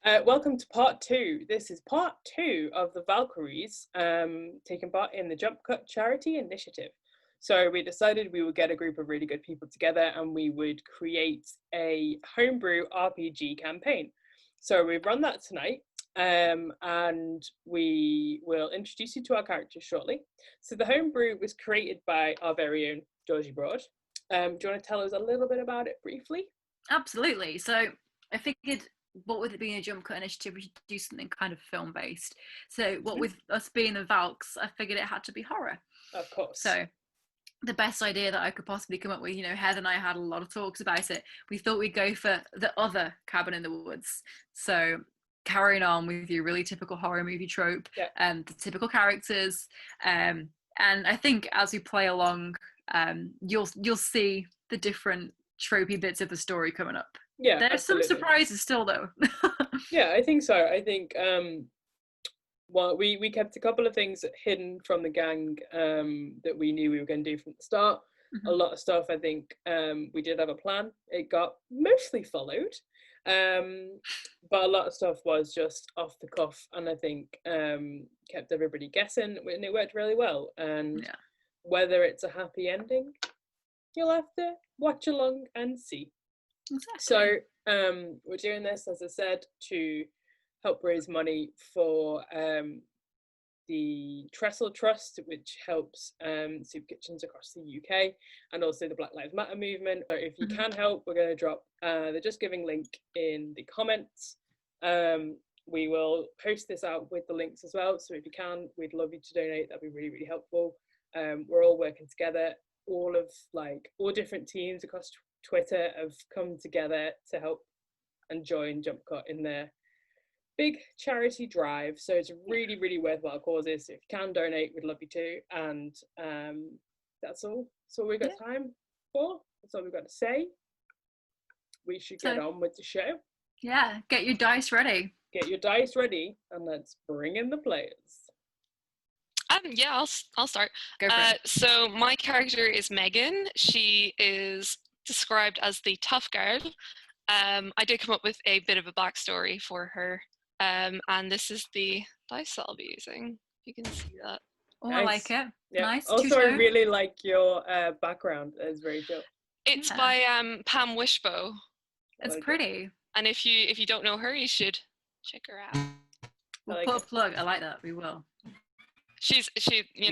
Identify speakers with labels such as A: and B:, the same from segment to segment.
A: Welcome to part 2. This is part 2 of the Valkyries taking part in the Jump Cut charity initiative. So we decided we would get a group of really good people together and we would create a homebrew RPG campaign. So we've run that tonight and we will introduce you to our characters shortly. So the homebrew was created by our very own Georgie Broad. Do you want to tell us a little bit about it briefly?
B: Absolutely. So I figured, what with it being a Jump Cut initiative, we should do something kind of film-based. So what with us being the Valks, I figured it had to be horror.
A: Of course.
B: So the best idea that I could possibly come up with, Heather and I had a lot of talks about it. We thought we'd go for the other Cabin in the Woods. So carrying on with your really typical horror movie trope, and the typical characters. And I think as we play along, you'll see the different tropey bits of the story coming up.
A: Yeah,
B: there's
A: absolutely.
B: some surprises still though.
A: Yeah, I think so. I think we kept a couple of things hidden from the gang that we knew we were going to do from the start. A lot of stuff, I think we did have a plan. It got mostly followed, but a lot of stuff was just off the cuff, and I think kept everybody guessing, and it worked really well. And whether it's a happy ending, you'll have to watch along and see.
B: Exactly.
A: So we're doing this, as I said, to help raise money for the Trestle Trust, which helps soup kitchens across the UK, and also the Black Lives Matter movement. So if you can help, we're going to drop the Just Giving link in the comments. We will post this out with the links as well. So if you can, we'd love you to donate. That'd be really, really helpful. We're all working together. All different teams across Twitter have come together to help and join Jump Cut in their big charity drive. So it's really, really worthwhile causes. So if you can donate, we'd love you to. And that's all. So we've got time for. That's all we've got to say. We should get on with the show.
B: Yeah, get your dice ready.
A: Get your dice ready, and let's bring in the players.
C: Yeah, I'll start.
B: Go for it.
C: So my character is Megan. She is described as the tough girl. I did come up with a bit of a backstory for her, and this is the dice I'll be using. You can see that.
B: Oh, nice. I like it. Yeah. Nice.
A: Also, I really like your background. It's very cool.
C: It's by Pam Wishbow.
B: It's pretty.
C: And if you don't know her, you should check her out.
B: We'll put a plug. I like that. We will.
C: She,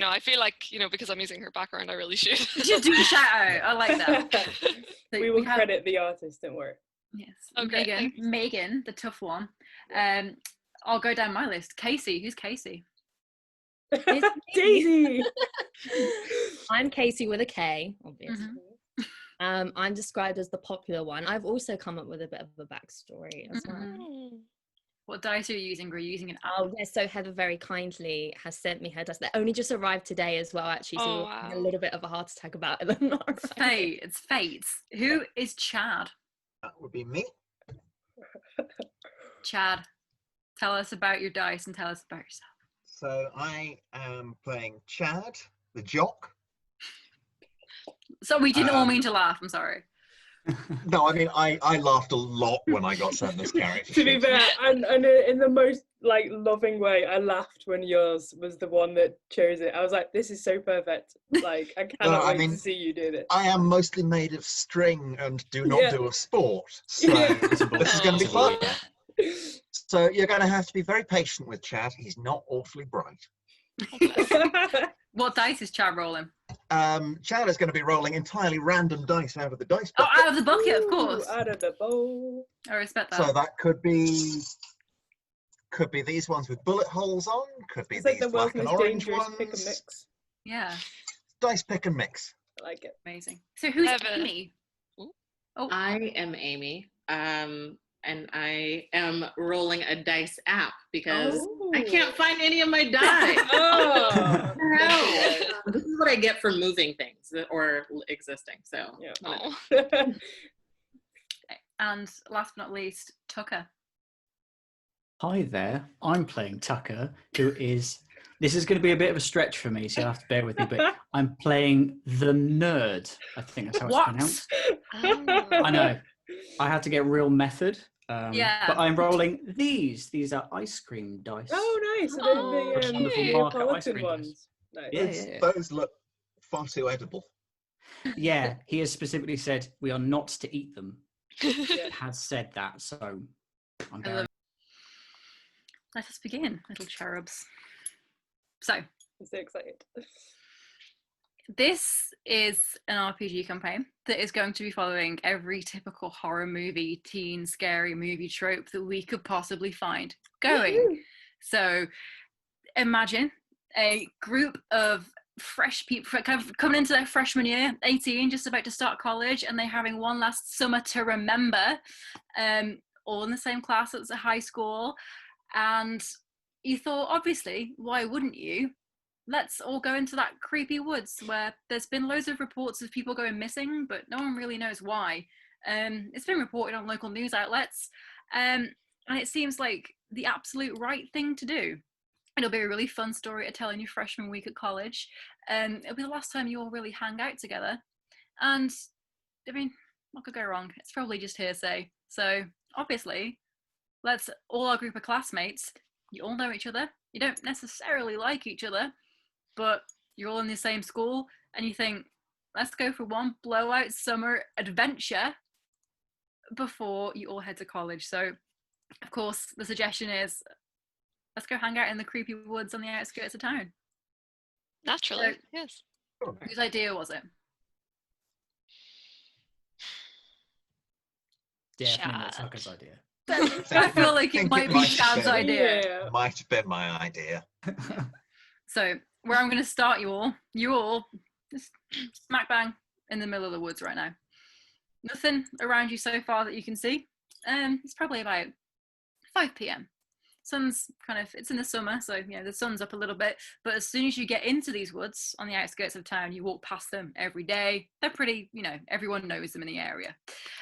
C: I feel like, because I'm using her background, I really should.
B: You do shout out. I like that. So
A: we will credit the artist, don't worry.
B: Yes.
C: Okay.
B: Megan, the tough one. I'll go down my list. Casey. Who's Casey?
A: Daisy.
D: I'm Casey with a K, obviously. I'm described as the popular one. I've also come up with a bit of a backstory as well.
B: What dice are you using? Are you using an
D: Oh, yes. So Heather very kindly has sent me her dice. They only just arrived today as well, actually. So we're having a little bit of a heart attack about it.
B: It's fate. It's fate. Who is Chad?
E: That would be me.
B: Chad, tell us about your dice and tell us about yourself.
E: So I am playing Chad, the jock.
B: So we didn't all mean to laugh. I'm sorry.
E: No, I mean, I laughed a lot when I got sent this character.
A: To be fair, and in the most loving way, I laughed when yours was the one that chose it. I was like, this is so perfect. I cannot wait to see you do this.
E: I am mostly made of string and do not do a sport. So this is going to be fun. So you're going to have to be very patient with Chad. He's not awfully bright.
B: What dice is Chad rolling?
E: Chad is going to be rolling entirely random dice out of the dice bucket.
B: Oh, out of the bucket, of course.
A: Out of the bowl.
B: I respect that.
E: So that could be these ones with bullet holes on. Could be these black and orange ones.
A: Pick and mix.
B: Yeah.
E: Dice pick and mix.
A: I like it.
B: Amazing. So who's Amy?
F: Oh. I am Amy. And I am rolling a dice app because I can't find any of my dice. This is what I get for moving things or existing. So,
B: And last but not least, Tucker.
G: Hi there. I'm playing Tucker, who is. This is going to be a bit of a stretch for me, so you'll have to bear with me. But I'm playing the nerd. I think that's how it's pronounced. I know. I had to get real method. But I'm rolling these. These are ice cream dice.
A: Oh, nice. So
C: Oh,
A: they're the
G: wonderful
C: cute.
G: market ice
A: Neapolitan
G: cream dice.
A: ones. Nice.
G: Yeah.
E: Those look far too edible.
G: Yeah, he has specifically said we are not to eat them.
A: Yeah.
G: Has said that, so I'm
B: I love
G: very
B: Let us begin, little cherubs. So,
A: I'm so excited.
B: this is an RPG campaign that is going to be following every typical horror movie, teen, scary movie trope that we could possibly find going. So, imagine a group of fresh people kind of coming into their freshman year, 18, just about to start college, and they're having one last summer to remember, all in the same class as a high school. And you thought, obviously, why wouldn't you? Let's all go into that creepy woods where there's been loads of reports of people going missing, but no one really knows why. It's been reported on local news outlets, and it seems like the absolute right thing to do. It'll be a really fun story to tell in your freshman week at college. It'll be the last time you all really hang out together. And, I mean, what could go wrong? It's probably just hearsay. So, obviously, let's all our group of classmates, you all know each other. You don't necessarily like each other, but you're all in the same school, and you think, let's go for one blowout summer adventure before you all head to college. So, of course, the suggestion is, let's go hang out in the creepy woods on the outskirts of town.
C: Naturally,
B: So,
C: yes.
B: whose idea was it?
G: definitely not
C: Chad.
G: Tucker's idea.
B: I feel like it might be Chad's
E: been.
B: idea.
A: Yeah.
E: Might have been my idea.
B: So, where I'm going to start you all just smack bang in the middle of the woods right now. Nothing around you so far that you can see. It's probably about 5 p.m. Sun's it's in the summer, so the sun's up a little bit. But as soon as you get into these woods on the outskirts of town, you walk past them every day. They're pretty, everyone knows them in the area.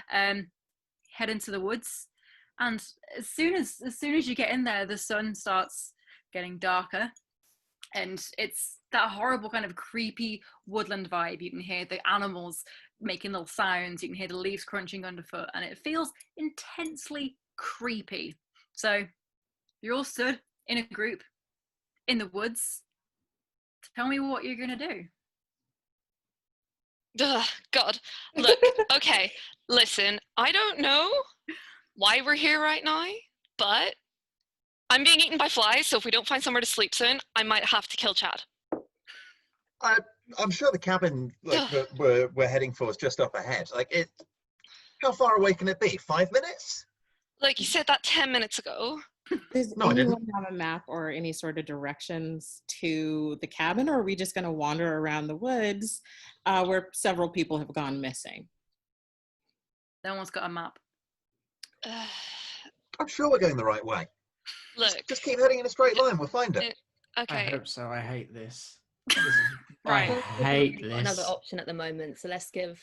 B: Head into the woods, and as soon as you get in there, the sun starts getting darker, and it's that horrible kind of creepy woodland vibe. You can hear the animals making little sounds, you can hear the leaves crunching underfoot, and it feels intensely creepy. So you're all stood in a group in the woods. Tell me what you're gonna do.
C: Ugh, God, look, okay, listen, I don't know why we're here right now, but I'm being eaten by flies, so if we don't find somewhere to sleep soon, I might have to kill Chad.
E: I'm sure the cabin that we're heading for is just up ahead. How far away can it be? 5 minutes?
C: Like you said that 10 minutes ago.
F: Does
E: No, I didn't.
F: anyone have a map or any sort of directions to the cabin, or are we just going to wander around the woods where several people have gone missing?
B: No one's got a map.
E: I'm sure we're going the right way.
C: Look,
E: Just keep heading in a straight line. We'll find it.
C: okay.
G: I hope so. I hate this.
C: Right.
G: I hate
D: We've got
G: this.
D: another option at the moment, so let's give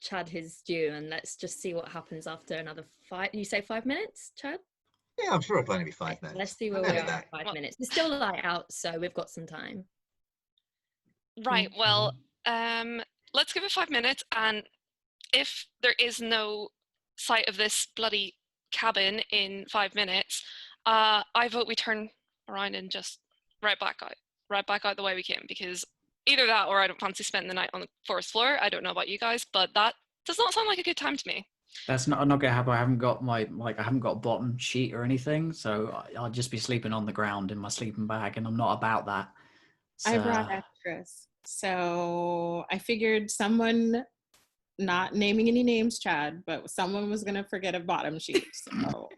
D: Chad his due and let's just see what happens after another 5. You say 5 minutes, Chad?
E: Yeah, I'm sure it'll only be 5 minutes.
D: Let's see where we are in 5 minutes. It's still light out, so we've got some time.
C: Right, well, let's give it 5 minutes, and if there is no sight of this bloody cabin in 5 minutes, I vote we turn around and just right back out the way we came, because either that or I don't fancy spending the night on the forest floor. I don't know about you guys, but that does not sound like a good time to me.
G: That's not gonna happen. I haven't got I haven't got a bottom sheet or anything, so I'll just be sleeping on the ground in my sleeping bag, and I'm not about that.
F: I brought extras. So I figured someone, not naming any names, Chad, but someone was going to forget a bottom sheet. So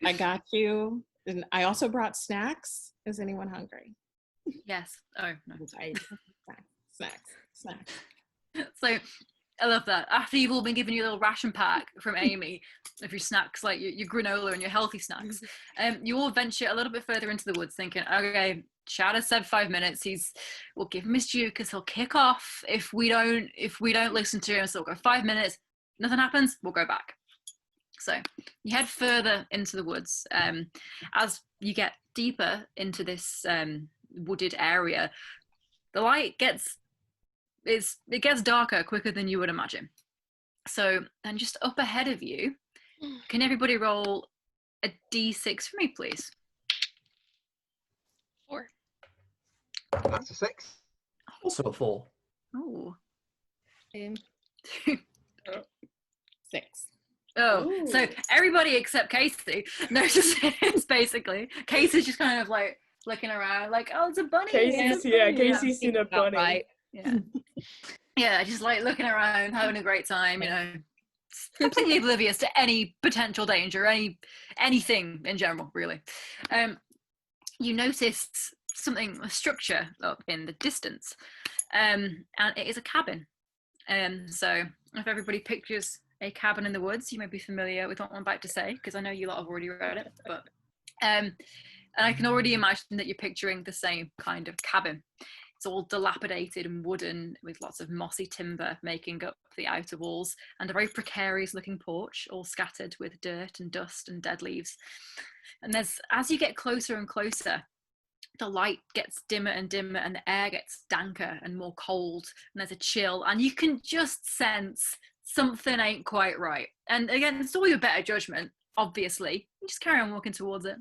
F: I got you. And I also brought snacks. Is anyone hungry?
B: Yes. Oh, no.
F: Snacks.
B: So I love that. After you've all been given your little ration pack from Amy of your snacks, like your granola and your healthy snacks, you all venture a little bit further into the woods thinking, okay, Chad has said 5 minutes. We'll give him his due because he'll kick off if we don't listen to him. So we'll go 5 minutes. Nothing happens. We'll go back. So you head further into the woods. As you get deeper into this wooded area, the light gets darker quicker than you would imagine. So then just up ahead of you, Can everybody roll a d6 for me, please?
C: 4.
E: That's a 6.
G: Also a 4.
B: Oh.
D: Um,
F: 6.
B: Oh, so
A: Ooh.
B: everybody except Casey notices basically. Casey's just kind of like looking around, like, oh, it's a bunny.
A: Casey's,
B: it's a
A: yeah,
B: bunny."
A: Casey's seen a bunny.
D: Right.
B: Yeah. Yeah, just like looking around, having a great time, you know, completely oblivious to any potential danger, anything in general, really. You notice something, a structure up in the distance, and it is a cabin. So if everybody pictures a cabin in the woods, you may be familiar with what I'm about to say, because I know you lot have already read it, but and I can already imagine that you're picturing the same kind of cabin. It's all dilapidated and wooden, with lots of mossy timber making up the outer walls, and a very precarious looking porch, all scattered with dirt and dust and dead leaves. And as you get closer and closer, the light gets dimmer and dimmer, and the air gets danker and more cold, and there's a chill, and you can just sense something ain't quite right. And again, it's all your better judgment, obviously. You just carry on walking towards it.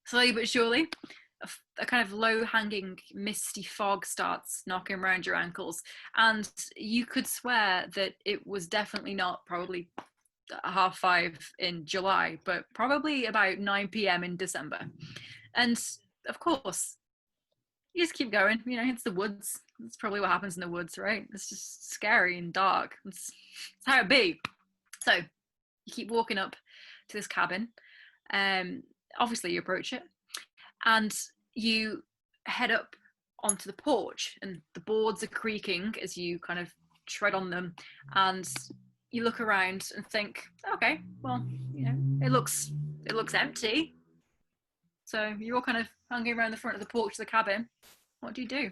B: Slowly but surely, a kind of low-hanging misty fog starts knocking around your ankles, and you could swear that it was definitely not probably 5:30 in July, but probably about 9 p.m. in December. And of course, you just keep going. You know, it's the woods. That's probably what happens in the woods, right? It's just scary and dark. It's how it be. So you keep walking up to this cabin. Obviously, you approach it, and you head up onto the porch, and the boards are creaking as you kind of tread on them, and you look around and think, okay, well, you know, it looks empty. So you're all kind of hanging around the front of the porch of the cabin. What do you do?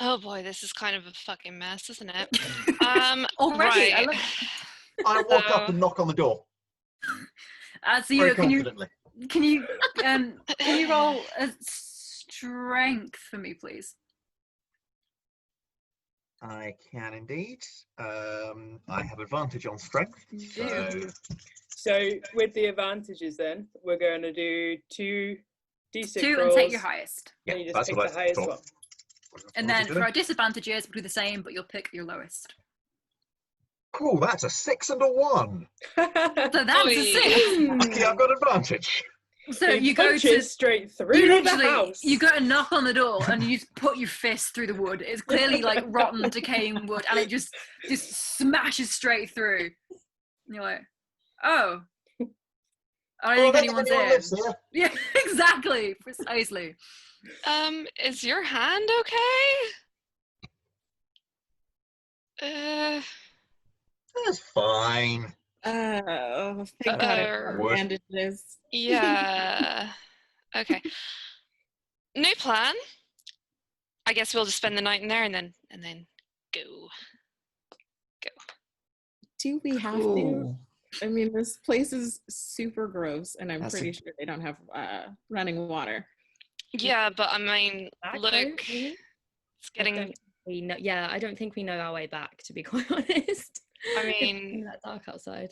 C: Oh boy, this is kind of a fucking mess, isn't it?
B: Already,
C: right.
E: I walk up and knock on the door
B: So you
E: very
B: can you
E: confidently.
B: can you roll a strength for me, please?
E: I can indeed. I have advantage on strength.
B: You
E: So
B: do.
A: So with the advantages, then we're going to do 2 d6
B: 2
A: rolls,
B: and take your highest.
E: yeah,
A: and you just
E: that's
A: pick
E: what
A: the
E: I
A: highest
E: thought.
A: one.
B: And then for our disadvantages, we'll do the same, but you'll pick your lowest.
E: Cool, that's a 6 and a 1.
B: So that's
C: Oi.
B: a 6.
E: Lucky I've got advantage.
B: So
A: He
B: you go
A: punches
B: to
A: straight through
B: you
A: the
B: literally
A: house.
B: you go to knock on the door and you just put your fist through the wood. It's clearly like rotten, decaying wood, and it just smashes straight through. And you're like, oh, I don't think anyone's
E: anyone
B: in.
E: lives here.
B: Yeah, exactly, precisely.
C: Is your hand okay?
E: That's fine.
F: Oh, thank God I
E: Wood.
F: bandages.
C: Yeah. Okay. New plan. I guess we'll just spend the night in there and then go.
F: Do we have to?
G: Cool.
F: I mean, this place is super gross, and I'm
G: That's
F: pretty sure they don't have running water.
C: Yeah, but I mean,
D: Back,
C: look,
D: though, really?
C: it's getting.
D: We know, yeah, I don't think we know our way back, to be quite honest.
C: I
D: It's
C: mean,
D: that dark outside.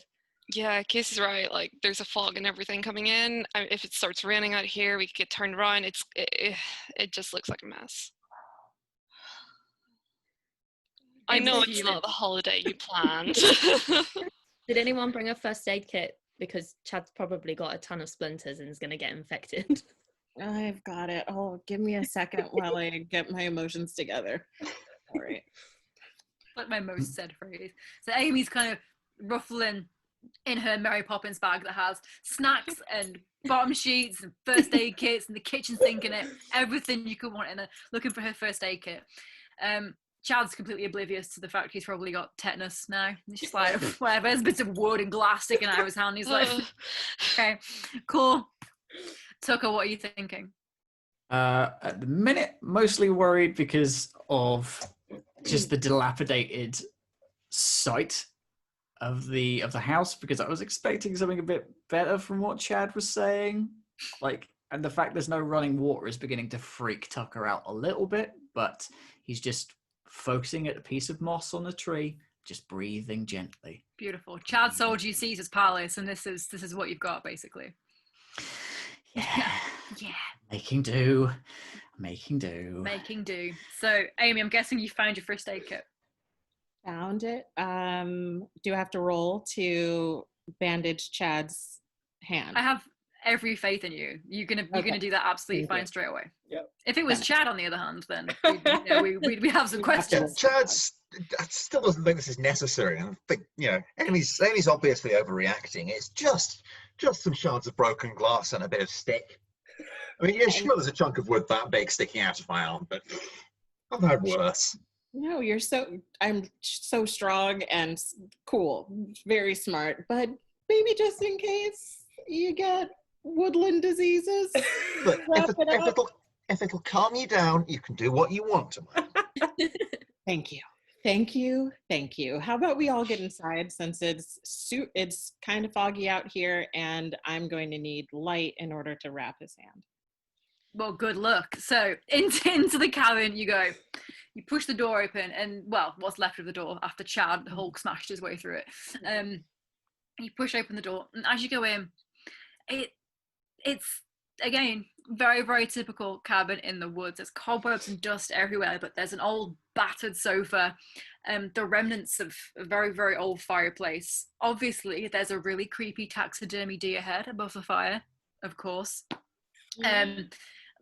C: yeah, Casey's right. Like, there's a fog and everything coming in. If it starts raining out here, we could get turned around. It just looks like a mess. I know it's not the holiday you planned.
D: Did anyone bring a first aid kit? Because Chad's probably got a ton of splinters and is going to get infected.
F: I've got it. Oh, give me a second while I get my emotions together. All right.
B: Like my most said phrase. So Amy's kind of ruffling in her Mary Poppins bag that has snacks and bottom sheets and first aid kits and the kitchen sink in it, everything you could want in there, looking for her first aid kit. Chad's completely oblivious to the fact he's probably got tetanus now. He's just like, whatever, there's bits of wood and glass sticking out of his hand. He's like, okay, cool. Tucker, what are you thinking?
G: At the minute, mostly worried because of just the dilapidated sight of the house, because I was expecting something a bit better from what Chad was saying. Like, and the fact there's no running water is beginning to freak Tucker out a little bit, but he's just focusing at a piece of moss on the tree, just breathing gently.
B: Beautiful. Chad sold you Caesar's Palace, and this is what you've got basically.
G: Yeah.
B: Yeah.
G: Making do. Making do.
B: Making do. So, Amy, I'm guessing you found your first aid kit.
F: Found it. Do I have to roll to bandage Chad's hand?
B: I have every faith in you. You're gonna do that absolutely
F: Thank you.
B: fine straight away.
A: Yep.
B: If it was
F: Okay.
B: Chad, on the other hand, then we'd have some
F: Yeah,
B: questions.
E: Chad still doesn't think this is necessary. I think, Amy's obviously overreacting. It's just some shards of broken glass and a bit of stick. I mean, yeah, sure, there's a chunk of wood that big sticking out of my arm, but I've had worse.
F: No, I'm so strong and cool, very smart, but maybe just in case you get woodland diseases.
E: Look,
F: wrap it up.
E: if it'll calm you down, you can do what you want to.
F: Thank you. Thank you. Thank you. How about we all get inside since it's kind of foggy out here and I'm going to need light in order to wrap his hand.
B: Well, good luck. So into the cabin you go. You push the door open, and well, what's left of the door after Chad Hulk smashed his way through it. You push open the door, and as you go in, it's again very, very typical cabin in the woods. There's cobwebs and dust everywhere, but there's an old battered sofa, the remnants of a very, very old fireplace. Obviously, there's a really creepy taxidermy deer head above the fire, of course.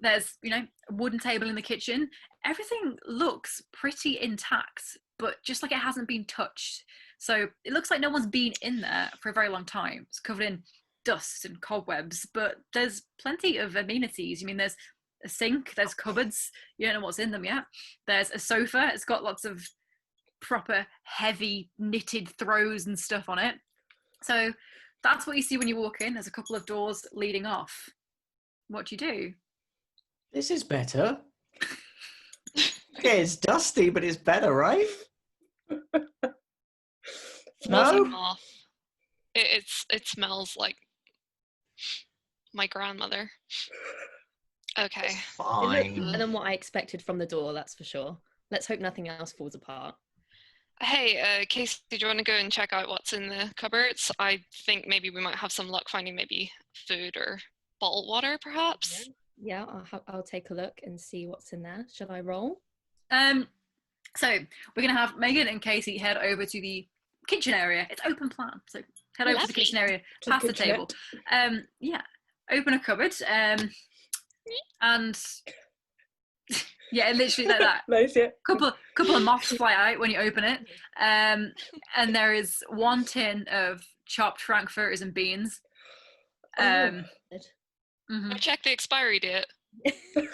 B: There's, a wooden table in the kitchen. Everything looks pretty intact, but just like it hasn't been touched. So it looks like no one's been in there for a very long time. It's covered in dust and cobwebs, but there's plenty of amenities. There's a sink, there's cupboards. You don't know what's in them yet. There's a sofa. It's got lots of proper heavy knitted throws and stuff on it. So that's what you see when you walk in. There's a couple of doors leading off. What do you do?
G: This is better. Okay, it's dusty, but it's better, right?
C: Smells
G: No?
C: off. It smells like my grandmother. Okay.
D: It
E: Fine.
D: looked better than what I expected from the door, that's for sure. Let's hope nothing else falls apart.
C: Hey, Casey, do you want to go and check out what's in the cupboards? I think maybe we might have some luck finding maybe food or bottled water, perhaps.
D: Yeah, I'll take a look and see what's in there. Shall I roll?
B: So we're gonna have Megan and Casey head over to the kitchen area. It's open plan, so head over to the
C: Lovely.
B: kitchen area, past the table. Yeah, open a cupboard, and yeah, literally like that.
A: Nice, yeah.
B: Couple of moths fly out when you open it, and there is one tin of chopped frankfurters and beans.
D: Good.
B: Mhm.
C: Check the expiry date.
B: Okay,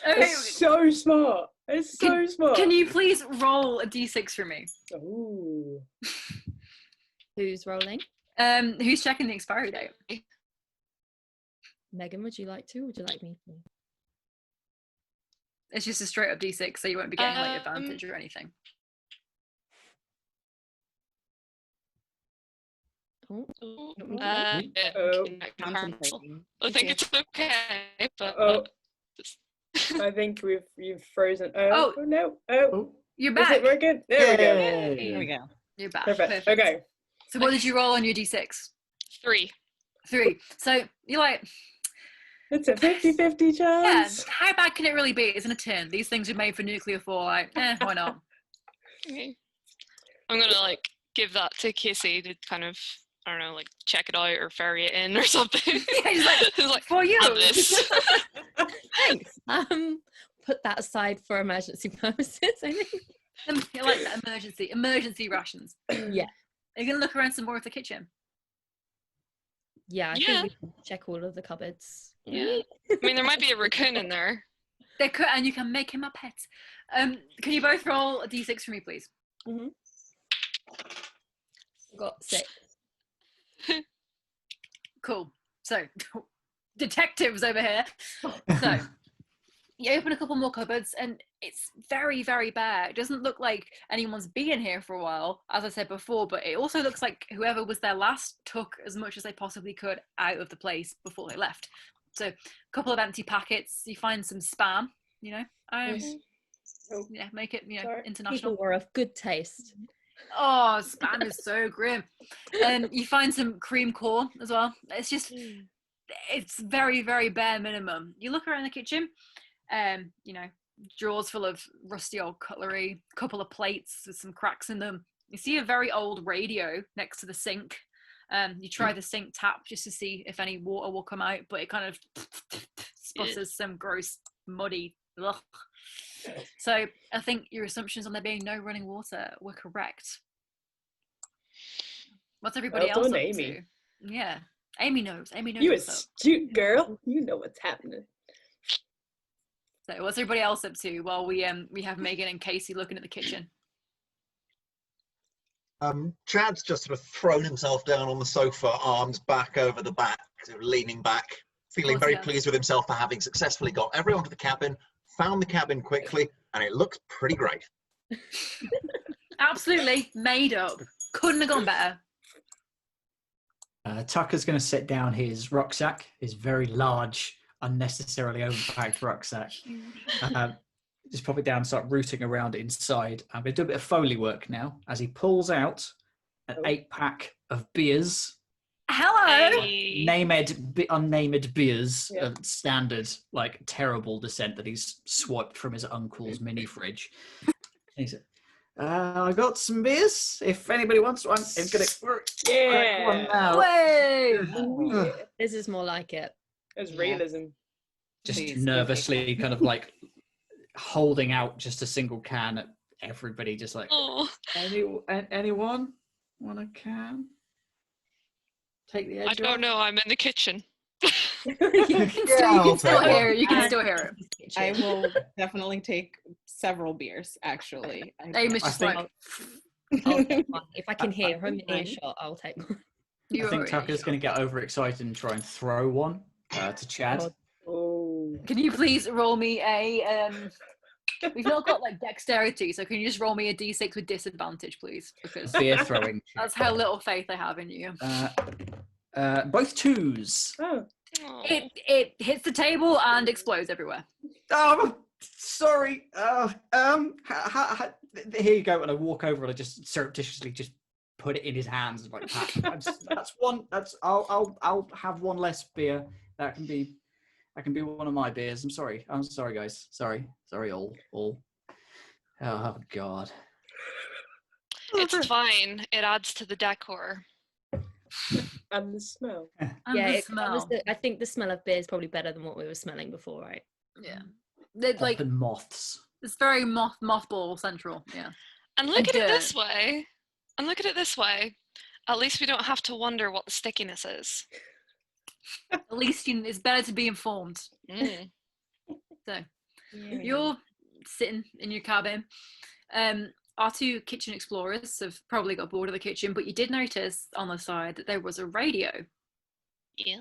A: It's so smart. It's so smart.
B: can you please roll a d6 for me?
A: Ooh.
D: Who's rolling?
B: Who's checking the expiry date?
D: Megan, would you like to? Or would you like me to?
B: It's just a straight up d6, so you won't be getting like
C: Um,
B: advantage or anything.
D: Oh,
C: Yeah,
A: Oh.
C: I
F: Concentrating.
C: think it's okay, but
A: Oh.
C: just
A: I think you've frozen.
B: Oh.
A: Oh no. Oh.
G: Oh,
B: You're
A: Is
B: back.
A: it working? There we go.
G: yay.
F: There we go.
B: You're back.
A: Perfect.
B: Perfect.
A: Okay.
B: So what did you roll on your d6?
C: 3.
B: 3. So you're like,
A: It's a 50-50
B: yeah,
A: chance.
B: how bad can it really be? It's in a tin. These things are made for nuclear fallout. Why not?
C: Okay. I'm gonna give that to Casey to kind of, I don't know, check it out or ferry it in or something.
B: Yeah, he's like,
C: He's like,
B: for you.
C: have this.
D: thanks. Put that aside for emergency purposes, I think.
B: You like that emergency rations.
D: Yeah.
B: Are you gonna look around some more of the kitchen?
D: Yeah, I
C: Yeah.
D: think we can check all of the cupboards.
C: Yeah. I mean, there might be a raccoon in there.
B: They could, and you can make him a pet. Can you both roll a d6 for me, please?
D: Got 6.
B: Cool. So, detectives over here. So, you open a couple more cupboards, and it's very, very bare. It doesn't look like anyone's been here for a while, as I said before, but it also looks like whoever was there last took as much as they possibly could out of the place before they left. So, a couple of empty packets. You find some spam,
A: Nice. Oh,
B: yeah, make it,
A: Sorry.
B: international.
D: People were of good taste.
B: Oh, spam is so grim. And you find some cream core as well. It's just, it's very, very bare minimum. You look around the kitchen, you know, drawers full of rusty old cutlery, couple of plates with some cracks in them. You see a very old radio next to the sink. You try the sink tap just to see if any water will come out, but it kind of sputters some gross, muddy. Ugh. So I think your assumptions on there being no running water were correct. What's everybody
A: Well
B: else
A: done,
B: up
A: Amy.
B: to? Yeah, Amy knows. Amy knows
A: You
B: what's up.
A: astute girl. You know what's happening.
B: So what's everybody else up to while we have Megan and Casey looking at the kitchen?
E: Chad's just sort of thrown himself down on the sofa, arms back over the back, sort of leaning back, feeling
B: What's
E: very
B: that?
E: pleased with himself for having successfully got everyone to the cabin, found the cabin quickly, and it looks pretty great.
B: Absolutely made up. Couldn't have gone better.
G: Tucker's going to set down his rucksack, his very large, unnecessarily overpacked rucksack. Just pop it down and start rooting around inside. I'm going to do a bit of Foley work now as he pulls out an 8-pack of beers.
B: Hello.
C: Hey.
G: Unnamed beers
A: Yeah.
G: of standard, like, terrible descent that he's swiped from his uncle's mini fridge. He said, I got some beers. If anybody wants one, I'm going to crack one
A: Yeah.
G: now.
B: Way.
A: Ooh, yeah.
D: This is more like it.
A: There's
F: Yeah.
A: realism.
G: Just
F: Please, give me
G: nervously kind of like holding out just a single can at everybody, just like,
C: Oh,
G: anyone want a can? Take the edge
C: I don't
G: off?
C: know. I'm in the kitchen.
B: You can
E: I'll
B: still
E: take
B: hear it. You can still hear it.
F: I will definitely take several beers, actually.
B: Amy's
G: I
B: just
G: think-
B: like,
D: I'll take one. If I can
F: I
D: hear him in
F: think
D: earshot, I'll take one.
B: you
G: I think
B: already
G: Tucker's
B: shot.
G: going to get overexcited and try and throw one to Chad.
D: God.
A: Oh.
B: Can you please roll me a we've not got like dexterity, so can you just roll me a d6 with disadvantage, please? Because
G: Beer throwing.
B: that's how little faith I have in you.
G: Both 2s.
A: Oh.
C: Aw.
B: It hits the table and explodes everywhere.
G: Oh, sorry. Here you go. And I walk over and I just surreptitiously just put it in his hands. Like, that's one. I'll have one less beer. That can be one of my beers. I'm sorry, guys. Sorry, all. Oh God.
C: It's fine. It adds to the decor.
A: And the smell.
B: And
D: Yeah,
B: the smell.
D: I think the smell of beer is probably better than what we were smelling before, right?
B: Yeah. It's like
G: Often moths.
B: it's very mothball central. Yeah.
C: And look at it this
B: dirt.
C: way. At least we don't have to wonder what the stickiness is.
B: At least it's better to be informed.
C: Mm.
B: So you're sitting in your cabin. Our 2 kitchen explorers have probably got bored of the kitchen, but you did notice on the side that there was a radio.
C: Yeah.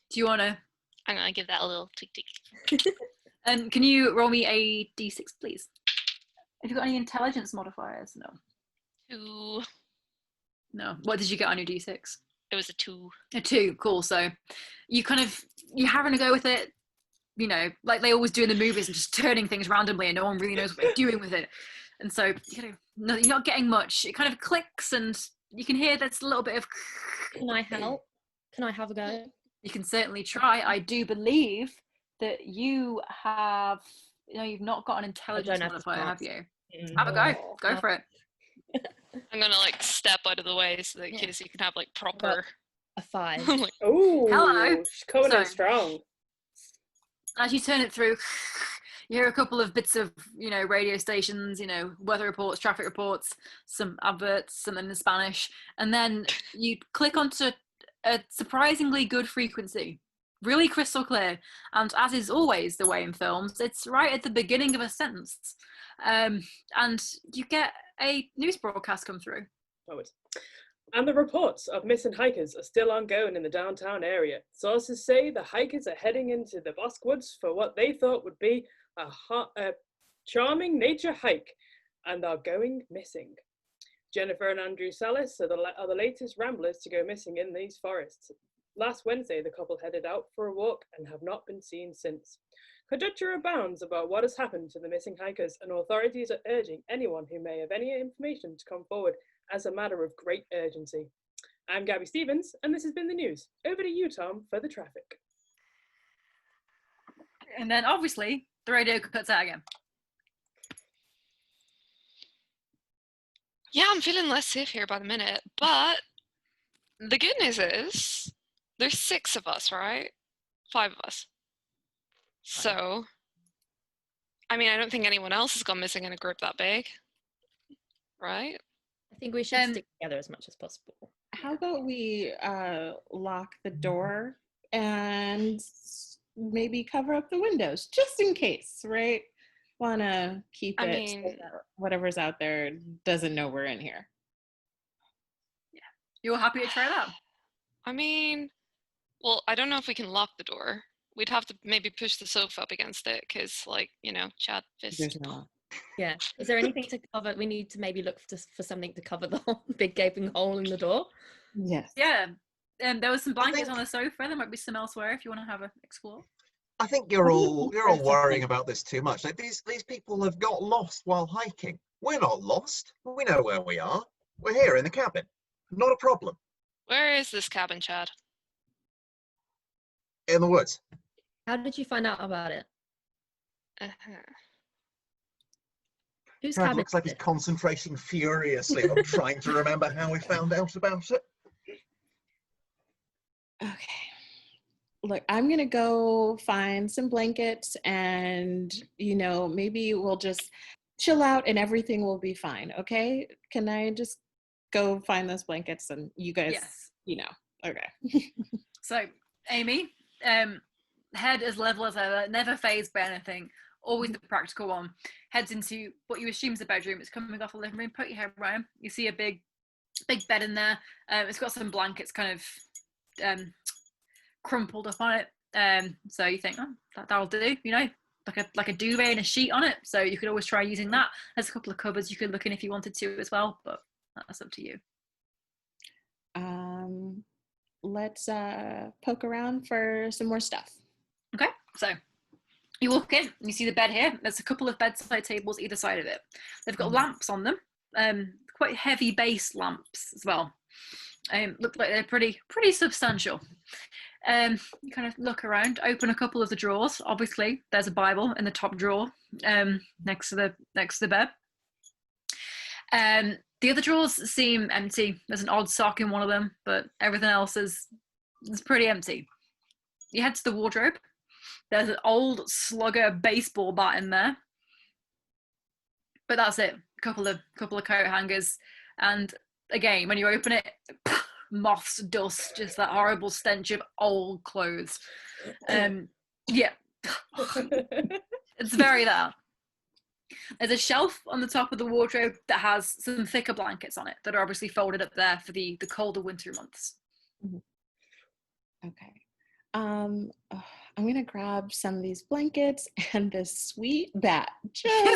B: Do you want to?
C: I'm gonna give that a little tick tick.
B: Can you roll me a d6, please? Have you got any intelligence modifiers? No.
C: 2.
B: No. What did you get on your d6?
C: It was a 2.
B: A 2. Cool. So you're having a go with it. You know, like they always do in the movies, and just turning things randomly, and no one really knows what they're doing with it. And so you're not getting much. It kind of clicks, and you can hear there's a little bit of.
D: Can I help? Can I have a go?
B: You can certainly try. I do believe that you have. You've not got an intelligence
D: have to
B: modifier, have
D: pass.
B: you? Have a go. Go for it.
C: I'm gonna like step out of the way so that
B: Yeah.
C: Casey can have like proper.
D: A 5.
C: I'm like,
A: Oh.
B: Hello.
A: She's coming in
B: So-
A: strong.
B: As you turn it through, you hear a couple of bits of, radio stations, weather reports, traffic reports, some adverts, something in Spanish, and then you click onto a surprisingly good frequency, really crystal clear. And as is always the way in films, it's right at the beginning of a sentence. And you get a news broadcast come through.
A: Forward. And the reports of missing hikers are still ongoing in the downtown area. Sources say the hikers are heading into the Bosque Woods for what they thought would be a charming nature hike, and are going missing. Jennifer and Andrew Salas are the latest ramblers to go missing in these forests. Last Wednesday, the couple headed out for a walk and have not been seen since. Conjecture abounds about what has happened to the missing hikers, and authorities are urging anyone who may have any information to come forward as a matter of great urgency. I'm Gabby Stevens, and this has been the news. Over to you, Tom, for the traffic.
B: And then obviously the radio cuts out again.
C: Yeah, I'm feeling less safe here by the minute, but the good news is there's 6 of us, right? 5 of us. So, I mean, I don't think anyone else has gone missing in a group that big, right?
D: I think we should stick together as much as possible.
F: How about we lock the door and maybe cover up the windows just in case, right? Want to keep
C: I
F: it
C: mean-
F: so that whatever's out there doesn't know we're in here.
B: You're happy to try that?
C: I mean, well, I don't know if we can lock the door. We'd have to maybe push the sofa up against it because, like, you know, Chad fist.
F: There's no.
D: Yeah. Is there anything to cover? We need to maybe look for something to cover the whole big gaping hole in the door.
F: Yes.
B: Yeah. There was some blankets
E: think-
B: on the sofa. There might be some elsewhere if you want to have a explore.
E: I think you're all worrying about this too much. Like these people have got lost while hiking. We're not lost. We know where we are. We're here in the cabin. Not a problem.
C: Where is this cabin, Chad?
E: In the woods.
D: How did you find out about it?
C: Uh-huh.
D: Whose
E: Chad
D: cabin?
E: looks like
D: is
E: he's
D: it?
E: concentrating furiously on trying to remember how we found out about it.
F: Okay. Look, I'm gonna go find some blankets and, maybe we'll just chill out and everything will be fine. Okay. Can I just go find those blankets and you guys,
B: Yes.
F: okay.
B: So, Amy, head as level as ever, never phased by anything, always the practical one, heads into what you assume is the bedroom. It's coming off the living room. Put your head around. You see a big bed in there. It's got some blankets kind of crumpled up on it. So you think, oh, that'll do, like a duvet and a sheet on it. So you could always try using that. There's a couple of cupboards you could look in if you wanted to as well, but that's up to you.
F: Let's poke around for some more stuff.
B: Okay, so you walk in, and you see the bed here. There's a couple of bedside tables either side of it. They've got lamps on them, quite heavy base lamps as well. Look like they're pretty substantial. You kind of look around, open a couple of the drawers. Obviously, there's a Bible in the top drawer, next to the bed. The other drawers seem empty. There's an odd sock in one of them, but everything else is pretty empty. You head to the wardrobe. There's an old slugger baseball bat in there, but that's it. Couple of coat hangers, and again, when you open it, moths, dust, just that horrible stench of old clothes. Yeah, it's very that. There's a shelf on the top of the wardrobe that has some thicker blankets on it that are obviously folded up there for the colder winter months.
F: Okay. I'm gonna grab some of these blankets and this sweet bat.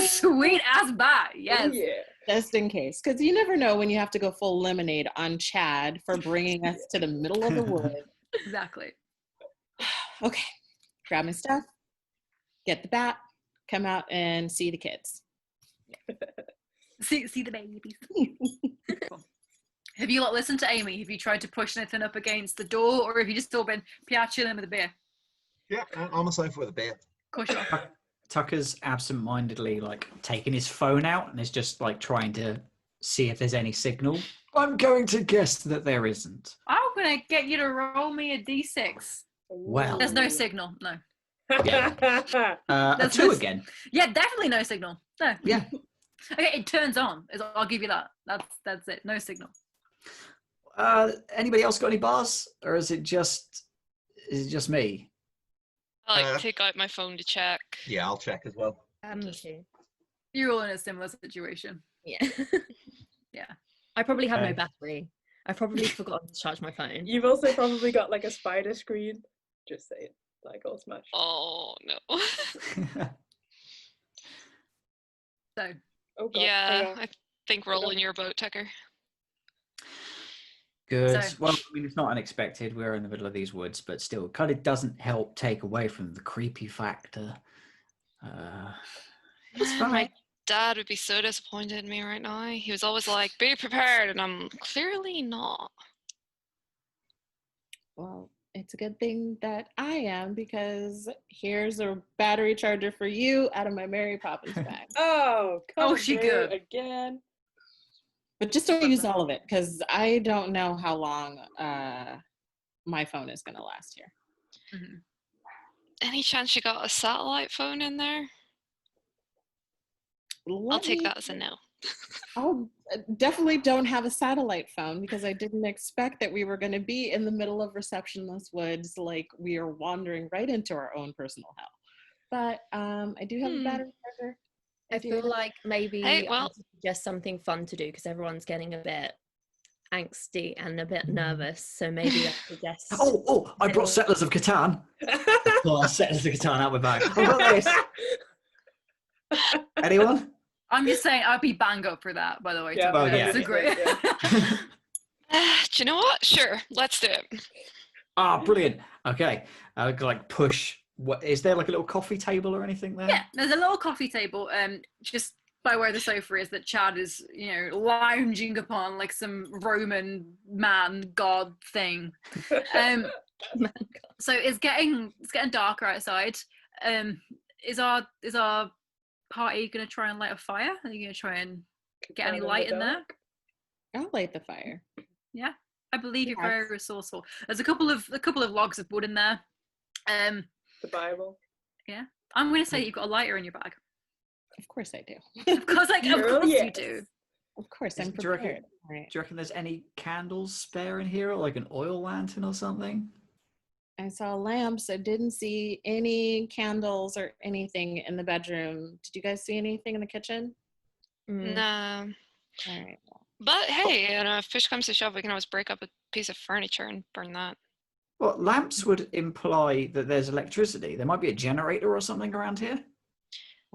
B: Sweet ass bat, yes.
A: Yeah.
F: Just in case, because you never know when you have to go full lemonade on Chad for bringing us to the middle of the wood.
B: Exactly.
F: Okay, grab my stuff, get the bat, come out and see the kids.
B: See the babies. Cool. Have you lot listened to Amy? Have you tried to push anything up against the door, or have you just all been chilling with a beer?
E: Yeah, on the sofa with a beer.
B: Of course you are.
G: Tucker's absent-mindedly taking his phone out and is just trying to see if there's any signal. I'm going to guess that there isn't.
B: I'm gonna get you to roll me a d6.
G: Well.
B: There's no signal. No.
G: Yeah. A
B: That's
G: 2
B: just-
G: again.
B: Yeah, definitely no signal. No.
G: Yeah.
B: Okay, it turns on. I'll give you that. That's it. No signal.
G: Anybody else got any bars, or is it just me?
C: I take out my phone to check.
E: Yeah, I'll check as well.
D: Me too.
B: You're all in a similar situation.
D: Yeah.
B: Yeah.
D: I probably have no
G: Okay.
D: battery. I probably forgotten to charge my phone.
A: You've also probably got a spider screen. Just saying, all smashed.
C: Oh no.
B: So,
A: Oh god.
C: Yeah,
A: hang on.
C: I think we're all in your boat, Tucker.
G: Good.
B: So-
G: Well, I mean, it's not unexpected. We're in the middle of these woods, but still, it kind of doesn't help take away from the creepy factor. It's
C: Man, my
G: fine.
C: dad would be so disappointed in me right now. He was always like, "Be prepared," and I'm clearly not.
F: Well, it's a good thing that I am, because here's a battery charger for you out of my Mary Poppins bag.
A: Oh,
B: Oh,
A: come
B: she
A: through
B: good.
A: again.
F: But just don't use all of it, because I don't know how long my phone is going to last here.
B: Mhm.
C: Any chance you got a satellite phone in there? I'll
F: Let
C: take
F: me-
C: that as a no.
F: I definitely don't have a satellite phone, because I didn't expect that we were going to be in the middle of receptionless woods, like we are wandering right into our own personal hell. But I do have a battery charger.
D: I feel like maybe
C: Hey,
D: I
C: well-
D: should suggest something fun to do, because everyone's getting a bit angsty and a bit nervous. So maybe I suggest.
G: Oh! I brought Settlers of Catan. Oh, Settlers of Catan out my bag. I've got this. Anyone?
B: I'm just saying, I'd be bang up for that, by the way.
A: Yeah,
B: Tom.
G: well,
B: That's
G: yeah.
B: a great.
C: Do you know what? Sure, let's do it.
G: Ah, brilliant. Okay, like push. What is there, like a little coffee table or anything there?
B: Yeah, there's a little coffee table, just by where the sofa is, that Chad is, lounging upon like some Roman man god thing. So it's getting darker outside. Is our party gonna try and light a fire? Are you gonna try and get any
A: Burn in the
B: light in there?
A: dark.
F: I'll light the fire.
B: Yeah, I believe you're
F: Yes.
B: very resourceful. There's a couple of logs of wood in there.
A: The Bible.
B: I'm gonna say you've got a lighter in your bag.
F: Of course I do.
B: Of course, of
A: Girl,
B: course you
A: yes.
B: do.
F: Of course,
G: Is-
F: I'm
G: do you reckon-
F: prepared. All right.
G: Do you reckon there's any candles spare in here, or like an oil lantern or something?
F: I saw lamps. I didn't see any candles or anything in the bedroom. Did you guys see anything in the kitchen?
C: No.
F: All right.
C: But hey, if push comes to shove, we can always break up a piece of furniture and burn that.
G: Well, lamps would imply that there's electricity. There might be a generator or something around here.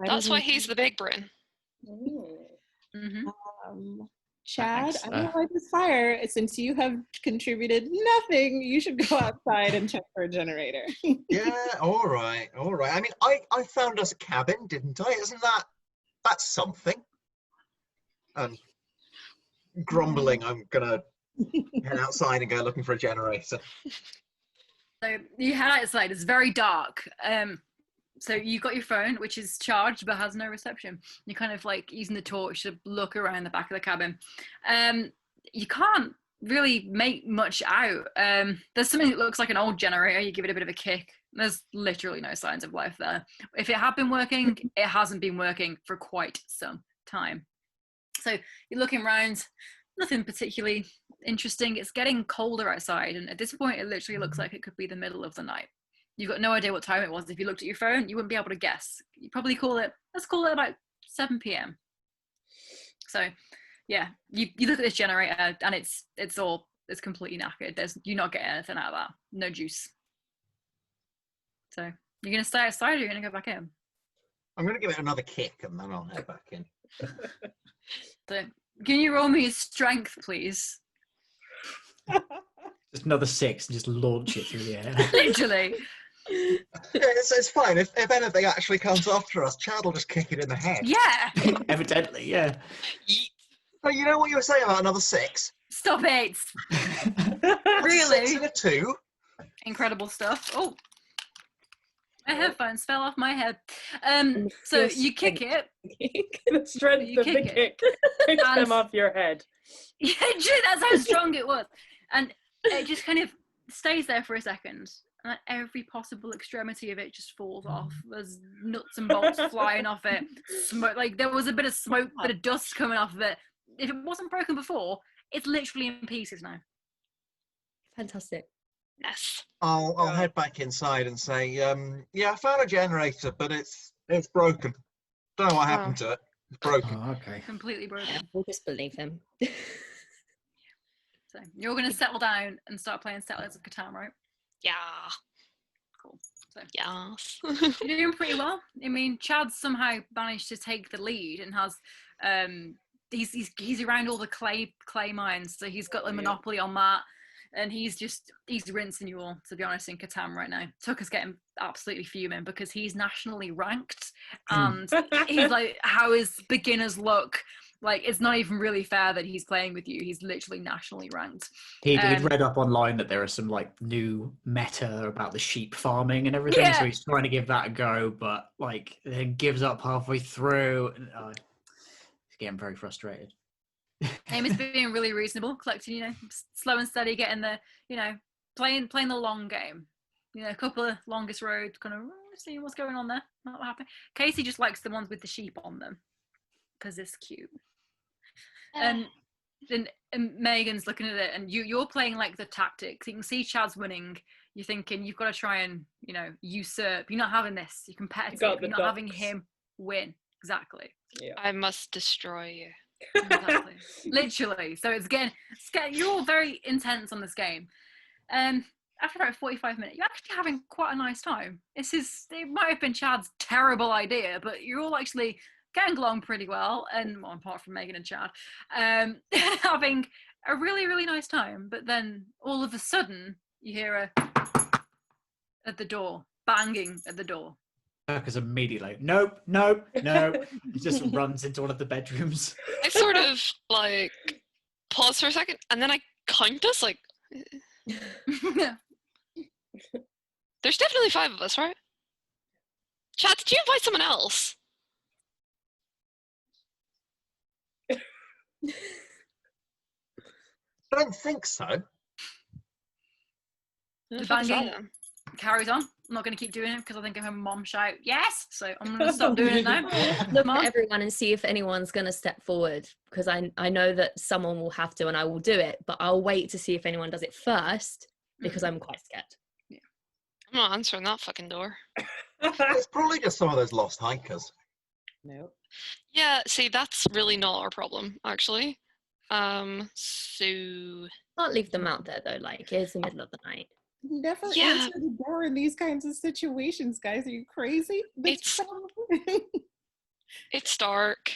C: That's why he's the big brain.
B: Hmm.
F: Chad,
G: Thanks.
F: I'm gonna light this fire. Since you have contributed nothing, you should go outside and check for a generator.
E: Yeah, all right. I mean, I found us a cabin, didn't I? Isn't that's something? And grumbling, I'm gonna head outside and go looking for a generator.
B: So you head outside. It's very dark. So you've got your phone, which is charged but has no reception. You're kind of like using the torch to look around the back of the cabin. You can't really make much out. There's something that looks like an old generator. You give it a bit of a kick. There's literally no signs of life there. If it had been working, it hasn't been working for quite some time. So you're looking around, nothing particularly interesting. It's getting colder outside, and at this point it literally looks like it could be the middle of the night. You've got no idea what time it was. If you looked at your phone, you wouldn't be able to guess. You probably let's call it about 7 p.m. So yeah, you look at this generator and it's completely knackered. You're not getting anything out of that. No juice. So you're gonna stay outside, or you're gonna go back in?
E: I'm gonna give it another kick and then I'll head back in.
B: So can you roll me a strength, please?
G: Just another 6 and just launch it through the air.
B: Literally.
E: Yeah, it's fine. If anything actually comes after us, Chad will just kick it in the head.
B: Yeah.
G: Evidently, yeah.
C: Yeet.
E: Oh, you know what you were saying about another 6?
B: Stop it.
E: That's
B: Really?
E: 6 and a 2.
B: Incredible stuff. Oh, my headphones fell off my head. So
D: Yes,
B: you kick it.
A: The strength
B: You
A: of the
B: kick
A: kick kicks
B: And-
A: them off your head.
B: Yeah, that's how strong it was. And it just kind of stays there for a second. And every possible extremity of it just falls off. There's nuts and bolts flying off it. Smoke, like there was a bit of smoke, bit of dust coming off of it. If it wasn't broken before, it's literally in pieces now.
D: Fantastic.
C: Yes.
E: I'll head back inside and say, yeah, I found a generator, but it's broken. Don't know what happened to it. It's broken.
G: Oh, okay.
B: Completely broken.
D: Yeah, we'll just believe him.
B: So you're going to settle down and start playing Settlers of Catan, right?
C: Yeah.
B: Cool. So
C: Yes.
B: you're doing pretty well. I mean, Chad somehow managed to take the lead and has he's around all the clay mines, so he's got the monopoly on that, and he's rinsing you all, to be honest, in Catan right now. Tucker's getting absolutely fuming because he's nationally ranked, and he's like, how is beginner's luck? Like, it's not even really fair that he's playing with you. He's literally nationally ranked.
G: He'd read up online that there are some like new meta about the sheep farming and everything,
B: Yeah.
G: so he's trying to give that a go, but like then gives up halfway through. And, he's getting very frustrated.
B: Aim is being really reasonable, collecting, slow and steady, getting the, playing the long game. A couple of longest roads, kind of seeing what's going on there. Not what happened. Casey just likes the ones with the sheep on them because it's cute. And Megan's looking at it, and you're playing like the tactics. You can see Chad's winning. You're thinking you've got to try and usurp. You're not having this. You're competitive. You're not having him win. Exactly.
A: Yeah.
C: I must destroy you.
B: Exactly. Literally. So it's getting. You're all very intense on this game. After about 45 minutes, you're actually having quite a nice time. It might have been Chad's terrible idea, but you're all actually getting along pretty well, and apart from Megan and Chad, having a really, really nice time. But then all of a sudden, you hear at the door, banging at the door.
G: Because immediately, like, nope. He just runs into one of the bedrooms.
C: I sort of like pause for a second, and then I count us like. There's definitely 5 of us, right? Chad, did you invite someone else?
E: I don't think so.
B: The banging carries on. I'm not going to keep doing it because I think I'm having mom shout yes, so I'm going to stop doing it now.
D: Look at everyone and see if anyone's going to step forward, because I know that someone will have to, and I will do it, but I'll wait to see if anyone does it first because I'm quite scared.
C: I'm not answering that fucking door.
E: It's probably just some of those lost hikers.
F: No.
C: Yeah, see, that's really not our problem, actually. So
D: Can't leave them out there though, like it's the middle of the night.
F: Never
C: Yeah.
F: answer the door in these kinds of situations, guys. Are you crazy?
C: It's dark.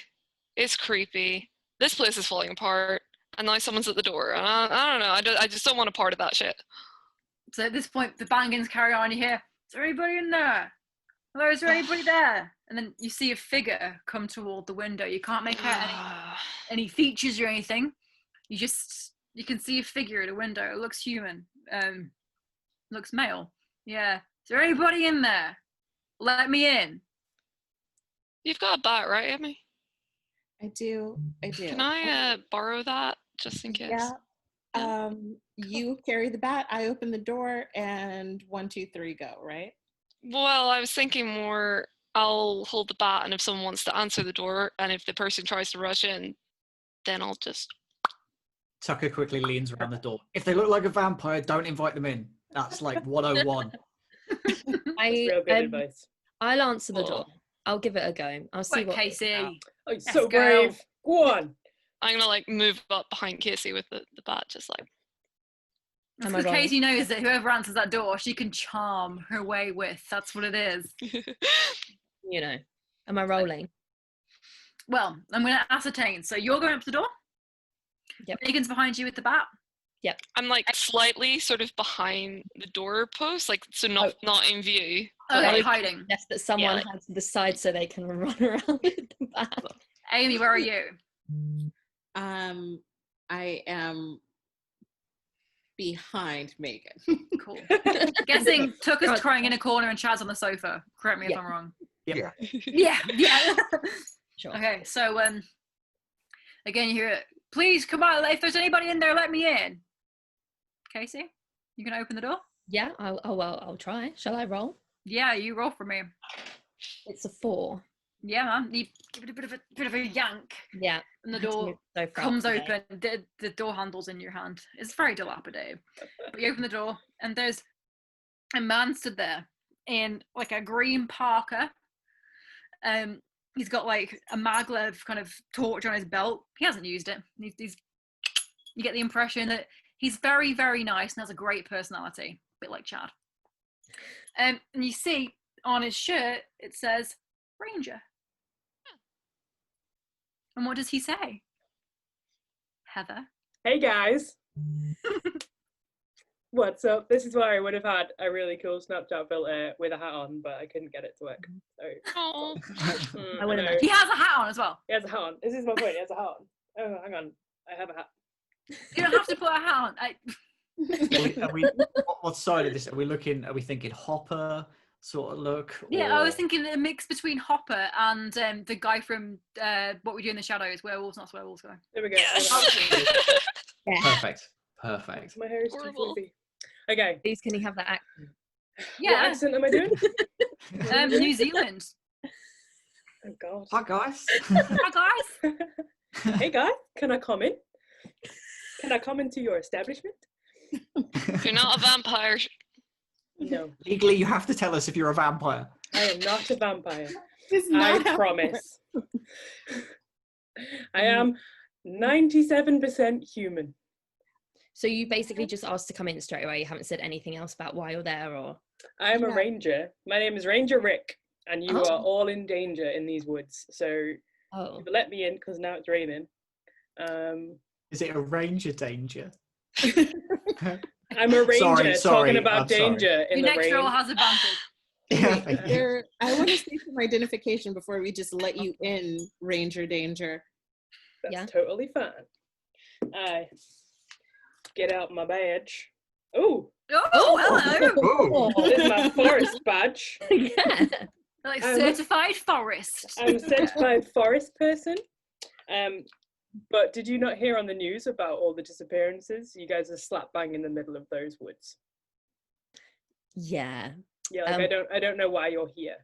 C: It's creepy. This place is falling apart, and now someone's at the door. And I don't know. I just don't want a part of that shit.
B: So at this point, the bangings carry on. You hear, "Is there anybody in there? Hello, is there anybody there?" And then you see a figure come toward the window. You can't make out any features or anything. You can see a figure at a window. It looks human. Looks male. Yeah. Is there anybody in there? Let me in.
C: You've got a bat, right, Emmy?
F: I do.
C: Can I borrow that just in case?
F: Yeah. You carry the bat. I open the door, and 1, 2, 3, go. Right.
C: Well, I was thinking more. I'll hold the bat, and if someone wants to answer the door, and if the person tries to rush in, then I'll just.
G: Tucker quickly leans around the door. If they look like a vampire, don't invite them in. That's like 101.
A: That's real good advice.
D: I'll answer the door. I'll give it a go. I'll see
B: Wait,
D: what.
B: Casey.
A: Oh, you're so
B: Let's go.
A: brave. Go on.
C: I'm gonna like move up behind Casey with the bat, just like.
D: Am I
B: Because
D: wrong?
B: Casey knows that whoever answers that door, she can charm her way with. That's what it is.
D: Am I rolling?
B: Well, I'm going to ascertain. So you're going up to the door?
D: Yep.
B: Megan's behind you with the bat?
C: I'm like slightly sort of behind the doorpost, like so not in view.
B: Okay,
D: Like,
B: hiding.
D: Yes, that someone
C: like-
D: has to decide so they can run around with the bat.
B: Amy, where are you?
F: I am behind Megan.
B: Cool. Guessing Tucker's crying in a corner and Chad's on the sofa. Correct me if
D: Yeah.
B: I'm wrong.
E: Yeah.
B: Yeah.
D: Sure.
B: Okay, so again you hear it. Please come on, if there's anybody in there, let me in. Casey, you gonna open the door?
D: Yeah, I'll try. Shall I roll?
B: Yeah, you roll for me.
D: It's a 4.
B: Yeah, man. You give it a bit of a yank,
D: Yeah.
B: and the
D: I had to
B: door
D: move so far
B: comes
D: today.
B: open. The door handle's in your hand. It's very dilapidated. But you open the door, and there's a man stood there in like a green parka. He's got like a maglev kind of torch on his belt. He hasn't used it. He's you get the impression that he's very, very nice and has a great personality, a bit like Chad. And you see on his shirt it says Ranger. And what does he say? Heather.
A: Hey guys. What's up? This is where I would have had a really cool Snapchat filter with a hat on, but I couldn't get it to work. So,
C: Oh,
D: I would've
A: know.
D: known.
B: He has a hat on as well.
A: He has a hat on. This is my point. He has a hat on. Oh, hang on. I have a hat.
B: You don't have to put a hat on.
G: What side of this are we looking? Are we thinking Hopper sort of look?
B: Yeah, I was
G: or-
B: thinking a mix between Hopper and the guy from What We Do in the Shadows, Werewolves Not Werewolves guy.
A: There we go.
C: yes.
G: Perfect. Perfect.
A: My hair is too
C: Horrible.
A: fluffy. Okay.
D: Please, can you have that accent?
A: What
B: Yeah,
A: accent am I doing?
B: New Zealand.
A: Oh God.
G: Hi guys.
B: Hi guys.
A: Hey guys, can I come in? Can I come into your establishment?
C: You're not a vampire.
A: No,
G: Legally, you have to tell us if you're a vampire.
A: I am not a vampire.
F: It's
A: I
F: not how it
A: promise. I am 97% human.
D: So you basically just asked to come in straight away. You haven't said anything else about why you're there, or
A: I am a
F: Yeah.
A: ranger. My name is Ranger Rick, and you
D: Oh.
A: are all in danger in these woods. So
D: oh,
A: let me in because now it's raining.
G: Is it a ranger danger?
A: I'm a ranger
G: Sorry,
A: talking about
G: I'm sorry.
A: danger in
B: Your
A: the
B: next
A: rain.
B: roll has advantage.
G: Yeah, thank you.
F: There, I want to see some identification before we just let you in, Ranger Danger.
A: That's
D: Yeah.
A: totally fine. I get out my badge. Oh,
B: Oh, hello.
E: Ooh.
A: this is my forest badge.
D: yeah.
B: Like
A: Um,
B: certified forest.
A: I'm a certified forest person. But did you not hear on the news about all the disappearances? You guys are slap bang in the middle of those woods.
D: Yeah.
A: Yeah, like
D: Um,
A: I don't know why you're here.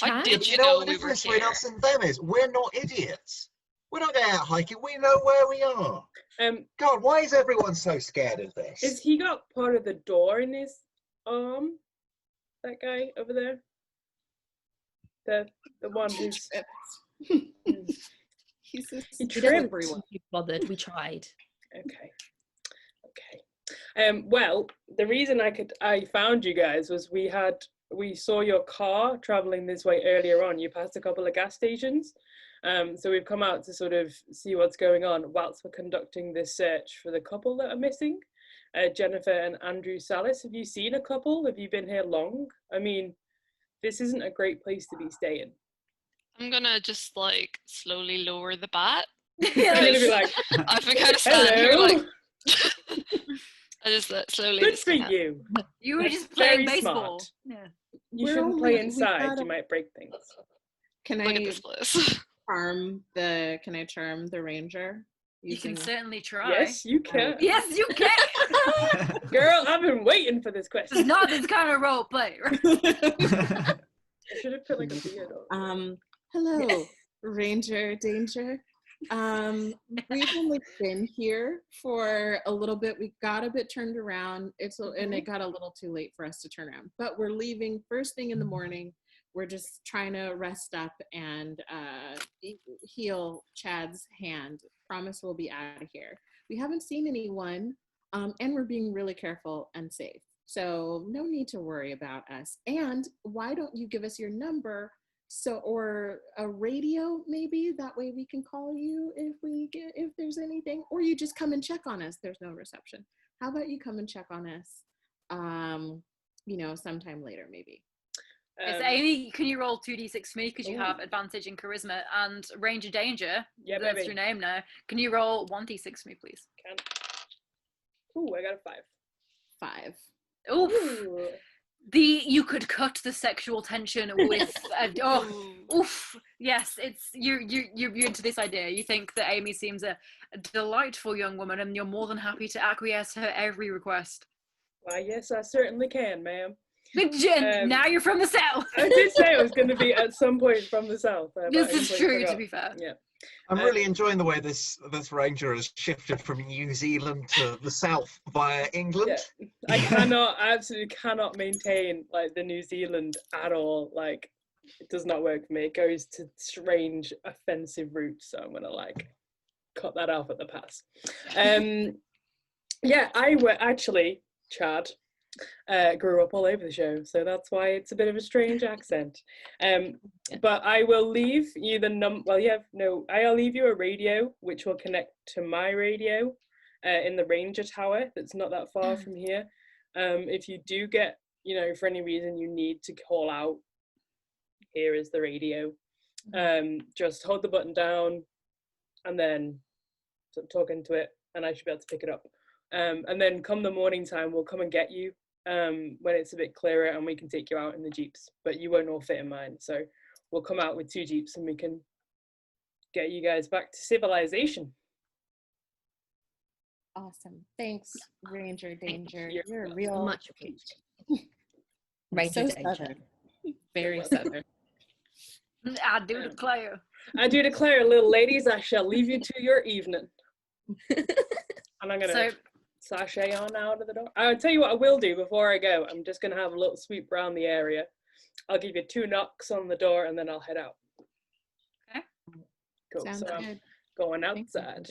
C: I
D: Chad?
C: did
E: You
C: you
E: know
C: know
E: what
C: we
E: the
C: were
E: difference between
C: here?
E: us and them is? We're not idiots. We're not going out hiking. We know where we are. God, why is everyone so scared of this?
A: Is he got part of the door in his arm? That guy over there? The one who's
F: He's just
A: He
D: We
A: tripped.
D: don't be bothered. We tried.
A: okay. Well, the reason I found you guys was we saw your car traveling this way earlier on. You passed a couple of gas stations. So we've come out to sort of see what's going on whilst we're conducting this search for the couple that are missing, Jennifer and Andrew Salis. Have you seen a couple? Have you been here long? I mean, this isn't a great place to be staying.
C: I'm gonna just like slowly lower the bat.
A: You're gonna be like,
C: I've been kind of standing here
A: hello,
C: like I just slowly.
A: good
C: just
A: for
C: kinda-
A: you.
B: You were
A: That's
B: just playing
A: very
B: baseball.
A: smart.
B: Yeah.
A: You
F: We're
A: shouldn't
F: only-
A: play
F: we
A: inside.
F: gotta-
A: You might break things.
F: Can
C: Look at
F: I
C: this place.
F: charm the ranger?
B: You can
F: using-
B: certainly try.
A: Yes, you can.
B: Yes, you can.
A: Girl, I've been waiting for this question.
B: It's not this kind of role play.
A: I should have put like a beard on.
F: Hello, Ranger Danger. We've only been here for a little bit. We got a bit turned around. And it got a little too late for us to turn around. But we're leaving first thing in the morning. We're just trying to rest up and heal Chad's hand. Promise we'll be out of here. We haven't seen anyone, and we're being really careful and safe. So no need to worry about us. And why don't you give us your number? Or a radio, maybe that way we can call you if there's anything, or you just come and check on us. There's no reception. How about you come and check on us? Sometime later, maybe.
B: It's Amy, can you roll 2d6 for me because you
A: Ooh.
B: have advantage in charisma, and Ranger Danger,
A: Yeah,
B: that's
A: baby.
B: your name now. Can you roll 1d6 for me, please?
A: Can. Ooh, I got a 5.
F: 5.
B: Oof.
A: Ooh.
B: You could cut the sexual tension with
C: Ooh.
B: oof. Yes, it's you're into this idea. You think that Amy seems a delightful young woman, and you're more than happy to acquiesce her every request.
A: Why, yes, I certainly can, ma'am.
B: Jen, now you're from the south.
A: I did say I was going to be at some point from the south. but
B: This
A: I
B: is
A: completely
B: true, to
A: forgot.
B: be fair.
A: Yeah.
E: I'm really enjoying the way this ranger has shifted from New Zealand to the south via England.
A: Yeah. I absolutely cannot maintain like the New Zealand at all. Like, it does not work for me. It goes to strange, offensive routes. So I'm gonna like cut that off at the pass. Yeah, I were actually, Chad. grew up all over the show, so that's why it's a bit of a strange accent. But I will leave you I'll leave you a radio which will connect to my radio in the Ranger Tower that's not that far from here. If you do get, for any reason you need to call out, here is the radio. Just hold the button down and then talk into it, and I should be able to pick it up. And then come the morning time, we'll come and get you when it's a bit clearer, and we can take you out in the jeeps, but you won't all fit in mine. So we'll come out with 2 jeeps and we can get you guys back to civilization.
F: Awesome. Thanks, Ranger Danger.
A: you.
F: You're a real
D: Much appreciated. Ranger
F: so
D: Danger.
F: southern. Very southern.
B: I do declare.
A: I do declare, little ladies, I shall leave you to your evening. And I'm gonna
B: So
A: sashay on out of the door. I'll tell you what I will do before I go. I'm just gonna have a little sweep around the area. I'll give you 2 knocks on the door and then I'll head out.
B: Okay.
A: Cool.
F: Sounds
A: So I'm
F: good.
A: going
F: Thanks,
A: outside.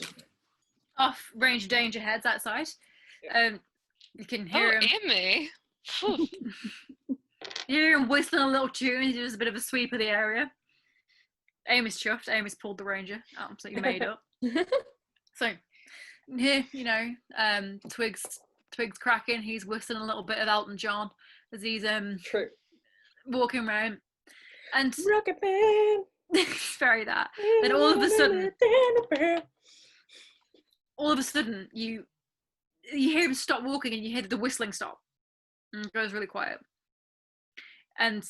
B: off Ranger Danger heads outside. You can hear him.
C: Amy. Phew.
B: You hear him whistling a little tune. He does a bit of a sweep of the area. Amy's chuffed. Amy's pulled the Ranger. Absolutely made up. So here, Twigs cracking. He's whistling a little bit of Elton John as he's
A: True.
B: walking around. And
A: Rocket Man.
B: it's very that. Then all of a sudden, you hear him stop walking and you hear the whistling stop. And it goes really quiet. And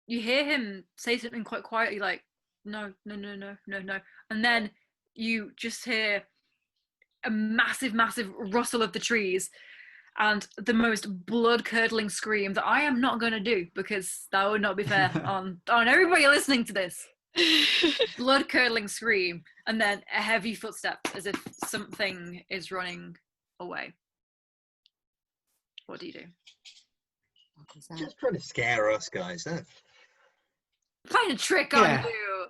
B: you hear him say something quite quietly like, no. And then you just hear a massive, massive rustle of the trees and the most blood-curdling scream that I am not going to do because that would not be fair on everybody listening to this. Blood-curdling scream and then a heavy footstep as if something is running away. What do you do?
F: What was that?
E: Just trying to scare us, guys.
B: Playing a trick
G: Yeah.
B: on you.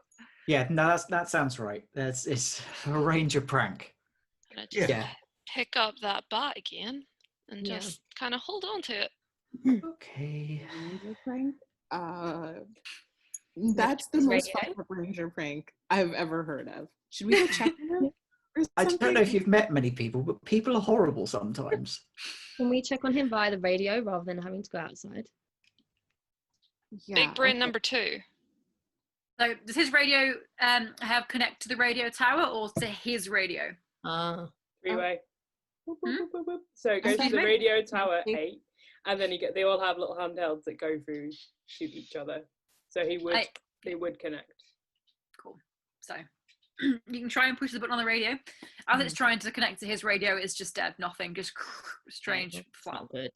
G: Yeah, no, that sounds right. It's a Ranger prank.
C: Gonna just
G: Yeah.
C: pick up that bat again and
D: Yeah.
C: just kind of hold on to it.
G: Okay.
F: Ranger prank? That's the most
D: Radio?
F: fucked up Ranger prank I've ever heard of. Should we go check on him? Or
G: I don't know
F: something?
G: if you've met many people, but people are horrible sometimes.
D: Can we check on him via the radio rather than having to go outside?
F: Yeah,
C: Big brain
F: okay.
C: number 2.
B: So does his radio have connect to the radio tower or to his radio?
A: 3-way. Boop, boop,
B: Hmm?
A: boop, boop, boop. So it goes to
B: Excuse
A: the
B: me?
A: radio tower
F: Okay.
A: 8, and then they all have little handhelds that go through to each other. So they would connect.
B: Cool. So you can try and push the button on the radio. As it's trying to connect to his radio, it's just dead, nothing, just strange
D: It's
B: flat.
D: not good.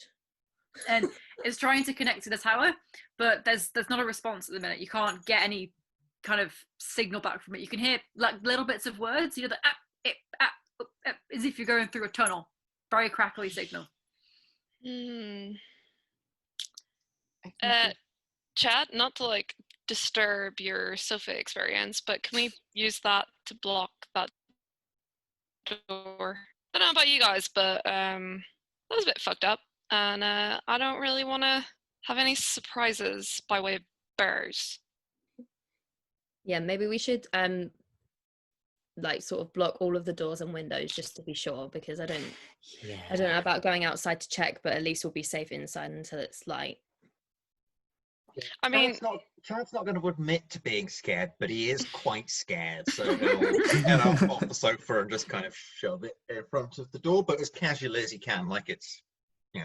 B: And it's trying to connect to the tower, but there's not a response at the minute. You can't get any kind of signal back from it. You can hear like little bits of words, the as if you're going through a tunnel. Very crackly signal.
C: Hmm.
F: I think
C: Chad, not to disturb your sofa experience, but can we use that to block that door? I don't know about you guys, but that was a bit fucked up, and I don't really want to have any surprises by way of bears.
D: Yeah, maybe we should sort of block all of the doors and windows just to be sure, because I don't know about going outside to check, but at least we'll be safe inside until it's light.
C: I mean,
E: Chad's not going to admit to being scared, but he is quite scared. So he'll get up off the sofa and just kind of shove it in front of the door, but as casually as he can, like it's,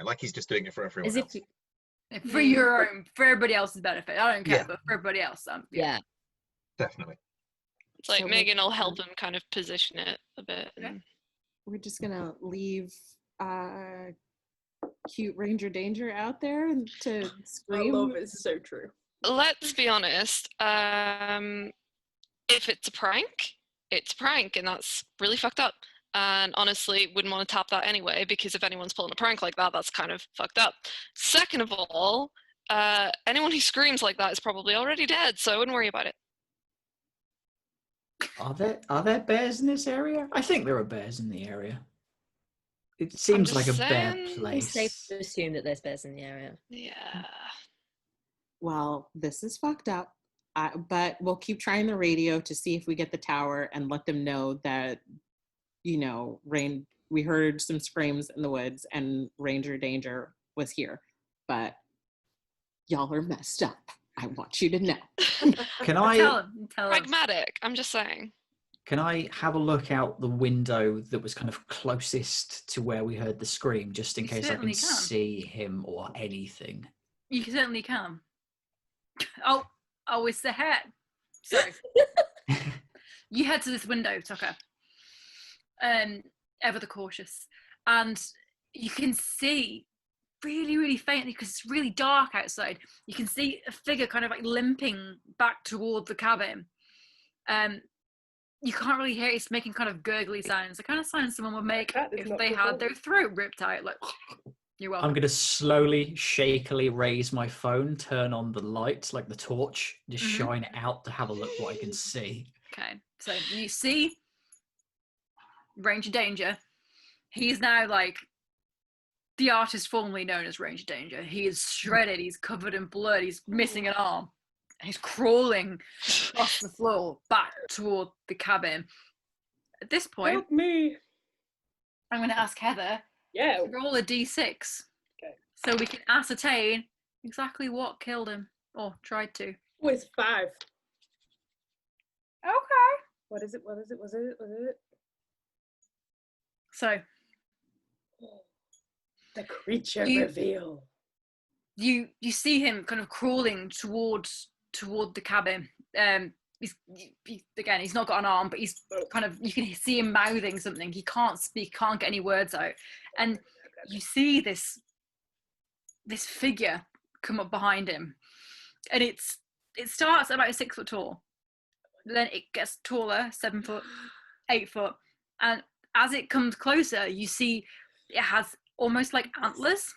E: like he's just doing it for everyone
D: As if
E: else.
B: For your own, for everybody else's benefit. I don't care,
E: Yeah.
B: but for everybody else.
D: yeah.
E: Definitely.
C: it's like
F: So
C: Megan will help him kind of position it a bit. And
F: we're just gonna leave cute Ranger Danger out there and to
A: I
F: scream.
A: love it. It's so true.
C: let's be honest. If it's a prank, and that's really fucked up. And honestly, wouldn't want to tap that anyway, because if anyone's pulling a prank like that, that's kind of fucked up. Second of all, anyone who screams like that is probably already dead, so I wouldn't worry about it.
G: Are there bears in this area? I think there are bears in the area. It seems
C: just
G: like a bear
C: saying.
D: It's safe
G: place.
D: to assume that there's bears in the area.
C: Yeah.
F: Well, this is fucked up. But we'll keep trying the radio to see if we get the tower and let them know that, we heard some screams in the woods and Ranger Danger was here. But y'all are messed up. I want you to know.
G: Can
B: Tell
G: I
B: him. Tell him.
C: Pragmatic. I'm just saying.
G: have a look out the window that was kind of closest to where we heard the scream, just in
B: You
G: case I
B: certainly
G: can
B: can.
G: see him or anything?
B: You certainly can. Oh, it's the hat. So you head to this window, Tucker. Ever the cautious, and you can see really, really faintly because it's really dark outside. You can see a figure kind of like limping back toward the cabin. You can't really hear it. It's making kind of gurgly sounds, the kind of sounds someone would make
A: That is
B: if
A: not
B: they
A: good
B: had
A: at
B: their
A: all.
B: throat ripped out. Like, you're welcome.
G: I'm going to slowly, shakily raise my phone, turn on the light, like the torch, just
B: Mhm.
G: shine it out to have a look what I can see.
B: Okay, so you see Ranger Danger. He's now like the artist formerly known as Ranger Danger. He is shredded, he's covered in blood, he's missing an arm. He's crawling across the floor back toward the cabin. At this point,
A: Help me.
B: I'm going to ask Heather
A: Yeah.
B: to roll a d6.
A: Okay.
B: So we can ascertain exactly what killed him, or tried to.
A: With 5.
B: Okay.
A: What is it? What is it? Was it? Was it?
B: So
A: The creature
B: You-
A: reveal.
B: you see him kind of crawling toward the cabin. He's not got an arm, but he's kind of, you can see him mouthing something. He can't speak, can't get any words out, and you see this figure come up behind him, and it starts about 6 foot tall, then it gets taller, 7 foot, 8 foot, and as it comes closer, you see it has almost like antlers.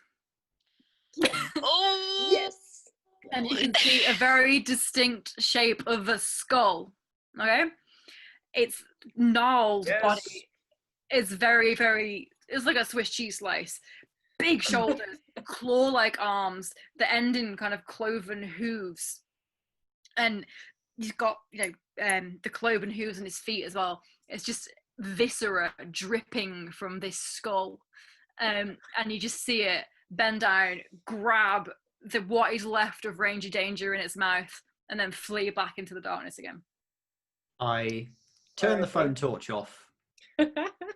C: Oh
A: Yes.
B: And you can see a very distinct shape of a skull. Okay, its gnarled
A: Yes.
B: body is very, very. It's like a Swiss cheese slice. Big shoulders, claw-like arms, the end in kind of cloven hooves, and he's got the cloven hooves on his feet as well. It's just viscera dripping from this skull, and you just see it bend down, grab what is left of Ranger Danger in its mouth, and then flee back into the darkness again.
G: I turn the
A: Okay.
G: phone torch off. I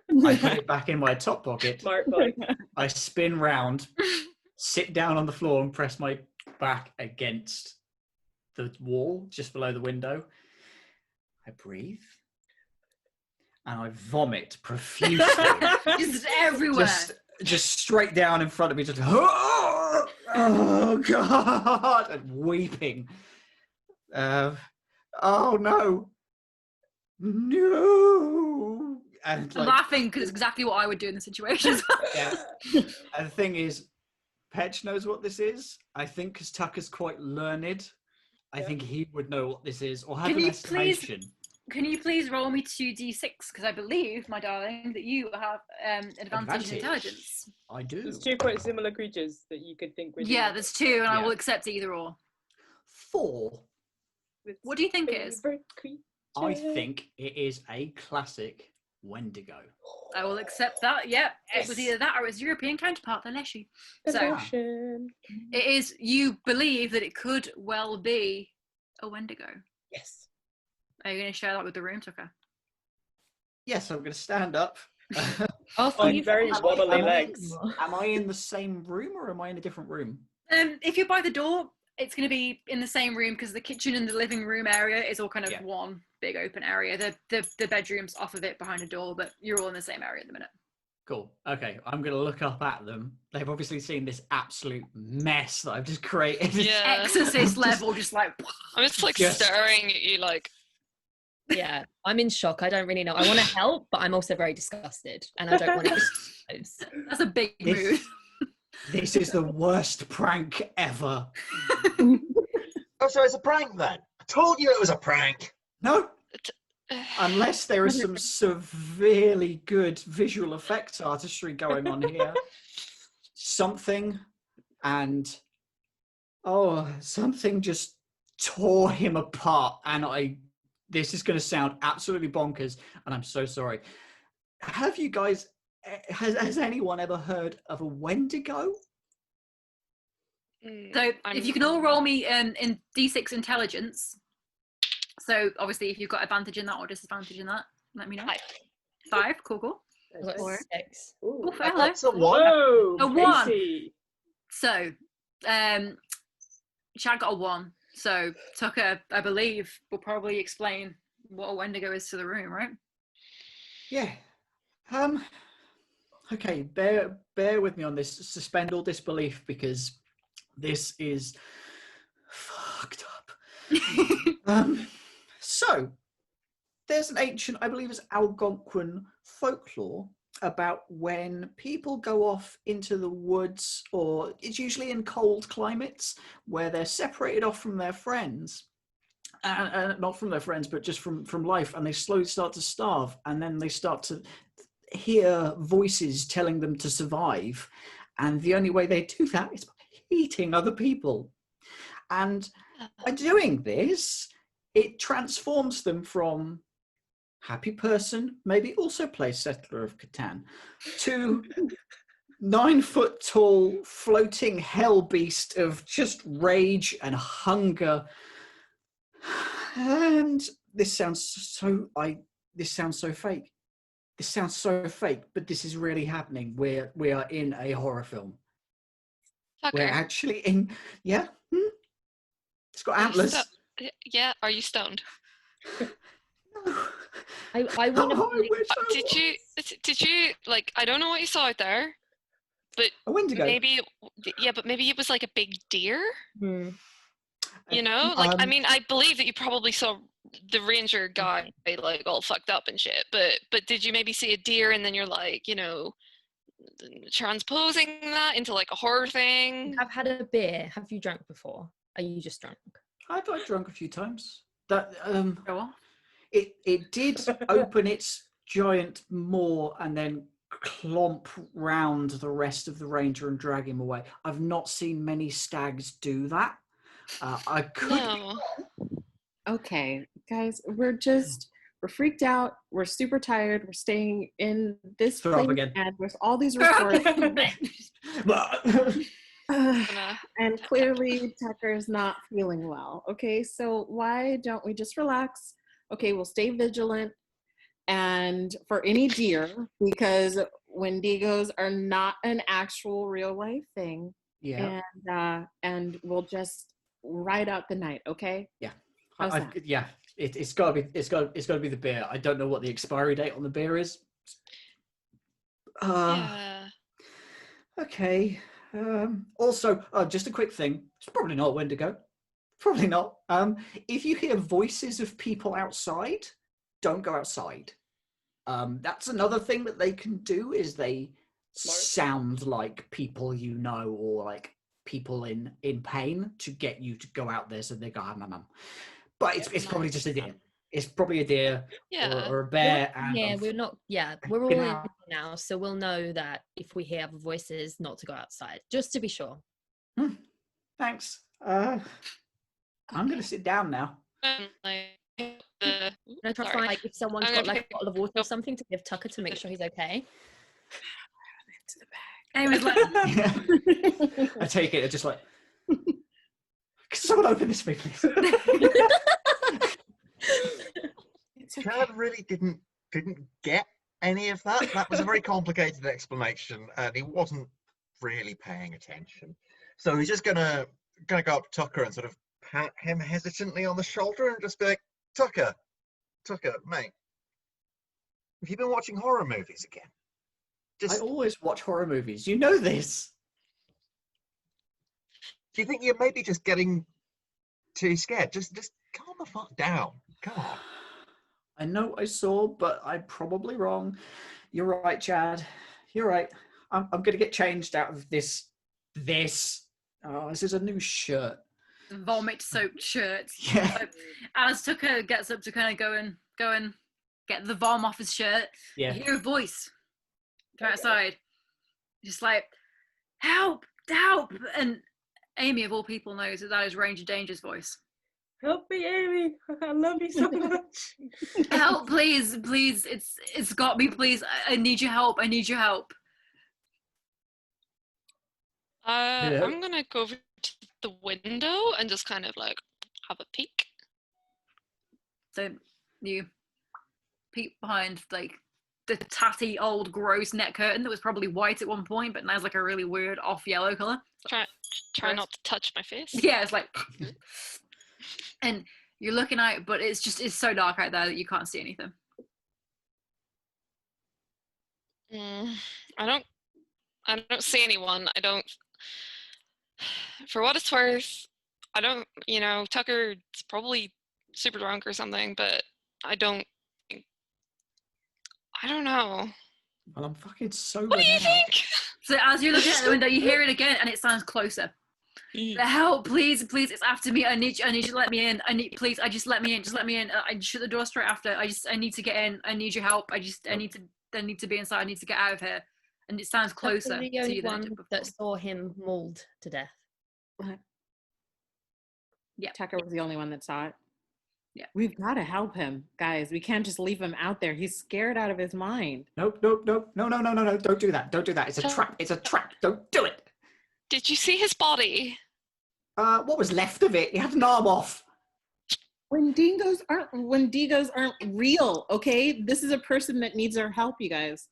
G: put it back in my top pocket.
A: Smart boy.
G: I spin round, sit down on the floor and press my back against the wall just below the window. I breathe. And I vomit profusely.
B: Just everywhere.
G: just straight down in front of me, just oh god, and weeping. Oh no, and
B: I'm laughing because it's exactly what I would do in the situation.
G: yeah. And the thing is, Petch knows what this is. I think because Tucker's quite learned, I
A: Yeah.
G: think he would know what this is or have
B: Can
G: an
B: you please-
G: estimation.
B: Can you please roll me 2d6? Because I believe, my darling, that you have advantage in intelligence.
G: I do.
A: There's 2 quite similar creatures that you could think were
B: Yeah,
A: doing
B: there's 2, and I
G: Yeah.
B: will accept either or.
G: 4.
A: it.
B: What do you think it is?
A: Favorite creature.
G: I think it is a classic Wendigo.
B: I will accept that. Yep, it was
A: Yes.
B: either that or its European counterpart, the Leshy. So
A: Devotion.
B: it is. You believe that it could well be a Wendigo.
A: Yes.
B: Are you going to share that with the room, Tucker?
G: Yes, I'm going to stand up.
D: After
A: On
D: you've
A: very
D: had
A: wobbly
D: it,
A: legs.
G: Am I in the same room or am I in a different room?
B: If you're by the door, it's going to be in the same room because the kitchen and the living room area is all kind of
G: Yeah.
B: one big open area. The bedroom's off of it behind a door, but you're all in the same area at the minute.
G: Cool. Okay, I'm going to look up at them. They've obviously seen this absolute mess that I've just created.
C: Yeah.
B: Exorcist level, just like
C: I'm just like
G: Yes.
C: staring at you like,
D: Yeah, I'm in shock. I don't really know. I want to help, but I'm also very disgusted, and I don't want to disclose.
B: that's a big mood.
G: This, this is the worst prank ever.
E: Oh, so it's a prank then? I told you it was a prank.
G: No, unless there is some severely good visual effects artistry going on here, something just tore him apart. And this is going to sound absolutely bonkers, and I'm so sorry. Have you guys, has anyone ever heard of a Wendigo?
B: So if you can all roll me in D6 intelligence. So obviously if you've got advantage in that or disadvantage in that, let me know. 5, cool.
D: I've got 6.
B: Oh,
E: I
B: hello.
E: got some one.
A: Whoa,
B: A 1.
A: Casey.
B: So, Chad got a 1. So Tucker, I believe, will probably explain what a Wendigo is to the room, right?
G: Yeah. Okay, bear with me on this. Suspend all disbelief, because this is fucked up. So there's an ancient, I believe it's Algonquin folklore about when people go off into the woods, or it's usually in cold climates where they're separated off from their friends, and not from their friends, but just from life, and they slowly start to starve, and then they start to hear voices telling them to survive, and the only way they do that is by eating other people. And by doing this, it transforms them from happy person, maybe also play Settler of Catan, to 9 foot tall floating hell beast of just rage and hunger. And this sounds so fake. This sounds so fake, but this is really happening. We are in a horror film.
C: Tucker,
G: We're actually in, yeah. It's got
C: are you
G: antlers.
C: yeah, are you stoned?
D: I want
G: Oh, I
D: to.
G: wish I was.
C: Did you like? I don't know what you saw out there, but
G: A Wendigo.
C: maybe it was like a big deer.
D: Hmm.
C: You know, like I
G: Um,
C: mean, I believe that you probably saw the ranger guy like all fucked up and shit. But did you maybe see a deer and then you're like, you know, transposing that into like a horror thing?
D: I've had a beer. Have you drunk before? Are you just drunk?
G: I've drunk a few times. That
B: Go on.
G: it did open its giant maw and then clomp round the rest of the ranger and drag him away. I've not seen many stags do that. I could.
C: No.
F: Okay, guys, we're freaked out. We're super tired. We're staying in this
G: Throw up
F: place
G: again.
F: and there's all these reports.
C: Gonna-
F: And clearly Tucker's not feeling well. Okay, so why don't we just relax? Okay, we'll stay vigilant and for any deer, because Wendigos are not an actual real life thing.
G: Yeah.
F: And we'll just ride out the night, okay?
G: Yeah.
F: How's that?
G: Yeah. It's got to be the beer. I don't know what the expiry date on the beer is.
C: yeah.
G: Okay. Also, just a quick thing. It's probably not Wendigo. Probably not. If you hear voices of people outside, don't go outside. That's another thing that they can do, is they sound like people you know, or like people in pain, to get you to go out there so they go, but it's probably just a deer. It's probably a deer
C: Yeah.
G: or a bear.
D: Yeah,
G: and
D: we're not. Yeah, we're all
G: Fucking
D: in
G: hell.
D: now, so we'll know that if we hear other voices, not to go outside, just to be sure.
G: Thanks. I'm going to sit down now.
C: Like,
D: I'm gonna try to
C: sorry.
D: find, like, if someone's
C: I'm
D: got
C: gonna
D: like a bottle of water or something to give Tucker to make sure he's okay.
B: Anyways, like,
G: I take it, just like, can someone open this for me, please?
E: Chad really didn't get any of that. That was a very complicated explanation, and he wasn't really paying attention. So he's just gonna go up to Tucker and sort of pat him hesitantly on the shoulder and just be like, Tucker, mate, have you been watching horror movies again?
G: I
E: Just,
G: always watch horror movies. You know this.
E: do you think you're maybe just getting too scared? Just calm the fuck down. Come on.
G: I know I saw, but I'm probably wrong. You're right, Chad. You're right. I'm going to get changed out of this. Oh, this is a new shirt.
B: vomit soaked shirts.
G: Yeah.
B: As Tucker gets up to kind of go go and get the vom off his shirt.
G: Yeah.
B: You hear a voice from
A: Okay.
B: outside, just like, help, help. And Amy, of all people, knows that is Ranger Danger's voice.
A: Help me, Amy. I love you so much.
B: Help, please, please. It's got me, please. I need your help. I need your help.
G: Yeah.
C: I'm gonna go over to the window and just kind of like have a peek.
B: So you peek behind like the tatty old gross net curtain that was probably white at one point, but now it's like a really weird off yellow color.
C: Try
B: Gross.
C: not to touch my face.
B: Yeah, it's like, and you're looking out, but it's so dark out there that you can't see anything.
C: I don't see anyone. I don't. For what it's worth, I don't. Tucker's probably super drunk or something, but I don't know.
G: Well, I'm fucking sober
C: What do you
G: now.
C: think?
B: So as you're looking at the window, you hear it again, and it sounds closer. Help, please, please, it's after me. I need you to let me in. Just let me in. Just let me in. I shut the door straight after. I need to get in. I need your help. I need to be inside. I need to get out of here. And it sounds closer
D: the
B: to
D: only
B: you than it
D: one
B: did before.
D: that saw him mauled to death.
B: Yeah.
F: Tucker was the only one that saw it.
B: Yeah.
F: We've got to help him, guys. We can't just leave him out there. He's scared out of his mind.
G: Nope. No. Don't do that. Don't do that. It's a trap. It's a trap. Don't do it.
C: Did you see his body?
G: What was left of it? He had an arm off.
F: Wendigos aren't real, okay? This is a person that needs our help, you guys.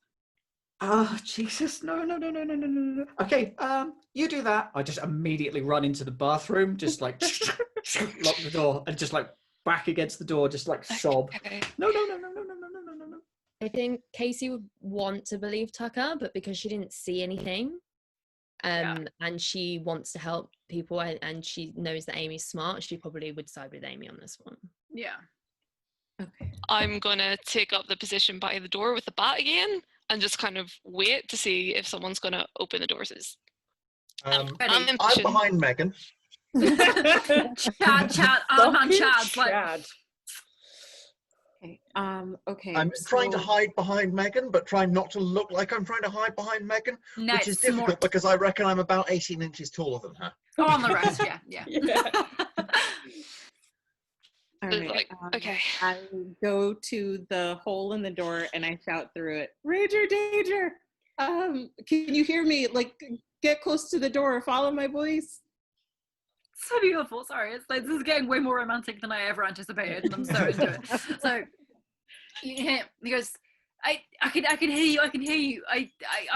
G: Oh, Jesus. No. Okay, you do that. I just immediately run into the bathroom, just like lock the door and just like back against the door, just like sob.
C: Okay.
G: No.
D: I think Casey would want to believe Tucker, but because she didn't see anything, and she wants to help people, and she knows that Amy's smart, she probably would side with Amy on this one.
B: Yeah.
F: Okay.
C: I'm gonna take up the position by the door with the bat again and just kind of wait to see if someone's gonna open the doors.
E: I'm
C: in
E: I'm
C: position.
E: behind Megan.
B: Chad, our man
A: Fucking
B: Chad's like,
A: Chad.
F: Okay. Okay.
E: I'm trying to
F: so-
E: hide behind Megan, but trying not to look like I'm trying to hide behind Megan,
B: no,
E: which is
B: it's
E: difficult
B: smart.
E: because I reckon I'm about 18 inches taller than her.
B: Go on the rest, yeah.
A: Yeah.
F: All
C: It's
F: right,
C: like, okay.
F: I go to the hole in the door and I shout through it, Ranger Danger! Can you hear me? Like, get close to the door, follow my voice.
B: So beautiful. Sorry, it's like this is getting way more romantic than I ever anticipated, and I'm so into it. So he goes, I can hear you. I can hear you. I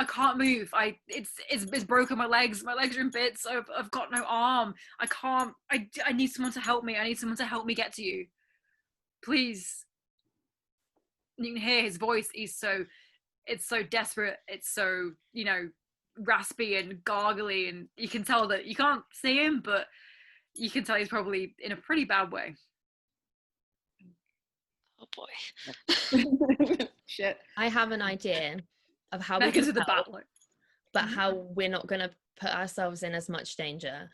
B: can't move. It's broken. My legs are in bits. I've got no arm. I can't. I need someone to help me. I need someone to help me get to you. Please. And you can hear his voice. It's so desperate. It's so, raspy and gargly, and you can tell that you can't see him, but you can tell he's probably in a pretty bad way.
C: Oh boy.
F: Shit.
D: I have an idea of how we
B: Megan's
D: can
B: with the
D: help,
B: battle.
D: but how we're not going to put ourselves in as much danger.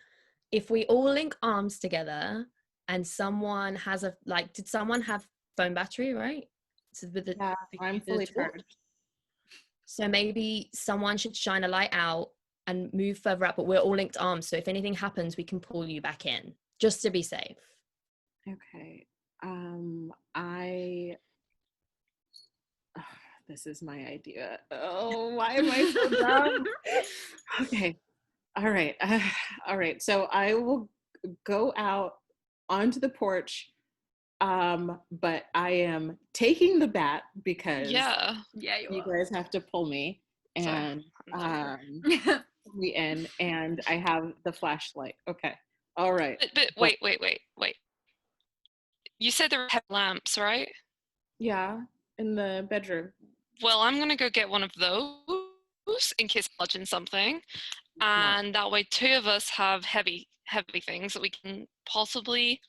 D: If we all link arms together and someone has did someone have phone battery, right? So with the,
F: Yeah, I'm fully
D: torch.
F: charged.
D: So maybe someone should shine a light out and move further up, but we're all linked arms. So if anything happens, we can pull you back in just to be safe.
F: Okay. This is my idea. Oh, why am I so dumb? Okay. All right. All right. So I will go out onto the porch, but I am taking the bat because
C: Yeah.
B: Yeah,
F: you guys have to pull me and pull me in, and I have the flashlight. Okay. All right.
C: But wait. You said there were lamps, right?
F: Yeah, in the bedroom.
C: Well, I'm gonna go get one of those in case I'm touching something, and that way two of us have heavy things that we can possibly.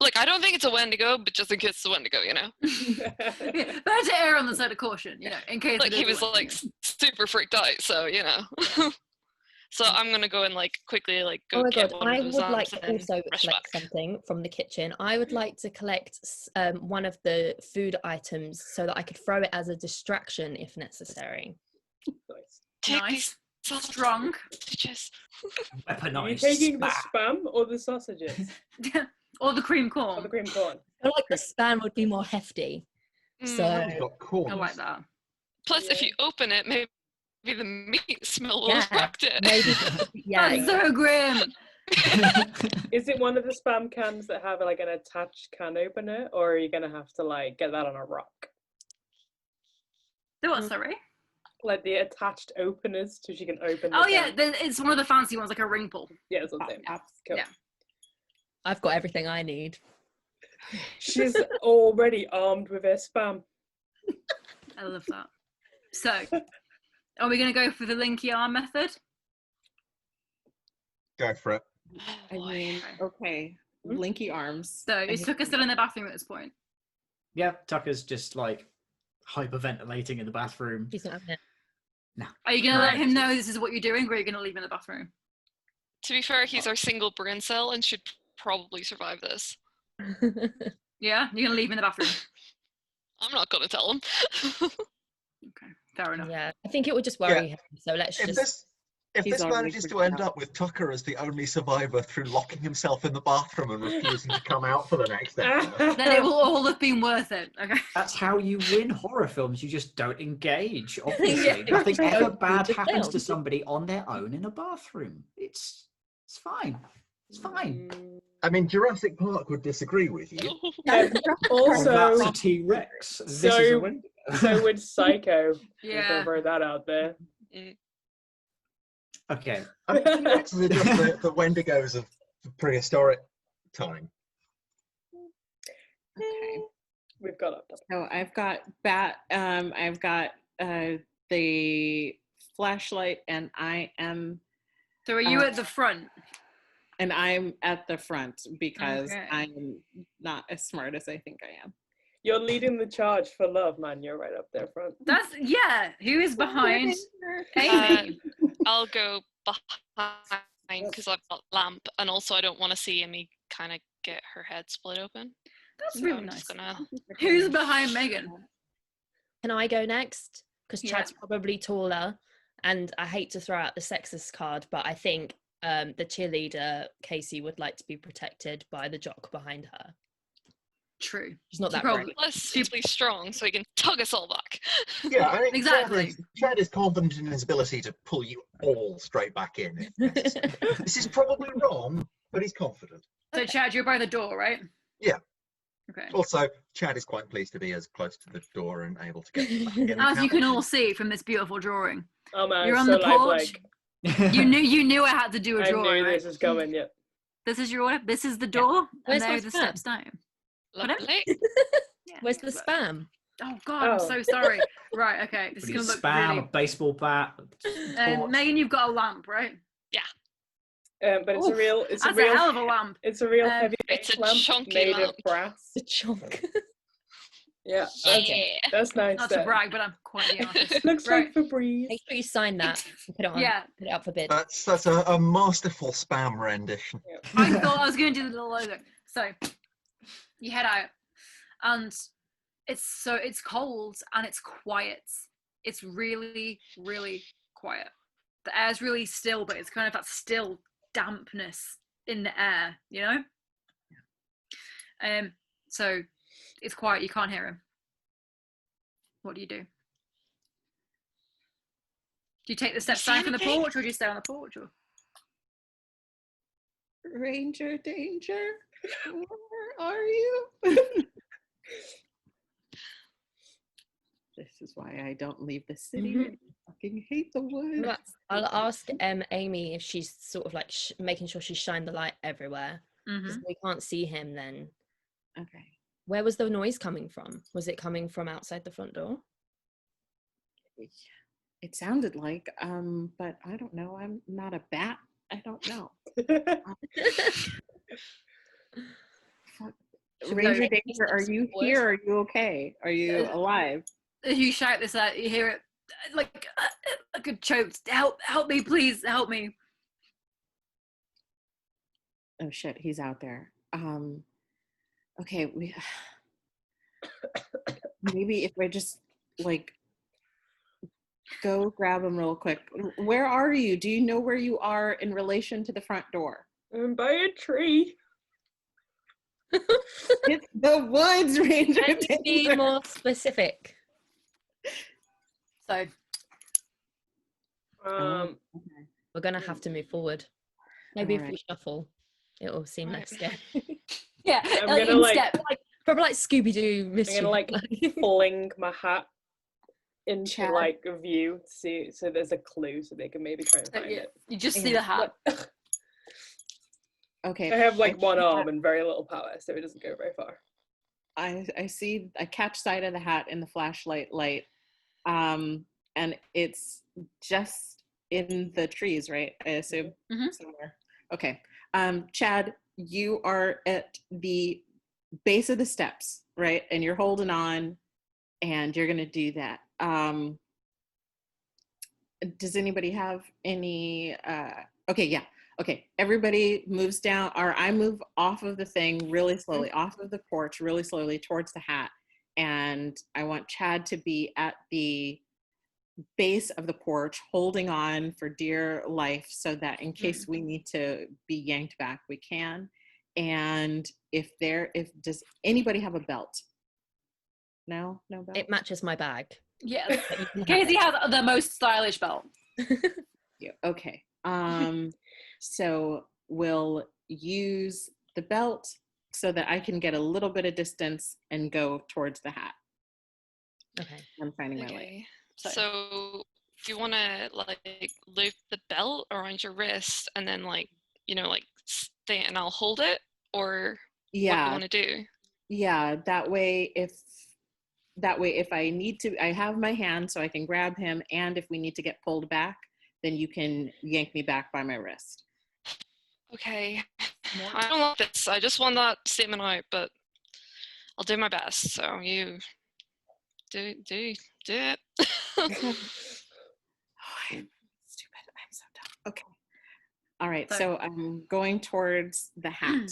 C: Like, I don't think it's a Wendigo, but just in case it's a Wendigo,
B: Better to err on the side of caution, in case.
C: Like,
B: it
C: he
B: is
C: was
B: one,
C: like super freaked out, so So I'm gonna go and like quickly like go
D: Oh my
C: get
D: god,
C: one
D: I
C: of those
D: would like
C: lamps
D: to
C: and
D: also
C: rush
D: collect
C: back.
D: something from the kitchen. I would like to collect one of the food items so that I could throw it as a distraction if necessary.
A: Nice.
C: Take
B: Nice.
C: these
B: Strong.
C: sausages.
A: Are you
G: Weaponized.
A: taking the
G: spam.
A: spam or the sausages?
B: Or the cream
A: Or
B: corn.
A: the cream corn?
D: I feel like the spam would be more hefty. So
E: Spam's got corn.
B: I like that.
C: Plus, if
A: Yeah.
C: you open it, maybe the meat smell will
D: yeah,
C: affect it.
D: maybe yeah.
B: That's so grim.
A: Is it one of the spam cans that have like an attached can opener, or are you gonna have to like get that on a rock?
B: Do what, sorry?
A: Like the attached openers so she can open the
B: Oh yeah,
A: can.
B: it's one of the fancy ones, like a ring pull.
A: Yeah, it's something. Cool.
B: Yeah.
D: I've got everything I need.
A: She's already armed with her spam.
B: I love that. So, are we going to go for the linky arm method?
E: Go for it.
F: I mean, okay, linky arms.
B: So,
F: I
B: is
F: hate
B: Tucker still in the bathroom at this point?
G: Yeah, Tucker's just like hyperventilating in the bathroom.
D: He's not having
B: Are you going to let him know this is what you're doing, or are you going to leave him in the bathroom?
C: To be fair, he's our single brain cell and should probably survive this.
D: it.
B: Yeah? You're going to leave him in the bathroom?
C: I'm not gonna tell him.
B: Okay, fair enough.
D: Yeah, I think it would just worry him. So let's
E: If
D: just.
E: this
F: He's already
E: manages to
F: freaked
E: end
F: out.
E: up with Tucker as the only survivor through locking himself in the bathroom and refusing to come out for the next hour,
B: Then it will all have been worth it. Okay.
G: That's how you win horror films. You just don't engage. Obviously,
D: Yeah.
G: nothing ever
D: Don't
G: bad
D: do the
G: happens
D: film.
G: to somebody on their own in a bathroom. It's fine. It's fine.
E: I mean, Jurassic Park would disagree with you.
A: Also,
G: That's a T-Rex. This is a
A: so-
G: window.
A: so would Psycho.
B: Yeah.
A: Throw that out there.
G: Okay.
E: I mean, T-Rexes are just the Wendigos of prehistoric time.
F: Okay.
A: We've got up.
F: So I've got I've got the flashlight, and I'm
B: So, are you at the front?
F: at the front because
B: Okay.
F: I'm not as smart as I think I am.
A: You're leading the charge for love, man. You're right up there front.
B: That's, yeah. Who is behind
C: Uh,
B: Amy?
C: I'll go behind because I've got lamp, and also I don't want to see Amy kind of get her head split open.
B: That's
C: So
B: really
C: I'm
B: nice.
C: just gonna.
B: Who's behind Megan?
D: Can I go next? Because
B: Yeah.
D: Chad's probably taller, and I hate to throw out the sexist card, but I think the cheerleader Casey would like to be protected by the jock behind her.
B: True.
D: She's not
B: She
D: that
B: probably-
D: great.
C: Plus, physically strong, so he can tug us all back.
E: Yeah, I mean,
B: Exactly.
E: Chad is confident in his ability to pull you all straight back in. if necessary. This is probably wrong, but he's confident.
B: So, Chad, you're by the door, right?
E: Yeah.
B: Okay.
E: Also, Chad is quite pleased to be as close to the door and able to get back in.
B: As you can all see from this beautiful drawing,
A: Oh man,
B: you're on
A: so
B: the porch.
A: like
B: you knew I had to do a
A: I
B: drawing.
A: knew
B: Right?
A: this was coming. Yeah.
B: This is this is the door,
D: Where's
B: and
D: my
B: there are the
D: spam?
B: steps down. Pardon?
C: Lovely.
B: Yeah.
D: Where's the spam?
B: Oh God, I'm
A: Oh.
B: so sorry. Right, okay, this is
G: We
B: gonna
G: need
B: look
G: spam, a
B: really.
G: baseball bat. torch.
B: Megan, you've got a lamp, right?
A: But it's a
B: Oof,
A: real. It's
B: That's
A: a real.
B: a hell of a lamp.
A: It's a real
B: Um,
A: heavy
C: It's a
A: lamp
C: chunky
A: made of
C: lamp.
A: brass.
D: The chunk.
A: Yeah.
C: Yeah.
A: That's nice.
B: Not to brag, but I'm quite the artist.
A: Looks
B: Right.
A: like Febreze.
D: Make sure you sign that and put it on.
B: Yeah.
D: Put it up for bid.
E: That's a masterful spam rendition.
B: I thought I was going to do the little logo. So you head out, and it's cold and it's quiet. It's really, really quiet. The air's really still, but it's kind of that still dampness in the air, you know? So it's quiet, you can't hear him. What do? Do you take the steps
C: see
B: down from the
C: anything?
B: porch, or do you stay on the porch? Or?
F: Ranger danger, where are you? This is why I don't leave the city.
B: Mhm.
F: I fucking hate the woods.
D: I'll ask Amy if she's sort of like making sure she's shined the light everywhere. 'Cause
B: Mhm.
D: we can't see him then.
F: Okay.
D: Where was the noise coming from? Was it coming from outside the front door?
F: It sounded like, but I don't know. I'm not a bat. I don't know. Fuck.
D: Should we
F: Ranger
D: make any
F: danger, are
D: steps
F: you
D: forward?
F: here? Are you okay? Are you
B: Yeah.
F: alive?
B: You shout this out, you hear it like a choked, help me, please, help me.
F: Oh shit, he's out there. Okay, we maybe if I just like go grab him real quick. Where are you? Do you know where you are in relation to the front door?
A: I'm by a tree.
F: It's the woods, Ranger.
D: Can you be
F: Danger.
D: more specific?
B: So
A: Um,
F: Okay.
D: We're gonna have to move forward. Maybe if we
F: Alright.
D: shuffle, it will seem less
C: Right.
D: scary.
B: yeah,
A: I'm
B: like
A: gonna,
B: in
A: like-
B: step.
D: Probably like Scooby Doo
A: I'm
D: mystery.
A: gonna like fling my hat into
F: Chad.
A: like a view to see so there's a clue so they can maybe try and
B: So,
A: find
B: yeah,
A: it.
B: you just see
F: Yeah.
B: the hat.
F: Okay.
A: I have like one
F: catch-
A: arm and very little power, so it doesn't go very far.
F: I catch sight of the hat in the flashlight light. And it's just in the trees, right? I assume
B: Mhm.
F: somewhere. Okay. Chad, you are at the base of the steps, right? And you're holding on and you're gonna do that. Does anybody have any okay, yeah. Okay, everybody moves down, or I move off of the thing really slowly, off of the porch really slowly towards the hat. And I want Chad to be at the base of the porch, holding on for dear life so that in case we need to be yanked back, we can. And does anybody have a belt? No belt?
D: It matches my bag.
B: Yeah,
D: but you can have
B: Casey
D: it.
B: has the most stylish belt.
F: Yeah, okay. So we'll use the belt so that I can get a little bit of distance and go towards the hat.
D: Okay.
F: I'm finding my way.
C: Okay.
B: So-
C: So do you want to like loop the belt around your wrist and then like like stay and I'll hold it, or what do you
F: Yeah,
C: want to do?
F: yeah. That way, if I need to, I have my hand so I can grab him, and if we need to get pulled back, then you can yank me back by my wrist.
C: Okay. I don't like this. I just want that statement out, but I'll do my best. So you do it.
F: Oh, I'm stupid. I'm so dumb. Okay. All right.
B: So-
F: So I'm going towards the hat.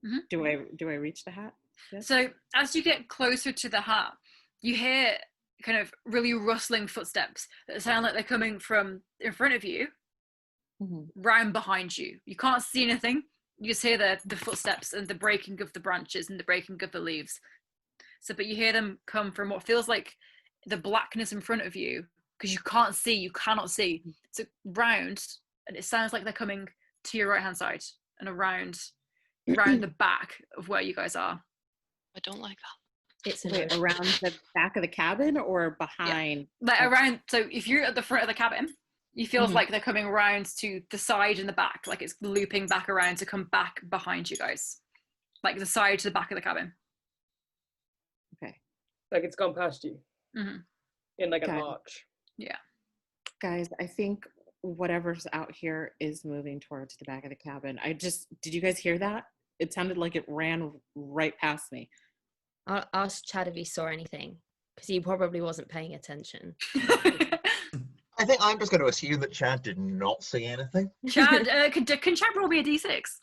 B: Mhm.
F: Do I reach the hat? Yes?
B: So as you get closer to the hat, you hear kind of really rustling footsteps that sound like they're coming from in front of you,
F: Mhm.
B: round behind you. You can't see anything. You just hear the footsteps and the breaking of the branches and the breaking of the leaves. So, but you hear them come from what feels like the blackness in front of you because you can't see, you cannot see. So round, and it sounds like they're coming to your right hand side and around the back of where you guys are.
C: I don't like that.
D: It's
F: Wait,
D: an
F: around the back of the cabin or behind?
B: Like
F: Okay.
B: around, so if you're at the front of the cabin, it feels
F: Mhm.
B: like they're coming around to the side and the back, like it's looping back around to come back behind you guys, like the side to the back of the cabin.
F: Okay.
A: Like it's gone past you
B: hmm
A: in like an
F: Okay.
A: arch.
F: Guys, I think whatever's out here is moving towards the back of the cabin. Did you guys hear that? It sounded like it ran right past me.
D: I'll ask Chad if he saw anything because he probably wasn't paying attention.
E: I think I'm just going to assume that Chad did not see anything.
B: Chad, can Chad roll me a d6?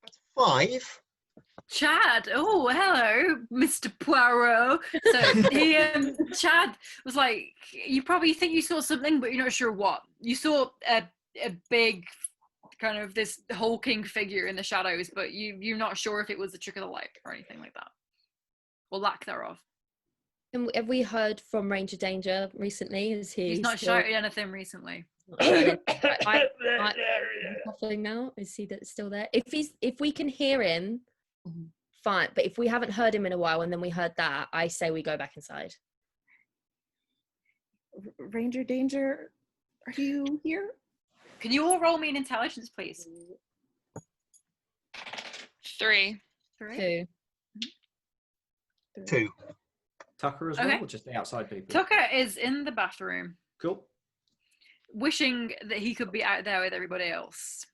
E: That's 5.
B: Chad, oh hello, Mr. Poirot. So he, Chad was like, you probably think you saw something, but you're not sure what. You saw a big, kind of this hulking figure in the shadows, but you're not sure if it was the trick of the light or anything like that, or lack thereof.
D: And have we heard from Ranger Danger recently? Is he?
B: He's not
D: still
B: shouted anything recently.
D: not shouting? Coughing now. Is he still there? If we can hear him,
F: Mhm.
D: fine. But if we haven't heard him in a while, and then we heard that, I say we go back inside.
F: Ranger Danger, are you here?
B: Can you all roll me an intelligence, please?
C: 3.
B: 3.
D: 2.
E: 2.
G: Tucker as
B: Okay.
G: well, or just the outside people?
B: Tucker is in the bathroom,
G: Cool.
B: wishing that he could be out there with everybody else.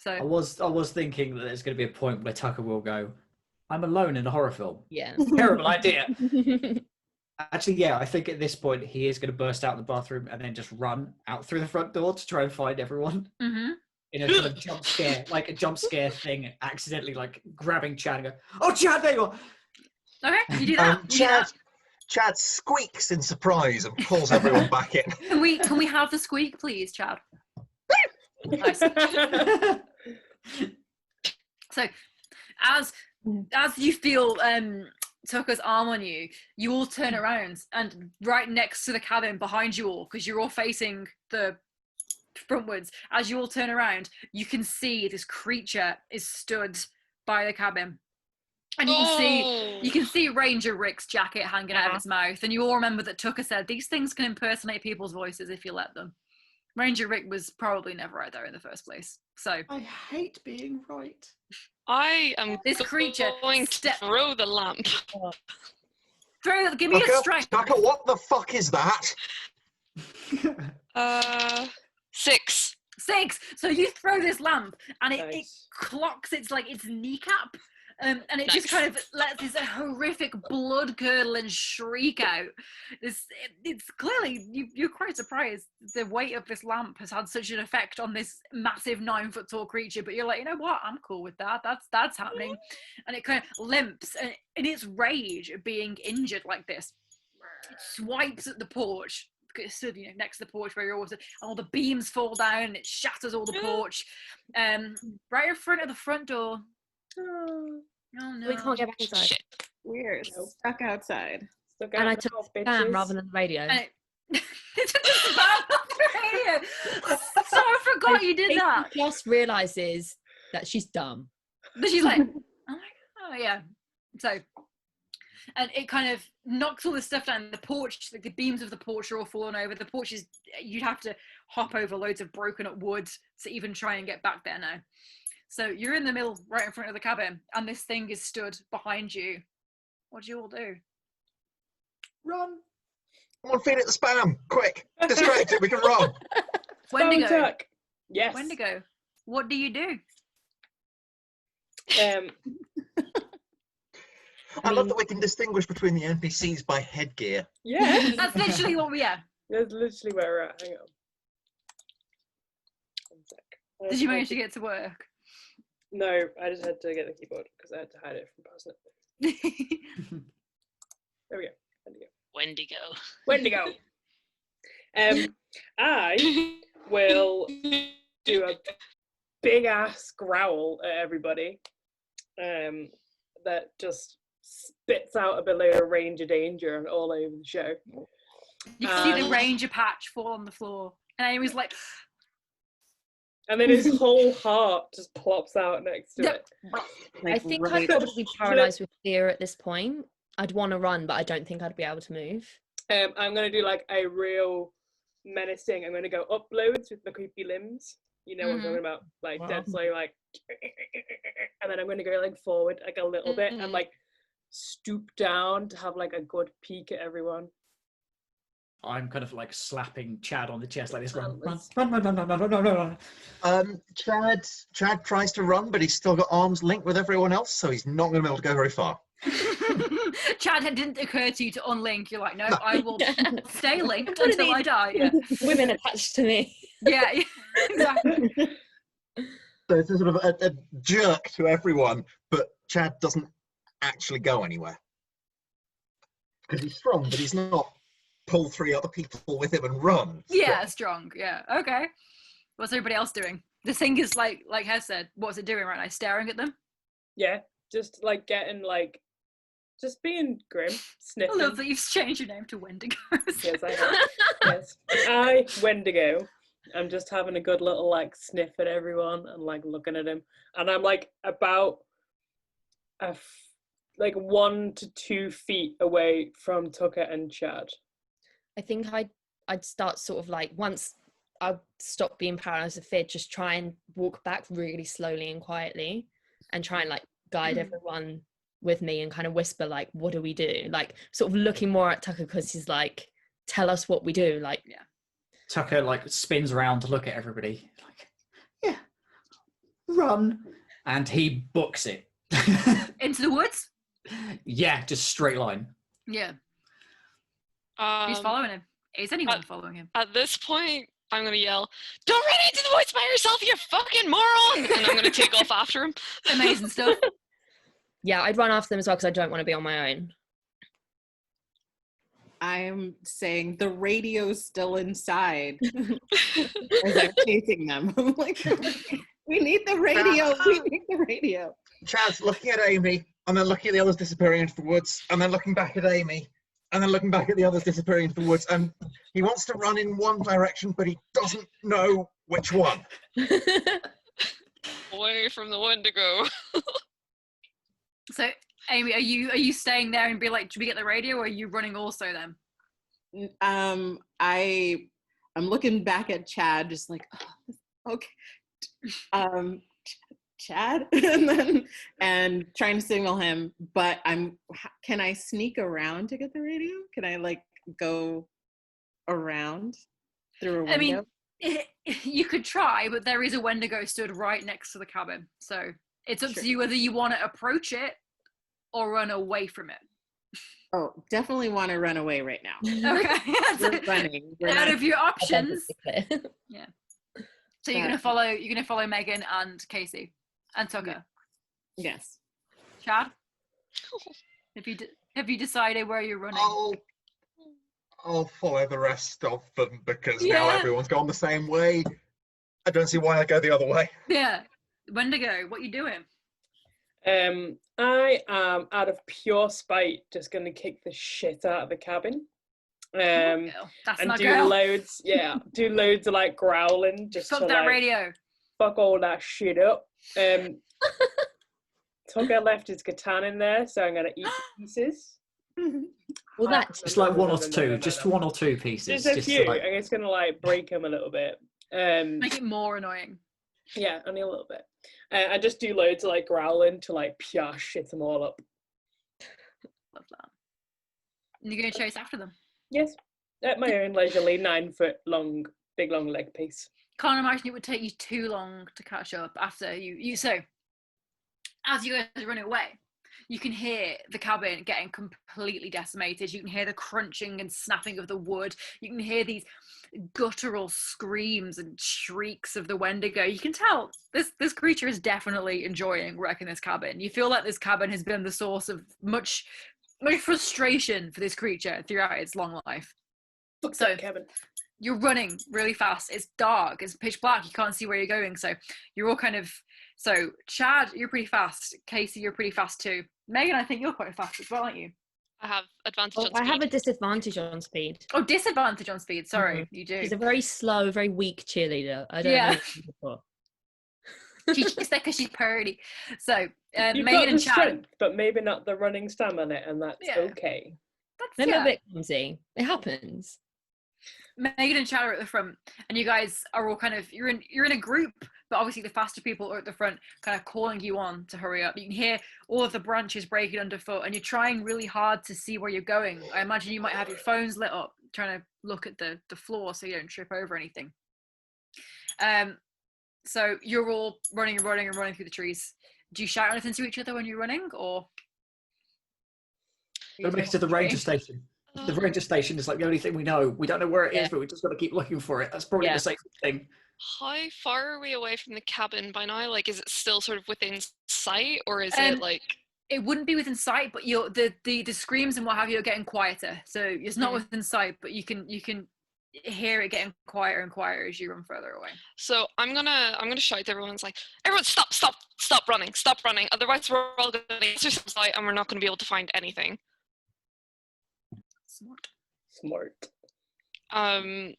G: I
B: So
G: was thinking that there's going to be a point where Tucker will go, I'm alone in a horror film.
D: Yeah.
G: Terrible idea. Actually, yeah, I think at this point he is going to burst out the bathroom and then just run out through the front door to try and find everyone
B: Mm-hmm.
G: in a sort of jump scare, like a jump scare thing, accidentally like grabbing Chad and go, "Oh, Chad, there you are!"
B: Okay, you do that. You do
E: Chad,
B: that.
E: Chad squeaks in surprise and pulls everyone back in.
B: Can we have the squeak, please, Chad? Nice. So, as you feel Tucker's arm on you, you all turn around, and right next to the cabin behind you all, because you're all facing the frontwards, as you all turn around, you can see this creature is stood by the cabin. And you can see Ranger Rick's jacket hanging out of its mouth, and you all remember that Tucker said these things can impersonate people's voices if you let them. Ranger Rick was probably never out there in the first place. So
G: I hate being right.
C: I am
B: this creature
C: going to throw the lamp.
B: Give me a strength.
E: Tucker, what the fuck is that?
C: 6.
B: 6. So you throw this lamp, and it
A: Nice.
B: clocks its kneecap, and it
C: Nice.
B: just kind of lets this horrific blood curdling shriek out. It's clearly you're quite surprised the weight of this lamp has had such an effect on this massive 9-foot tall creature, but you're like, you know what, I'm cool with that. That's happening. And it kind of limps, and in its rage of being injured like this, it swipes at the porch. It stood, next to the porch where you're always, and all the beams fall down, and it shatters all the porch. Right in front of the front door. Oh no!
D: We can't get back inside.
C: Shit.
F: We're stuck outside.
A: Stuck
D: And
A: out
D: I
A: the
D: took
A: house,
D: spam
A: bitches.
D: rather than the radio.
B: And it took the spam off the radio. So I forgot you did that.
D: Just realizes that she's dumb.
B: But she's like, oh yeah. So, and it kind of knocks all this stuff down. The porch, like the beams of the porch are all falling over. The porch is, you'd have to hop over loads of broken up wood to even try and get back there now. So you're in the middle, right in front of the cabin, and this thing is stood behind you. What do you all do?
G: Run.
E: Come on, feed it the spam, quick! Distract it, we can run!
B: Wendigo.
A: Tuck. Yes.
B: Wendigo, what do you do?
E: I love that we can distinguish between the NPCs by headgear.
A: Yeah.
B: That's literally what we are.
A: That's literally where we're at. Hang on. 1 sec.
B: Did you manage to get to work?
A: No, I just had to get the keyboard because I had to hide it from Parsnip. There we go.
C: Wendigo.
A: Wendigo. I will do a big ass growl at everybody. That just spits out a balloon of Ranger Danger all over the show.
B: You can see the ranger patch fall on the floor, and Amy's like,
A: And then his whole heart just plops out next to it.
D: I think I'd probably be paralyzed with fear at this point. I'd want to run, but I don't think I'd be able to move.
A: I'm going to do like a real menacing. I'm going to go up loads with the creepy limbs. You know what I'm talking about? Like dead slow, like. And then I'm going to go like forward like a little bit and like stoop down to have like a good peek at everyone.
G: I'm kind of like slapping Chad on the chest like this. Run.
E: Chad tries to run, but he's still got arms linked with everyone else, so he's not going to be able to go very far.
B: Chad, it didn't occur to you to unlink. You're like, no, I will stay linked until I die. Yeah,
D: Women attached to me.
B: yeah, exactly.
E: So it's a sort of a jerk to everyone, but Chad doesn't actually go anywhere. Because he's strong, but he's not pull 3 other people with him and run.
B: Yeah, strong. Yeah, okay. What's everybody else doing? The thing is like Hez said, what's it doing right now? Staring at them?
A: Yeah, just like getting like, just being grim,
B: I
A: sniffing.
B: love that you've changed your name to Wendigo.
A: Yes, I have. Yes, I Wendigo. I'm just having a good little like sniff at everyone and like looking at him, and I'm like about like 1 to 2 feet away from Tucker and Chad.
D: I think I'd start sort of like, once I stop being paralyzed with fear, just try and walk back really slowly and quietly and try and like guide everyone with me and kind of whisper like, what do we do? Like sort of looking more at Tucker because he's like, tell us what we do. Like,
B: Yeah.
G: Tucker like spins around to look at everybody. Like, yeah, run, and he books it.
B: Into the woods?
G: Yeah, just straight line.
B: Yeah. Who's following him? Is anyone following him?
C: At this point, I'm going to yell, "Don't run into the woods by yourself, you fucking moron!" And I'm going to take off after him.
B: Amazing stuff.
D: Yeah, I'd run after them as well because I don't want to be on my own.
F: I'm saying the radio's still inside as I'm chasing them. I'm like, we need the radio. We need the radio.
E: Chad's looking at Amy, and then looking at the others disappearing into the woods, and then looking back at Amy, and then looking back at the others disappearing into the woods. And he wants to run in one direction, but he doesn't know which one.
C: Away from the Wendigo.
B: So, Amy, are you staying there and be like, should we get the radio, or are you running also then?
F: I'm looking back at Chad, just like, oh, okay, Chad, and trying to signal him. But can I sneak around to get the radio? Can I like go around through a window?
B: I mean, you could try, but there is a Wendigo stood right next to the cabin, so it's up to you whether you want to approach it or run away from it.
F: Oh, definitely want to run away right now.
B: Okay.
F: We're running. We're
B: Out
F: not-
B: of your options. Yeah. So you're
F: That-
B: gonna follow Megan and Casey and Tucker.
F: Yes.
B: Chad, have you decided where you're running?
E: I'll follow the rest of them because now
B: Yeah.
E: everyone's gone the same way. I don't see why I go the other way.
B: Yeah. Wendigo, what you doing?
A: I am, out of pure spite, just going to kick the shit out of the cabin.
B: Girl. That's
A: And
B: not
A: do
B: girl.
A: loads of like growling, just
B: Fuck
A: to
B: that
A: like
B: radio.
A: fuck all that shit up. Tucker left his katana in there, so I'm gonna eat the pieces.
D: Well, that's
G: Just like one or
A: No,
G: two, just one or two pieces.
A: Just a
G: just
A: few.
G: like,
A: I'm just gonna like break them a little bit.
B: Make it more annoying.
A: Yeah, only a little bit. I just do loads of like growling to like pure shit them all up.
B: Love that. And you're gonna chase after them.
A: Yes, at my own leisurely 9 foot long, big long leg piece.
B: Can't imagine it would take you too long to catch up after you so as you guys run away, you can hear the cabin getting completely decimated. You can hear the crunching and snapping of the wood. You can hear these guttural screams and shrieks of the Wendigo. You can tell this creature is definitely enjoying wrecking this cabin. You feel like this cabin has been the source of much frustration for this creature throughout its long life.
A: Fuck
B: So-
A: that, Kevin.
B: You're running really fast. It's dark. It's pitch black. You can't see where you're going. So you're all kind of. So Chad, you're pretty fast. Casey, you're pretty fast too. Megan, I think you're quite fast as well, aren't you?
C: I have advantage
D: Oh,
C: on
D: I have a
C: speed.
D: disadvantage on speed.
B: Oh, disadvantage on speed. Sorry, you do.
D: She's a very slow, very weak cheerleader. I don't
B: Yeah.
D: know what before.
B: She's just there because she's purdy. So
A: You've got
B: Megan
A: the
B: and Chad.
A: strength, but maybe not the running stamina, and that's
B: Yeah.
A: okay.
B: That's,
D: I'm
B: yeah.
D: a bit clumsy. It happens.
B: Megan and Chad are at the front, and you guys are all kind of you're in a group, but obviously the faster people are at the front, kind of calling you on to hurry up. You can hear all of the branches breaking underfoot, and you're trying really hard to see where you're going. I imagine you might have your phones lit up, trying to look at the floor so you don't trip over anything. So you're all running through the trees. Do you shout anything to each other when you're running, or?
G: Gotta make it to the ranger station. The ranger station is like the only thing we know. We don't know where it is,
D: Yeah.
G: but we just got to keep looking for it. That's probably
D: Yeah.
G: the safest thing.
C: How far are we away from the cabin by now? Like, is it still sort of within sight, or is
B: Um,
C: it like?
B: It wouldn't be within sight, but the screams and what have you are getting quieter. So it's not
C: Mhm.
B: within sight, but you can hear it getting quieter and quieter as you run further away.
C: So I'm gonna shout to everyone. It's like, everyone, stop running. Otherwise, we're all gonna get ourselves out, and we're not gonna be able to find anything.
B: Smart.
C: And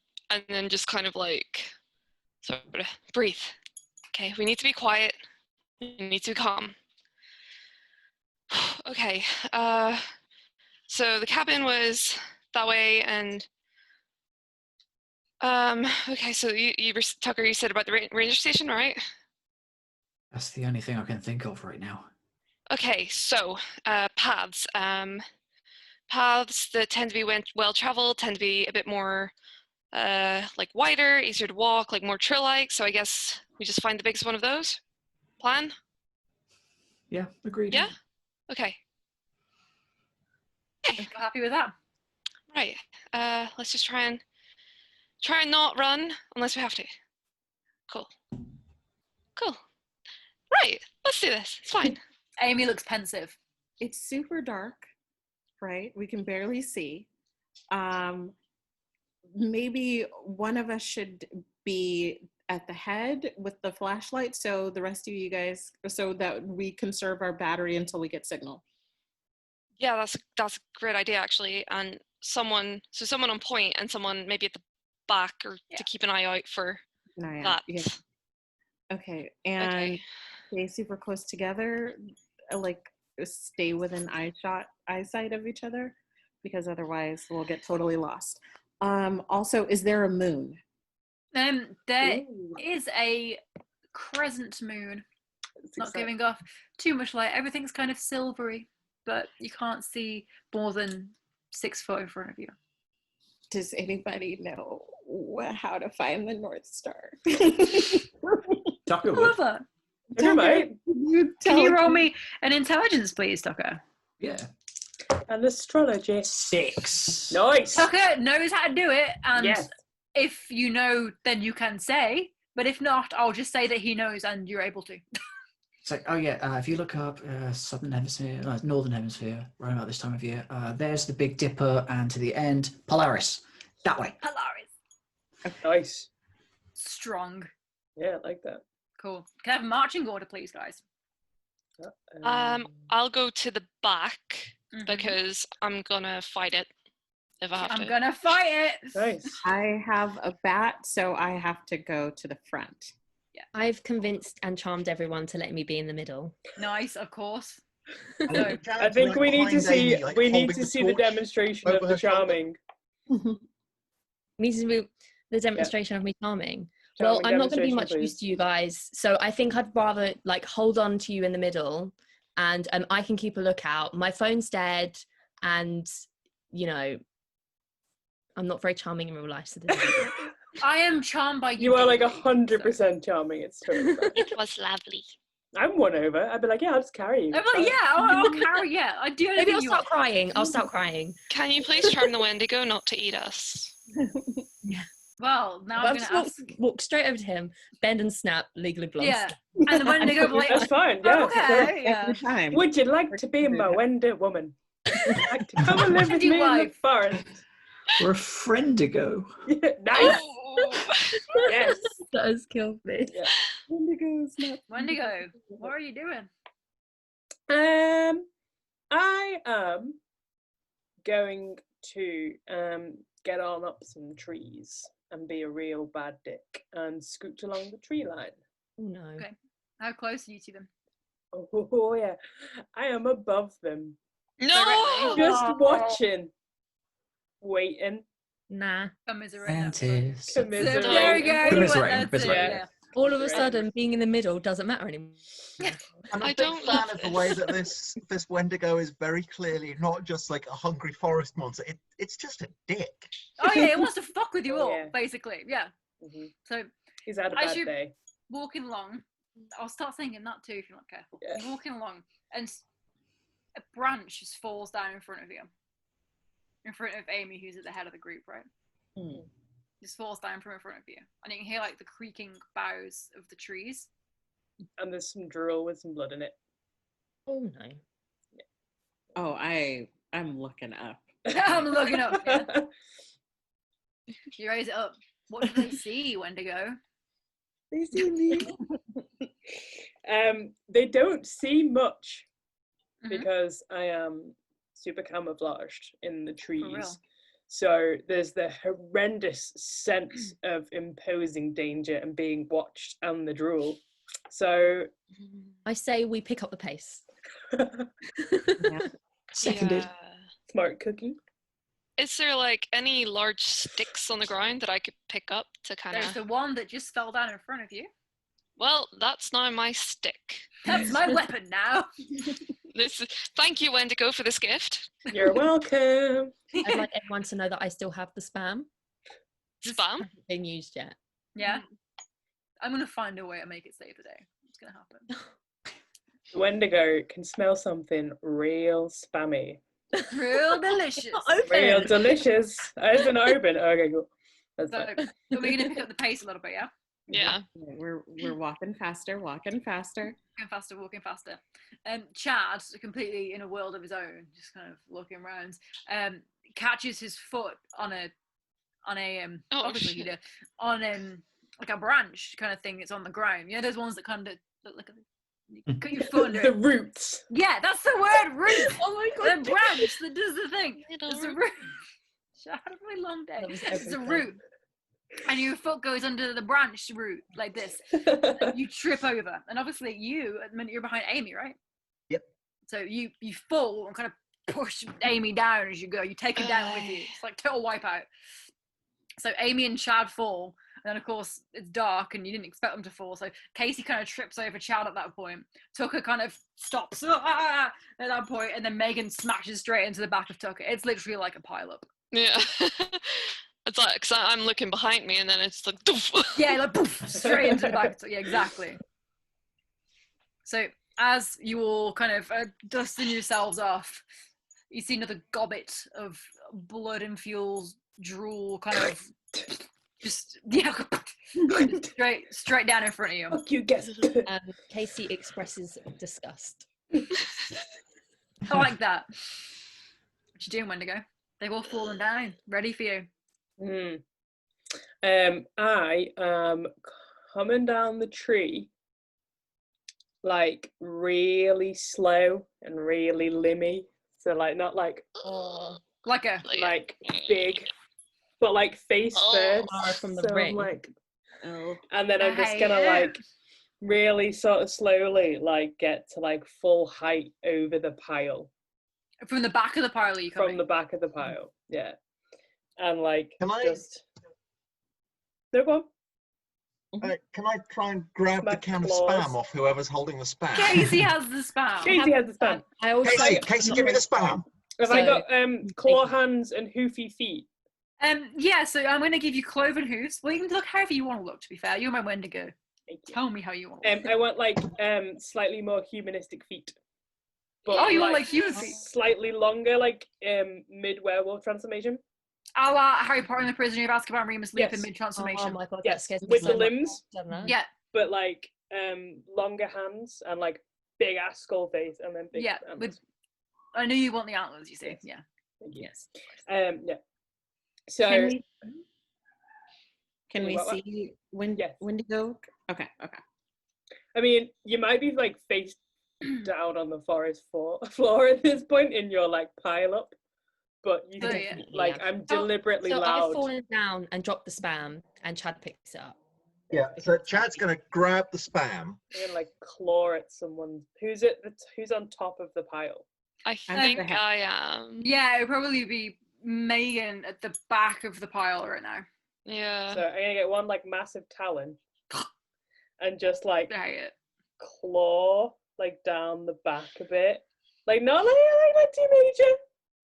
C: then just kind of like, sort of breathe. Okay, we need to be quiet. We need to be calm. Okay. So the cabin was that way, and okay. So Tucker, you said about the ranger station, right?
G: That's the only thing I can think of right now.
C: Okay, so paths. Paths that tend to be well traveled tend to be a bit more like wider, easier to walk, like more trail-like. So I guess we just find the biggest one of those. Plan?
G: Yeah, agreed.
C: Yeah? Okay.
B: Happy with that?
C: Right. Let's just try and not run unless we have to. Cool. Right. Let's do this. It's fine.
B: Amy looks pensive.
F: It's super dark, right? We can barely see. Maybe one of us should be at the head with the flashlight, so the rest of you guys, so that we conserve our battery until we get signal.
C: Yeah, that's a great idea actually. And someone on point and someone maybe at the back or to keep an eye out for that.
F: Yeah. Okay, and
C: Okay.
F: stay super close together, like stay within eyesight of each other, because otherwise we'll get totally lost. Also, is there a moon?
B: There
A: Ooh,
B: is a crescent moon.
A: that's
B: Not
A: exciting.
B: giving off too much light. Everything's kind of silvery, but you can't see more than 6 foot in front of you.
F: Does anybody know how to find the North Star?
G: Tucker
B: I
G: would.
B: love that.
A: Never mind.
B: Can you roll me an intelligence, please, Tucker?
G: Yeah.
A: An astrology.
G: 6.
A: Nice.
B: Tucker knows how to do it, and
A: Yes.
B: if you know, then you can say. But if not, I'll just say that he knows and you're able to.
G: It's like, oh yeah, if you look up southern hemisphere, northern hemisphere, right about this time of year, there's the Big Dipper, and to the end, Polaris. That way.
B: Polaris.
A: Nice.
B: Strong.
A: Yeah, I like that.
B: Cool. Can I have a marching order, please, guys?
C: I'll go to the back
B: Mhm.
C: because I'm gonna fight it if I have
B: I'm
C: to.
B: gonna fight it.
A: Nice.
F: I have a bat, so I have to go to the front.
D: I've convinced and charmed everyone to let me be in the middle.
B: Nice, of course.
E: And
B: So,
A: I think we need to
E: behind
A: see
E: Amy, like,
A: we need
E: holding
A: to
E: the
A: see the
E: torch
A: demonstration of
E: over
A: the
E: her shoulder.
A: charming.
D: Needs to be the demonstration of me charming. Well,
A: Charming
D: I'm not going to be
A: demonstration,
D: much use
A: please.
D: to you guys, so I think I'd rather like hold on to you in the middle, and I can keep a lookout. My phone's dead, and you know, I'm not very charming in real life, so this is
B: I am charmed by you.
A: You are like
B: deeply,
A: 100% charming. It's totally fine.
C: It was lovely.
A: I'm won over. I'd be like, yeah, I'll just carry you.
B: So. Well, yeah, I'll carry. Yeah, I do.
D: maybe I'll
B: anything you
D: start
B: want.
D: crying. I'll start crying.
C: Can you please charm the Wendigo not to eat us?
B: Well, now
D: I'll
B: I'm
D: just
B: gonna ask.
D: walk straight over to him, bend and snap, legally blonde.
B: Yeah, and the Wendigo will be
A: That's
B: like,
A: fine. Yeah.
B: okay, yeah.
F: Every time.
A: Would you like to be my Wender woman? Would you like to come and live with
B: Wendy
A: me in the
B: wife.
A: forest?
G: We're a friendigo.
A: Yeah, nice.
C: Oh.
A: Yes.
D: That has killed me.
F: Wendigo's not.
B: Wendigo, what are you doing?
A: I am going to get on up some trees and be a real bad dick and scoot along the tree line.
D: Oh no.
B: Okay. How close are you to them?
A: Oh yeah, I am above them,
C: No!
A: just watching, waiting,
D: Nah.
B: Commiserate.
G: Scientist.
A: commiserating.
B: There we go. you went
G: Commiserating,
B: there too,
G: commiserating.
B: yeah.
D: All of a
A: Right.
D: sudden, being in the middle doesn't matter anymore.
E: I'm a
C: I
E: big
C: don't
E: fan
C: love
E: of the way
C: this.
E: that this Wendigo is very clearly not just like a hungry forest monster. It's just a dick.
B: Oh yeah, it wants to fuck with you
A: Oh,
B: all,
A: yeah.
B: basically. Yeah.
A: Mhm.
B: So
A: He's had a
B: As
A: bad
B: you-
A: day.
B: walking along, I'll start thinking that too if you're not careful.
A: Yeah.
B: You're walking along, and a branch just falls down in front of you, in front of Amy, who's at the head of the group, right?
A: Hmm.
B: Just falls down from in front of you, and you can hear like the creaking boughs of the trees.
A: And there's some drool with some blood in it.
D: Oh no.
F: Oh, I'm looking up.
B: I'm looking up. Yeah. You raise it up. What do they see, Wendigo?
A: They see me. They don't see much
B: Mhm.
A: because I am super camouflaged in the
B: real.
A: trees. So there's the horrendous sense of imposing danger and being watched and the drool. So
D: I say we pick up the pace.
G: Seconded.
C: Yeah.
A: smart cookie.
C: Is there like any large sticks on the ground that I could pick up to kind
B: There's
C: of?
B: the one that just fell down in front of you.
C: Well, that's now my stick.
B: That's my weapon now.
C: Thank you, Wendigo, for this gift.
A: You're welcome.
D: I'd like everyone to know that I still have the spam.
C: Spam.
D: Hasn't been used yet.
B: Yeah. I'm gonna find a way to make it save the day. It's gonna happen.
A: Wendigo can smell something real spammy.
B: Real delicious.
A: Real delicious. It's an open. Okay, cool. That's
B: So
A: fine.
B: we're going to pick up the pace a little bit, yeah?
C: Yeah.
F: We're walking faster, walking faster.
B: Walking faster. Chad, completely in a world of his own, just kind of looking around, catches his foot on a
C: Oh,
B: obviously he
C: shit.
B: did, on like a branch kind of thing. It's on the ground. You know those ones that kind of look like you put your foot under
A: The
B: it.
A: roots.
B: Yeah, that's the word, root.
F: Oh my god.
B: The branch that does the thing.
C: Little
B: It's a
C: root.
B: root. I had a really long day.
D: That was
B: It's a
D: everything.
B: root. And your foot goes under the branch root like this. You trip over. And obviously you, at the minute, you're behind Amy, right?
E: Yep.
B: So you fall and kind of push Amy down as you go. You take her down with you. It's like total wipeout. So Amy and Chad fall. And then, of course, it's dark and you didn't expect them to fall. So Casey kind of trips over Chad at that point. Tucker kind of stops at that point, and then Megan smashes straight into the back of Tucker. It's literally like a pile-up.
C: Yeah. It's like, cause I'm looking behind me and then it's like, doof.
B: Yeah, like poof, straight into the back. Yeah, exactly. So as you all kind of dusting yourselves off, you see another gobbet of blood-infused drool kind of just, yeah, straight down in front of you.
A: Fuck you, guess.
D: Casey expresses disgust.
B: I like that. What you doing, Wendigo? They've all fallen down, ready for you.
A: I am coming down the tree like really slow and really limmy. So like not like
B: Like a
A: like big, but like face first.
D: Far from the
A: So I'm
D: ring.
A: like,
F: Oh.
A: and then I'm just
B: I
A: gonna
B: hate it.
A: like really sort of slowly like get to like full height over the pile
B: from the back of the pile. You
A: from
B: coming?
A: the back of the pile. Yeah. And like
E: Can I-
A: just no go on.
E: Can I try and grab the
A: My
E: can of
A: claws.
E: spam off whoever's holding the spam?
B: Casey has the spam.
A: Casey has the spam.
D: I also
E: Casey, give me the spam.
A: Have I
D: So-
A: got claw hands and hoofy feet?
B: Yeah, so I'm going to give you cloven hooves. Well, you can look however you want to look, to be fair. You're my Wendigo.
A: Thank you.
B: Tell me how you want to look.
A: I want like slightly more humanistic feet. But
B: Oh, you want, like, human feet?
A: Slightly longer, like mid werewolf transformation.
B: A la Harry Potter and the Prisoner of Azkaban, Remus Lupin
A: Yes.
B: mid-transformation.
D: Oh my god, that
A: Yes,
D: scares me
A: with
D: so
A: the
D: much.
A: limbs,
D: I don't know.
B: Yeah,
A: but like longer hands and like big ass skull face and then big
B: yeah.
A: antlers.
B: I knew you want the antlers, you see.
A: Yes.
B: Yeah.
A: Thank you.
D: Yes.
A: Yeah. So
F: Can we
A: What?
F: see
A: Yes.
F: Wendigo? Okay.
A: I mean, you might be like face down on the forest floor at this point in your like pile up, but you
B: Oh,
A: can,
B: yeah.
A: like I'm deliberately
D: So
A: loud.
D: I've fallen down and dropped the spam, and Chad picks it up.
E: Yeah, so Chad's going to grab the spam.
A: You're gonna like claw at someone who's who's on top of the pile.
C: I
F: I'm
C: think
F: the head.
C: I am.
B: Yeah, it would probably be Megan at the back of the pile right now.
C: Yeah.
A: So I'm gonna get one like massive talon and just like
B: I hate it.
A: claw like down the back a bit, like not like too major,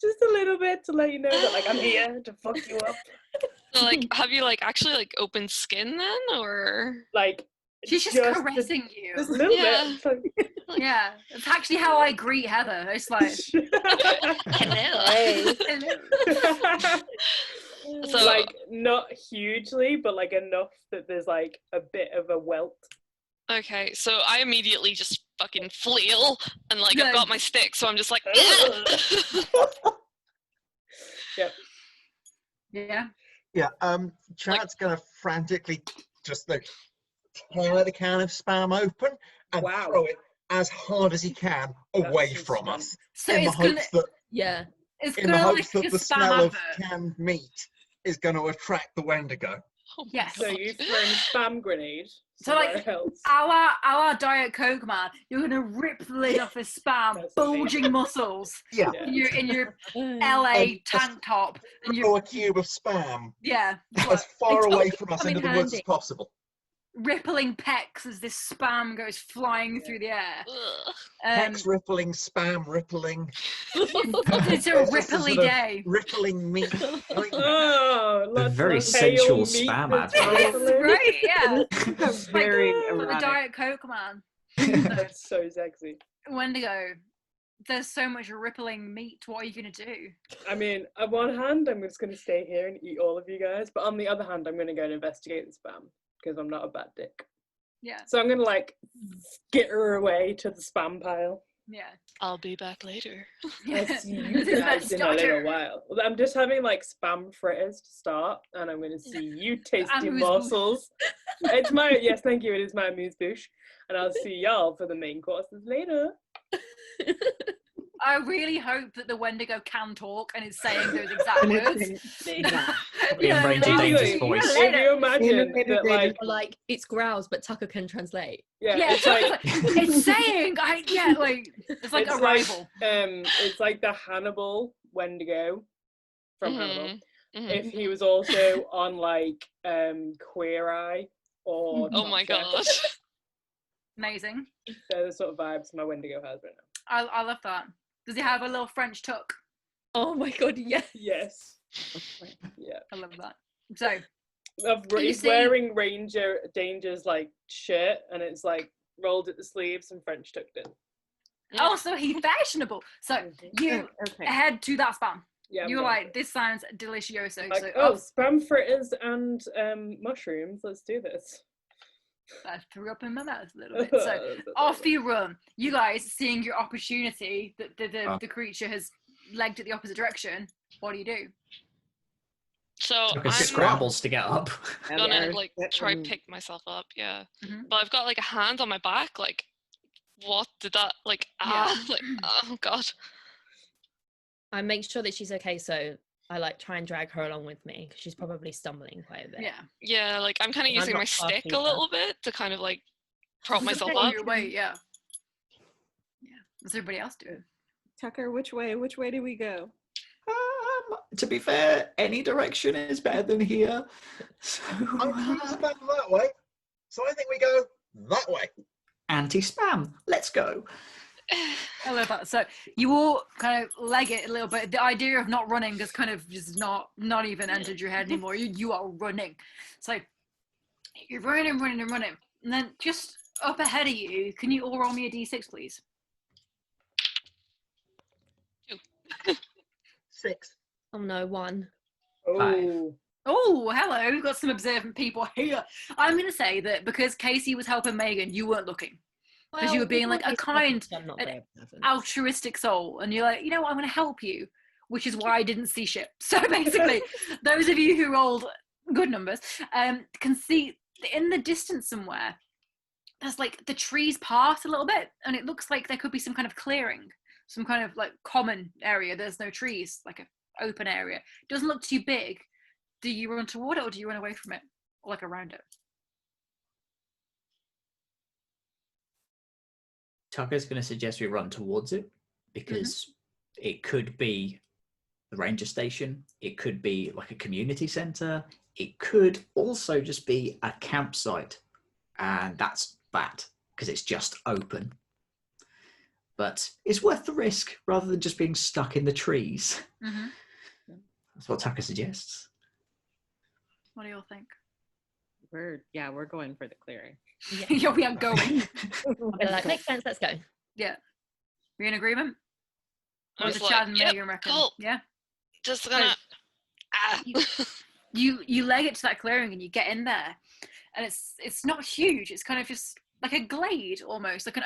A: just a little bit to let you know that like I'm here to fuck you up.
C: So, like, have you like actually like open skin then, or?
A: Like
B: She's just
A: a-
B: caressing
A: just a
B: you.
A: little
C: Yeah.
A: bit. It's like-
B: Yeah, it's actually how I greet Heather. It's like,
C: Hello. So
A: like not hugely, but like enough that there's like a bit of a welt.
C: okay, so I immediately just fucking flail and like
B: Yeah.
C: I've got my stick, so I'm just like.
B: yeah.
E: Yeah, Chad's going to frantically just like tear the can of spam open and
A: Wow.
E: throw it as hard as he can away
A: That's
E: from
A: insane.
E: us
B: So
E: in the
B: it's gonna,
E: hopes that
D: Yeah.
B: it's
E: in the
B: gonna
E: hopes
B: like
E: that
B: a
E: the
B: spam
E: smell of
B: advert.
E: canned meat is going to attract the Wendigo.
C: Oh my
B: Yes.
A: So
C: God.
A: you've thrown a spam grenade
B: So, like,
A: somewhere else.
B: Our Diet Coke man, you're gonna rip the lid off his spam,
A: That's
B: bulging muscles
E: Yeah,
A: Yeah.
B: in your LA
E: And just
B: tank top, and
E: throw
B: you're
E: a cube of spam
B: yeah,
E: as far
D: told
E: away
D: you
E: from us
D: come in
E: into the woods as
D: handy.
E: possible.
B: rippling pecks as this spam goes flying through the air.
C: Ugh.
E: Hex rippling, spam rippling,
B: It's a
E: It's just a
B: ripply
E: sort of-
B: day.
E: rippling meat. I mean,
A: Oh, lots
G: very
A: of
G: sensual
A: pale meat
G: spam
A: that's
G: advert.
B: Yes,
A: rippling.
B: right, yeah.
F: Very
B: For the
F: erotic.
B: Diet Coke man.
A: That's so sexy.
B: Wendigo, there's so much rippling meat. What are you gonna do?
A: I mean, on one hand, I'm just going to stay here and eat all of you guys, but on the other hand, I'm going to go and investigate the spam because I'm not a bad dick.
B: Yeah,
A: So I'm going to like skitter away to the spam pile.
B: yeah.
C: I'll be back later.
A: I'll see you
B: This is
A: guys in a
B: starter.
A: little while. Well, I'm just having like spam fritters to start, and I'm going to see you tasty
B: Amuse-bouche.
A: morsels. It's my yes, thank you. It is my amuse bouche, and I'll see y'all for the main courses later.
B: I really hope that the Wendigo can talk and is saying those exact
F: And it's
B: words.
F: saying that.
G: Ian Ranger
B: like,
G: Danger's
A: Basically,
G: voice.
A: if you imagine
F: Innovative
A: that, like,
D: Or like it's growls, but Tucker can translate.
A: yeah,
B: Yeah,
A: it's like
B: it's saying, like it's like
A: It's
B: a
A: like-
B: rival.
A: it's like the Hannibal Wendigo from Hannibal.
C: Mhm.
A: If he was also on like Queer Eye or
C: Oh my
A: Top Chef.
C: god.
B: Amazing.
A: They're the sort of vibes my Wendigo has right now.
B: I love that. Does he have a little French tuck?
D: Oh my god, yes.
A: Yes. Yeah.
B: I love that. So you
A: He's
B: see-
A: wearing Ranger Danger's like shirt, and it's like rolled at the sleeves and French tucked in.
B: also he's fashionable. So
A: Mhm.
B: you
F: Okay.
B: head to that spam.
A: Yeah. I'm
B: You were
A: down
B: like,
A: for it.
B: this sounds delicioso.
A: Like,
B: So
A: oh,
B: off,
A: spam fritters and mushrooms. Let's do this.
B: that threw up in my mouth a little bit. So off you run. You guys, seeing your opportunity that the creature has legged it the opposite direction, what do you do?
C: So
G: Tucker
C: I'm
G: scrambles to get up.
C: gonna
F: Yeah,
C: like
F: get
C: try
F: them-
C: pick myself up, yeah.
B: Mhm.
C: But I've got like a hand on my back, like what did that like like oh god.
D: I make sure that she's okay, so I like try and drag her along with me because she's probably stumbling quite a bit.
B: Yeah.
C: Yeah, like I'm kinda
D: I'm
C: using
D: not
C: my stick
D: passing
C: a
D: her.
C: little bit to kind of like prop myself
B: Pull
C: up.
B: your weight, yeah. Yeah. What's everybody else doing?
F: Tucker, which way? Which way do we go?
G: To be fair, any direction is better than here. So,
E: I'm pretty spam that way, so I think we go that way.
G: anti-spam. Let's go.
B: I love that. So you all kind of leg it a little bit. The idea of not running has kind of just not even entered your head anymore. You are running. So you're running and running and running. And then just up ahead of you, can you all roll me a d6, please?
E: 6.
D: Oh no, 1.
A: Oh.
B: Oh, hello. We've got some observant people here. I'm going to say that because Casey was helping Megan, you weren't looking. Because you were being like a kind,
D: I'm not
B: an
D: very observant.
B: altruistic soul. And you're like, you know what, I'm going to help you. Which is why I didn't see shit. So basically, those of you who rolled good numbers can see in the distance somewhere, there's like the trees part a little bit. And it looks like there could be some kind of clearing. Some kind of like common area. There's no trees, like an open area. It doesn't look too big. Do you run toward it or do you run away from it? Or like around it?
G: Tucker's going to suggest we run towards it because it could be the ranger station. It could be like a community center. It could also just be a campsite. And that's bad because it's just open. But it's worth the risk rather than just being stuck in the trees.
B: Mm-hmm.
G: That's what Tucker suggests.
B: What do you all think?
F: We're going for the clearing.
B: Yeah, we are going.
D: They're like, makes sense, let's go.
B: Yeah. We in agreement?
C: I
B: Or
C: was
B: the
C: like,
B: Chad and
C: yep,
B: Megan reckon?
C: cool.
B: Yeah.
C: Just gonna
B: You leg it to that clearing and you get in there, and it's not huge. It's kind of just like a glade almost, like an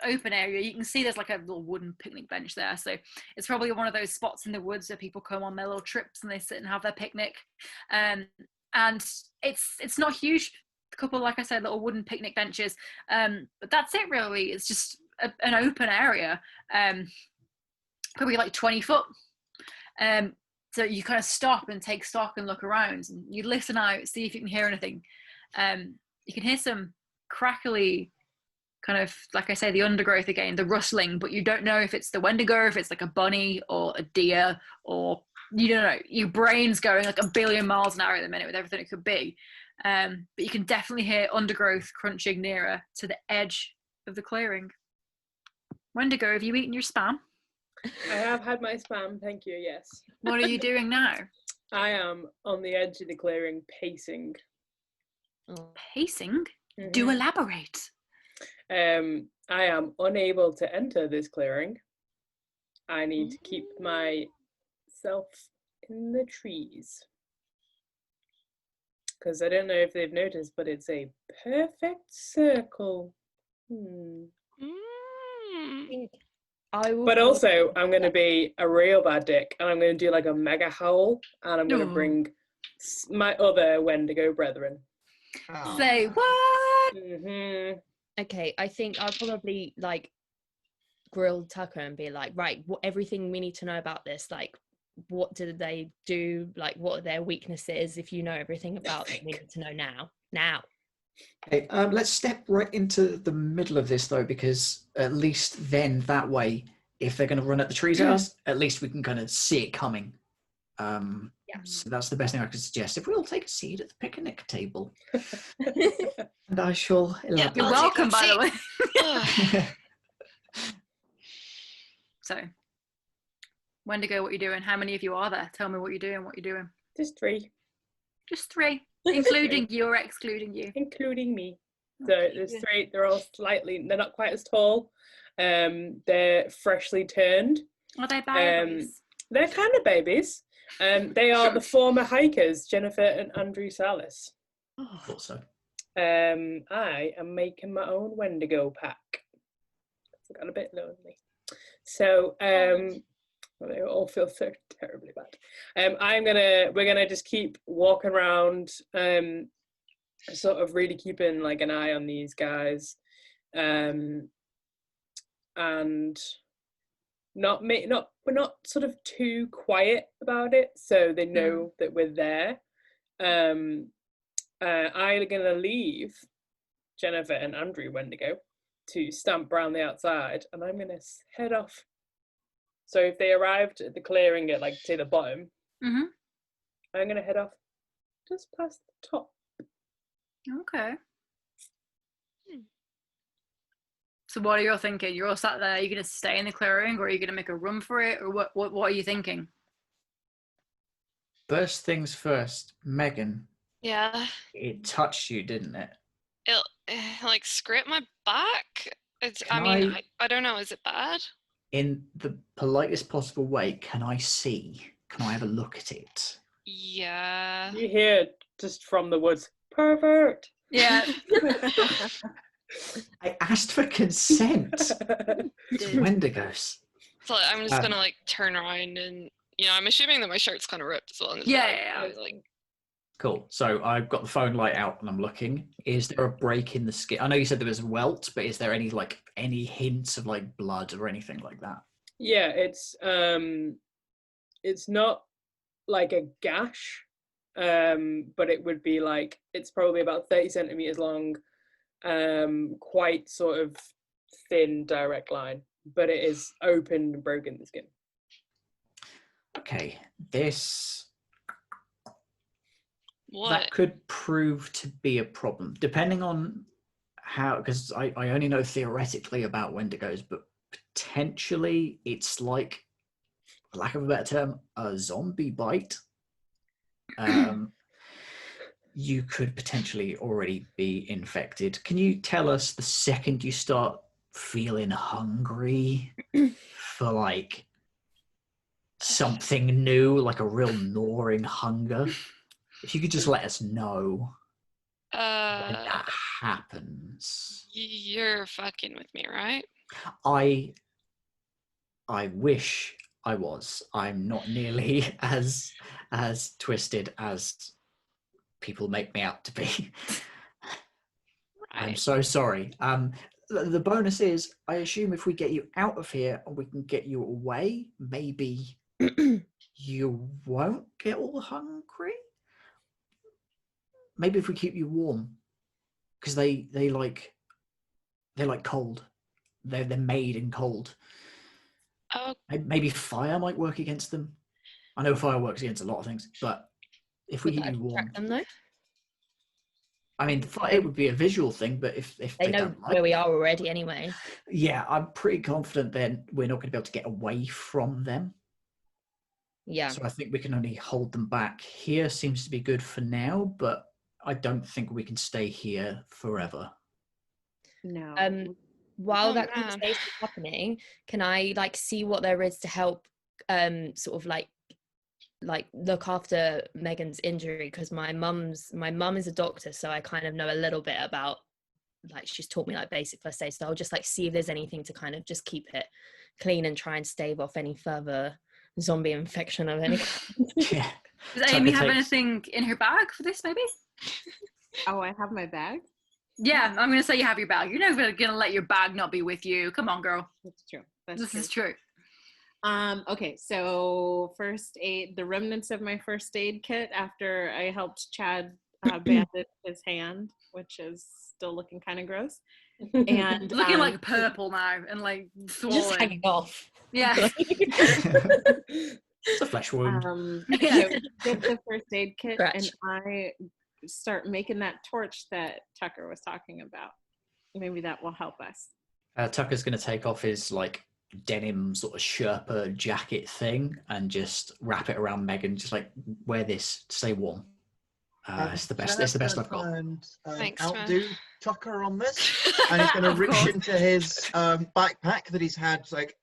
B: open area. You can see there's like a little wooden picnic bench there. So it's probably one of those spots in the woods where people come on their little trips and they sit and have their picnic. And it's not huge. A couple, like I said, little wooden picnic benches. But that's it really. It's just an open area. Probably like 20 foot. So you kind of stop and take stock and look around and you listen out, see if you can hear anything. You can hear some crackly kind of, like I say, the undergrowth again, the rustling, but you don't know if it's the Wendigo, if it's like a bunny or a deer, or you don't know. Your brain's going like a billion miles an hour at the minute with everything it could be. But you can definitely hear undergrowth crunching nearer to the edge of the clearing. Wendigo, have you eaten your spam?
A: I have had my spam, thank you, yes.
B: What are you doing now?
A: I am on the edge of the clearing, pacing.
B: Pacing? Do
A: Mhm.
B: elaborate.
A: I am unable to enter this clearing I need to keep myself in the trees. Because I don't know if they've noticed, but it's a perfect circle.
C: Mm.
D: I will
A: But
D: follow-
A: also, I'm going to be a real bad dick, and I'm going to do like a mega howl, and I'm going to
B: Ooh.
A: bring my other Wendigo brethren.
E: Oh.
B: Say what?
A: Mm-hmm.
D: Okay, I think I'll probably like grill Tucker and be like, right, what everything we need to know about this, like what did they do, like what are their weaknesses? If you know everything about it, we need to know now.
G: Okay, let's step right into the middle of this though, because at least then that way, if they're going to run at the trees at us, at least we can kind of see it coming. So that's the best thing I could suggest. If we all take a seat at the picnic table, and I shall elaborate.
B: You're
C: I'll take
B: welcome,
C: that
B: by the way.
C: Ugh.
B: So, Wendigo, what you doing? How many of you are there? Tell me what you're doing. What you're doing?
A: Just 3,
B: Just 3, including you or excluding you.
A: including me. So there's 3. They're all they're not quite as tall. They're freshly turned.
B: Are they babies?
A: They're kind of babies. They are the former hikers, Jennifer and Andrew Salis.
G: I thought so.
A: I am making my own Wendigo pack. I got a bit lonely. So well, they all feel so terribly bad. We're gonna just keep walking around, sort of really keeping like an eye on these guys, and we're not sort of too quiet about it, so they know that we're there. I'm gonna leave Jennifer and Andrew Wendigo to stamp around the outside, and I'm gonna head off. So if they arrived at the clearing at like say the bottom,
B: Mhm.
A: I'm gonna head off just past the top.
B: Okay. So what are you all thinking? You're all sat there. Are you going to stay in the clearing, or are you going to make a run for it, or what are you thinking?
G: First things first, Megan.
C: Yeah.
G: It touched you, didn't it?
C: It like scraped my back.
G: Can
C: I don't know. Is it bad?
G: In the politest possible way, can I see? Can I have a look at it?
C: Yeah.
A: You hear just from the woods, pervert.
B: Yeah.
G: I asked for consent. It's Wendigos.
C: So I'm just gonna like turn around and I'm assuming that my shirt's kind of ripped as well. And
B: Yeah.
C: Like,
G: Cool. So I've got the phone light out and I'm looking. Is there a break in the skin? I know you said there was a welt, but is there any hints of like blood or anything like that?
A: Yeah, it's not like a gash, but it would be like it's probably about 30 centimeters long, quite sort of thin direct line, but it is open and broken the skin.
G: Okay,
C: what?
G: that could prove to be a problem, depending on how, because I only know theoretically about Wendigos, but potentially it's like, for lack of a better term, a zombie bite. You could potentially already be infected. Can you tell us the second you start feeling hungry for like something new, like a real gnawing hunger? If you could just let us know when that happens.
C: You're fucking with me, right?
G: I wish I was. I'm not nearly as twisted as people make me out to be. I'm
C: Right.
G: so sorry. The bonus is, I assume if we get you out of here and we can get you away, maybe you won't get all hungry. Maybe if we keep you warm, because they like cold. They're made in cold.
C: Oh,
G: Maybe fire might work against them. I know fire works against a lot of things, but if we
D: Would
G: keep
D: that
G: you warm,
D: attract them though?
G: I mean, it would be a visual thing. But if
D: They know
G: don't like
D: where we are already anyway.
G: yeah, I'm pretty confident then we're not going to be able to get away from them.
D: Yeah.
G: So I think we can only hold them back. Here seems to be good for now, but I don't think we can stay here forever.
F: No.
D: while
C: Oh,
D: that
C: man.
D: conversation is happening, can I like see what there is to help sort of like look after Megan's injury? Because my mum is a doctor, so I kind of know a little bit about, like, she's taught me like basic first aid, so I'll just like see if there's anything to kind of just keep it clean and try and stave off any further zombie infection of any kind.
G: Yeah.
B: Does Amy
G: Tucker
B: have
G: takes-
B: anything in her bag for this, maybe?
F: Oh, I have my bag.
B: Yeah, I'm going to say you have your bag. You're never going to let your bag not be with you. Come on, girl.
F: That's true. That's
B: This
F: true.
B: is true.
F: Okay, so first aid, the remnants of my first aid kit after I helped Chad bandage his hand, which is still looking kind of gross. And
B: Looking like purple now and like
D: Just
B: swollen.
D: hanging off.
B: Yeah.
G: It's a flesh wound.
B: Yeah.
F: so get the first aid kit, and
D: Scratch.
F: I start making that torch that Tucker was talking about. Maybe that will help us.
G: Tucker's going to take off his like denim sort of Sherpa jacket thing and just wrap it around Megan. Just like, wear this, stay warm. It's the best. It's the best I've got.
E: And
C: Thanks, man.
E: outdo Tucker on this, and he's going to
B: Of
E: reach
B: course.
E: into his backpack that he's had. Like,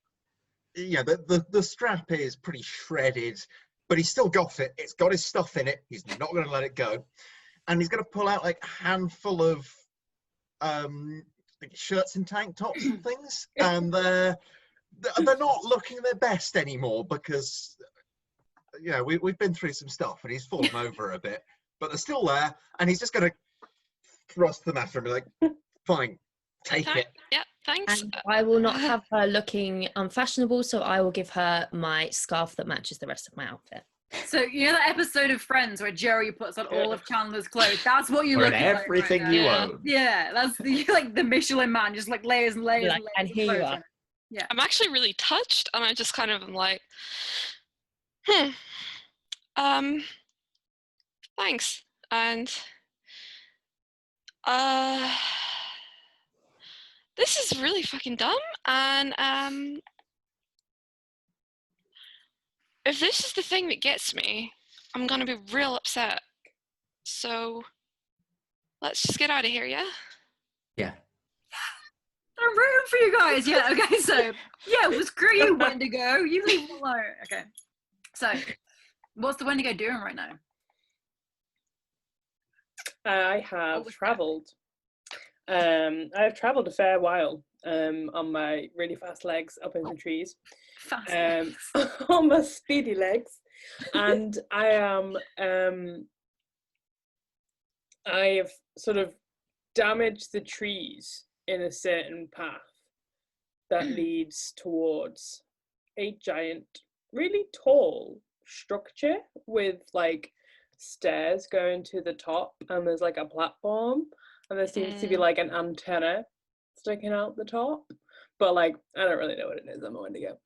E: yeah, the strap is pretty shredded, but he's still got it. It's got his stuff in it. He's not going to let it go, and he's going to pull out like a handful of like shirts and tank tops and things, and they're not looking their best anymore because we've been through some stuff, and he's fallen over a bit, but they're still there, and he's just going to thrust them after him, be like, fine, take it.
C: Yeah, thanks.
D: And I will not have her looking unfashionable, so I will give her my scarf that matches the rest of my outfit.
B: So you know that episode of Friends where Jerry puts on all of Chandler's clothes? That's what you
G: Wear
B: look like.
G: everything
B: right
G: you
B: now.
C: Yeah.
G: own.
B: Yeah, that's like the Michelin Man, just like layers and layers
D: Like,
B: and layers.
D: and
B: of
D: here you
B: clothes
D: are.
B: on.
C: I'm actually really touched, and I just kind of am like, thanks. And this is really fucking dumb, and if this is the thing that gets me, I'm gonna be real upset. So let's just get out of here, yeah?
G: Yeah.
B: I'm rooting for you guys. Yeah, okay, so yeah, well, screw you, Wendigo. You leave me alone. Okay. So what's the Wendigo doing right now?
A: I have
B: was that?
A: travelled. I've travelled a fair while on my really fast legs up in the trees,
B: Fast.
A: on my speedy legs, and I have sort of damaged the trees in a certain path that leads towards a giant, really tall structure with like stairs going to the top, and there's like a platform, and there seems to be like an antenna sticking out the top, but like I don't really know what it is. I'm a Wendigo.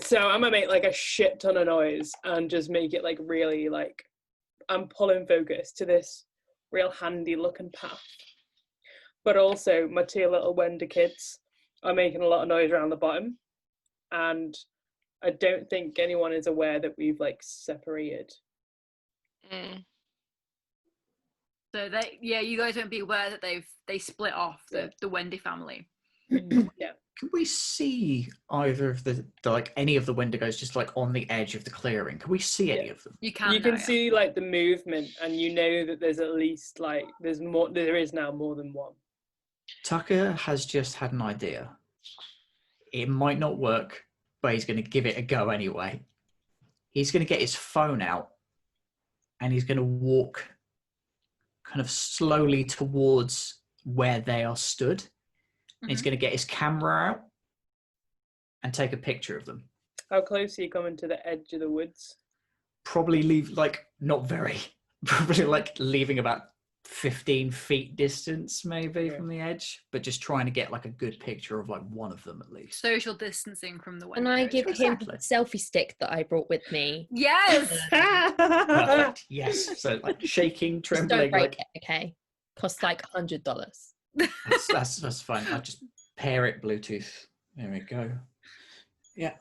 A: So I'm gonna make like a shit ton of noise and just make it like really like I'm pulling focus to this real handy looking path. But also my two little Wendy kids are making a lot of noise around the bottom, and I don't think anyone is aware that we've like separated.
C: Mm.
B: So you guys won't be aware that they split off the Wendy family.
G: Can we see either of the like any of the Wendigos just like on the edge of the clearing? Can we see any of them?
B: You can.
A: You
B: now,
A: can
B: yeah.
A: see like the movement, and you know that there's at least like there is now more than one.
G: Tucker has just had an idea. It might not work, but he's going to give it a go anyway. He's going to get his phone out, and he's going to walk kind of slowly towards where they are stood. And he's going to get his camera out and take a picture of them.
A: How close are you coming to the edge of the woods?
G: Probably leave, like, not very, probably like leaving about 15 feet distance maybe from the edge, but just trying to get like a good picture of like one of them at least.
B: Social distancing from the Wendigos.
D: And I give him
G: Exactly.
D: the selfie stick that I brought with me.
B: Yes.
G: Perfect. Yes. So like shaking,
D: Just don't
G: trembling,
D: break
G: like
D: it, okay? Costs like $100.
G: that's fine. I'll just pair it Bluetooth. There we go. Yeah,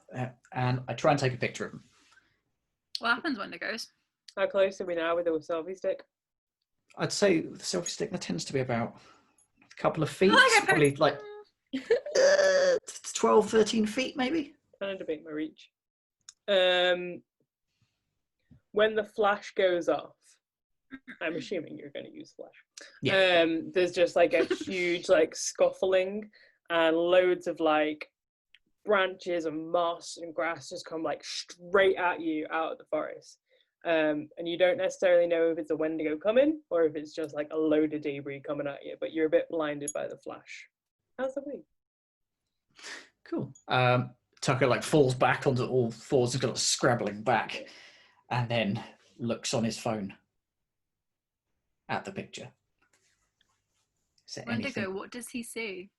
G: and I try and take a picture of them.
B: What happens, Wendigos?
A: How close are we now with the selfie stick?
G: I'd say the selfie stick that tends to be about a couple of feet.
B: Like a
G: Probably like 12, 13 feet, maybe.
A: Kind of debate my reach. When the flash goes off, I'm assuming you're going to use flash.
G: Yeah.
A: There's just like a huge like scuffling, and loads of like branches and moss and grass just come like straight at you out of the forest. And you don't necessarily know if it's a Wendigo coming or if it's just like a load of debris coming at you, but you're a bit blinded by the flash. How's the week?
G: Cool. Tucker like falls back onto all fours and kind of scrabbling back, and then looks on his phone at the picture. Is there
B: Wendigo,
G: anything?
B: what does he see?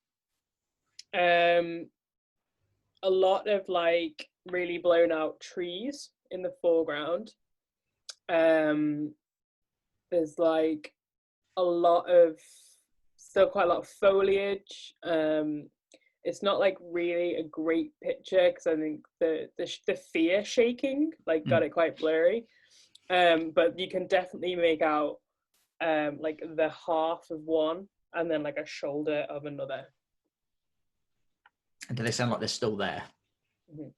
A: A lot of like really blown out trees in the foreground. There's like still quite a lot of foliage. It's not like really a great picture because I think the fear shaking like got it quite blurry. But you can definitely make out like the half of one and then like a shoulder of another.
G: And do they sound like they're still there?
A: Mhm.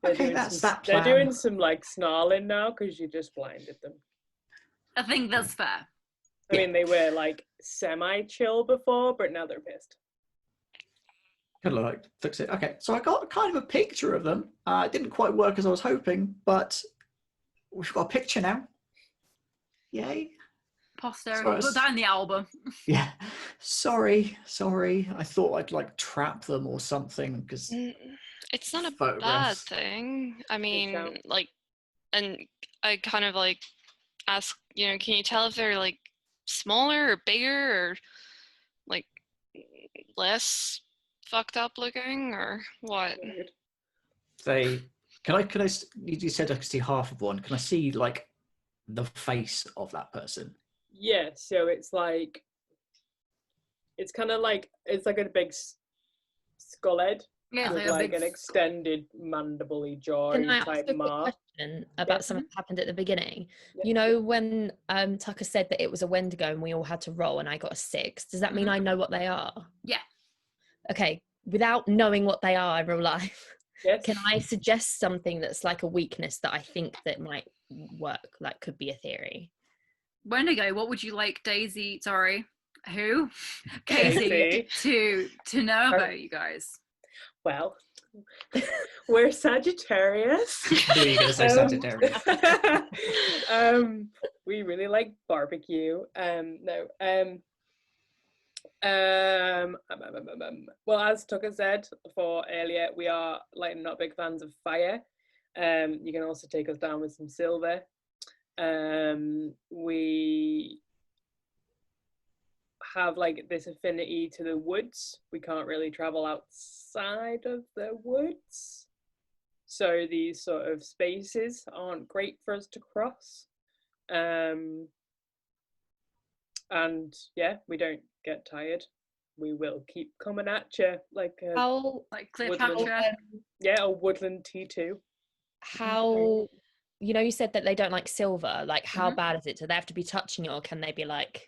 G: Okay, that's that
A: They're
G: plan.
A: doing some like snarling now because you just blinded them.
B: I think that's fair.
A: I mean, they were like semi-chill before, but now they're pissed.
G: Kind of like fix it. Okay, so I got kind of a picture of them. It didn't quite work as I was hoping, but we've got a picture now. Yay.
B: Posterity.
G: Sorry,
B: Put that in the album.
G: Yeah. Sorry. I thought I'd like trap them or something because
C: It's not a bad
G: photographs.
C: thing. I
A: shout.
C: mean, like, and I kind of like ask, can you tell if they're like smaller or bigger or like less fucked up looking or what?
G: You said I could see half of one. Can I see like the face of that person?
A: Yeah, so it's kind of like it's like a big skull head
B: Yeah,
A: with
B: like a
A: like
B: big
A: an extended mandible jaw
D: Can I ask
A: type
D: a quick
A: mark.
D: question about
A: Yeah.
D: something that happened at the beginning?
A: Yeah.
D: You know, when Tucker said that it was a Wendigo and we all had to roll and I got a 6, does that mean I know what they are?
B: Yeah.
D: Okay, without knowing what they are in real life,
A: Yes.
D: can I suggest something that's like a weakness that I think that might work, like could be a theory?
B: Wendigo, what would you like Daisy, sorry, who? Casey to know about you guys?
A: Well, we're Sagittarius.
G: I knew you were going to say Sagittarius.
A: We really like barbecue. Well, as Tucker said before earlier, we are like not big fans of fire. You can also take us down with some silver. We have like this affinity to the woods. We can't really travel outside of the woods, so these sort of spaces aren't great for us to cross. And yeah, we don't get tired. We will keep coming at you like a
B: Like Cleopatra.
A: a woodland T2.
D: How, you said that they don't like silver, like how bad is it? Do they have to be touching it, or can they be like,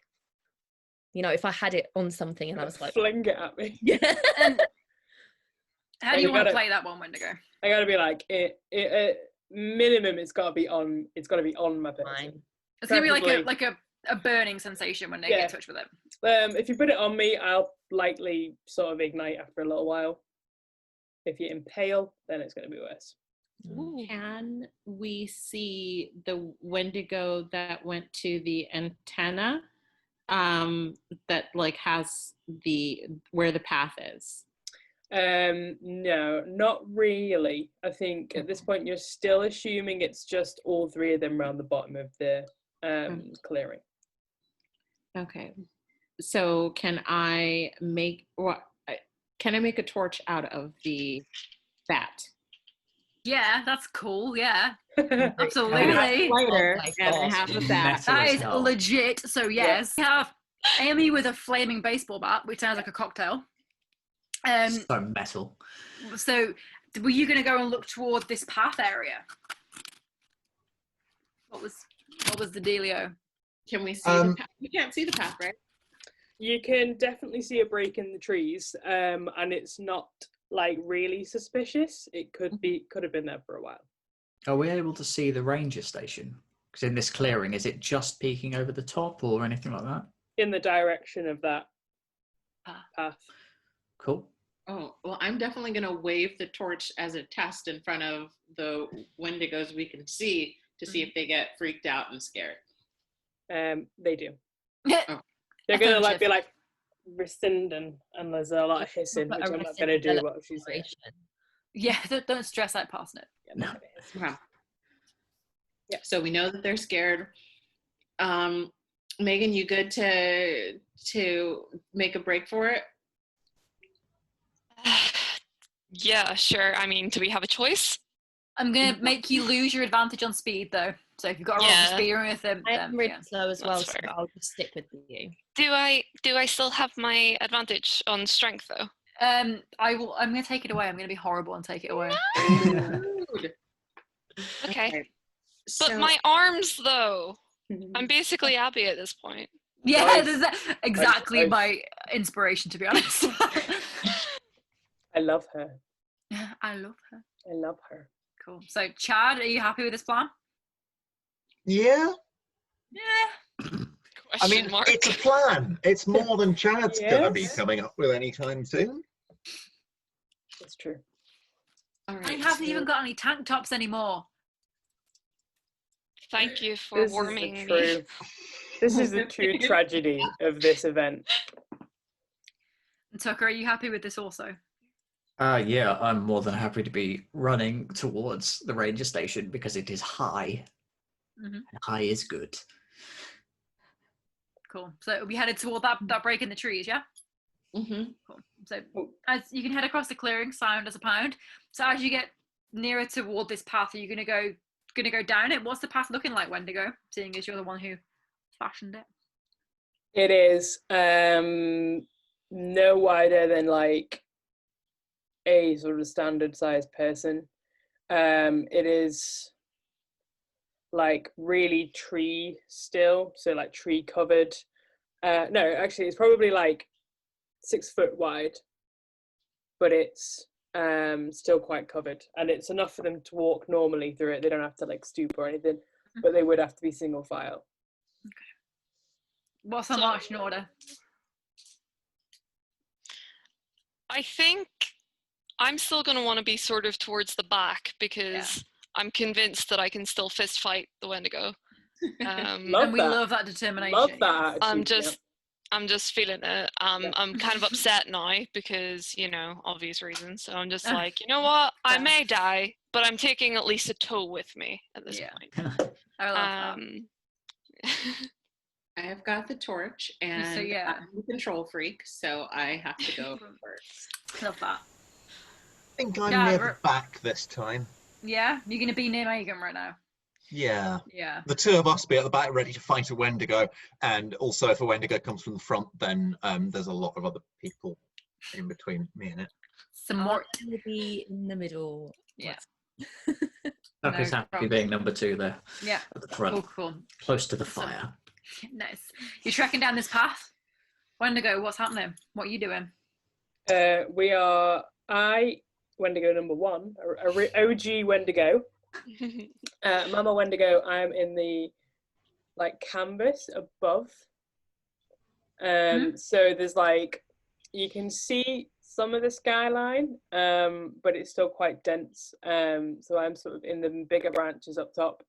D: if I had it on something and I was like,
A: fling it at me.
D: yeah.
B: And how do you
A: you
B: want to
A: gotta-
B: play that one, Wendigo?
A: I gotta be like minimum. It's gotta be on my person.
D: Fine.
B: It's gonna be
A: Preferably-
B: like a burning sensation when they
A: Yeah.
B: get in touch with it.
A: If you put it on me, I'll lightly sort of ignite after a little while. If you impale, then it's going to be worse.
F: Can we see the Wendigo that went to the antenna that like has where the path is?
A: No, not really. I think at this point you're still assuming it's just all three of them around the bottom of the clearing.
F: Okay. So can I make a torch out of that?
B: Yeah, that's cool. Yeah,
D: Absolutely.
B: absolutely.
F: Lighter,
D: Oh my
F: and I
D: gosh.
F: have that.
G: Metal
B: That
G: as
B: is
G: hell.
B: legit. So yes, we have Amy with a flaming baseball bat, which sounds like a cocktail.
G: So metal.
B: So were you going to go and look toward this path area? What was the dealio?
F: Can we see the path? We can't see the path, right?
A: You can definitely see a break in the trees, and it's not like really suspicious. It could have been there for a while.
G: Are we able to see the ranger station? Because in this clearing, is it just peeking over the top or anything like that?
A: In the direction of that path.
G: Cool.
F: Oh, well, I'm definitely going to wave the torch as a test in front of the Wendigos we can see to see if they get freaked out and scared.
A: They do.
F: Oh.
A: They're going to like be like rescind and there's a lot of hissing,
D: But
A: which
D: a
A: I'm not going to do
D: rescind
A: what she's saying.
B: Yeah, don't stress out passing it.
A: Yeah,
G: No.
A: not gonna hiss.
F: Wow.
A: Yeah.
F: So we know that they're scared. Megan, you good to make a break for it?
C: Yeah, sure. I mean, do we have a choice?
B: I'm gonna make you lose your advantage on speed though. So if you've got a roll for
C: Yeah.
B: speed with them,
D: I'm really
B: yeah.
D: slow as well,
C: That's
D: so
C: fair.
D: I'll just stick with you.
C: Do I still have my advantage on strength though?
B: I'm gonna take it away. I'm gonna be horrible and take it away.
F: Rude.
C: Okay.
F: So,
C: But my arms though. I'm basically Abby at this point.
B: Yeah,
A: Nice.
B: that's exactly
A: Nice.
B: my inspiration, to be honest.
A: I love her.
B: I love her.
A: I love her.
B: Cool. So, Chad, are you happy with this plan?
E: Yeah,
B: Yeah.
E: I mean,
C: Question mark.
E: it's a plan. It's more than Chad's gonna be
A: Yes.
E: coming up with anytime soon.
A: It's true.
F: all
B: I
F: right,
B: haven't
F: so-
B: even got any tank tops anymore.
C: Thank you for
A: This
C: warming
A: is
C: me.
A: the true. This is the true tragedy of this event.
B: And Tucker, are you happy with this also?
G: Yeah, I'm more than happy to be running towards the ranger station because it is high.
B: Mhm.
G: And high is good.
B: Cool. So we headed toward that break in the trees, yeah?
F: Mhm.
B: Cool. So
A: Oh.
B: as you can head across the clearing, silent as a pound. So as you get nearer toward this path, are you gonna go down it? What's the path looking like, Wendigo? Seeing as you're the one who fashioned it.
A: It is no wider than like a sort of standard sized person. It is like really tree still, so like tree covered. No, actually it's probably like 6 foot wide, but it's still quite covered, and it's enough for them to walk normally through it. They don't have to like stoop or anything, but they would have to be single file.
B: What's the
C: So-
B: marching order?
C: I think I'm still going to want to be sort of towards the back because I'm convinced that I can still fist fight the Wendigo.
A: Love
B: And we
A: that.
B: love that determination.
A: Love
B: yes.
A: that.
C: I'm
A: attitude, yeah.
C: just feeling it.
A: Yeah.
C: I'm kind of upset now because, you know, obvious reasons. So I'm just
B: Ah.
C: like, you know what? I
B: Yeah.
C: may die, but I'm taking at least a toe with me at this
B: Yeah.
C: point.
B: I love
F: I have got the torch, and
B: yeah.
F: I'm the control freak, so I have to go first.
B: that. Love that.
E: I think I'm
B: Yeah,
E: near
B: we're-
E: the back this time.
B: Yeah, you're gonna be near Megan right now.
E: Yeah.
B: Yeah.
E: The two of us be at the back ready to fight a Wendigo, and also if a Wendigo comes from the front, then there's a lot of other people in between me and it.
B: Some more.
D: I'm gonna be in the middle.
B: Yeah.
G: Tucker's
B: No
G: happy
B: problem.
G: being number 2 there
B: Yeah.
G: at the front,
B: Cool.
G: close to the
B: So-
G: fire.
B: Nice. You're trekking down this path. Wendigo, what's happening? What are you doing?
A: We are Wendigo number 1, OG Wendigo. Mama Wendigo, I'm in the like canvas above. So there's like you can see some of the skyline, but it's still quite dense. So I'm sort of in the bigger branches up top.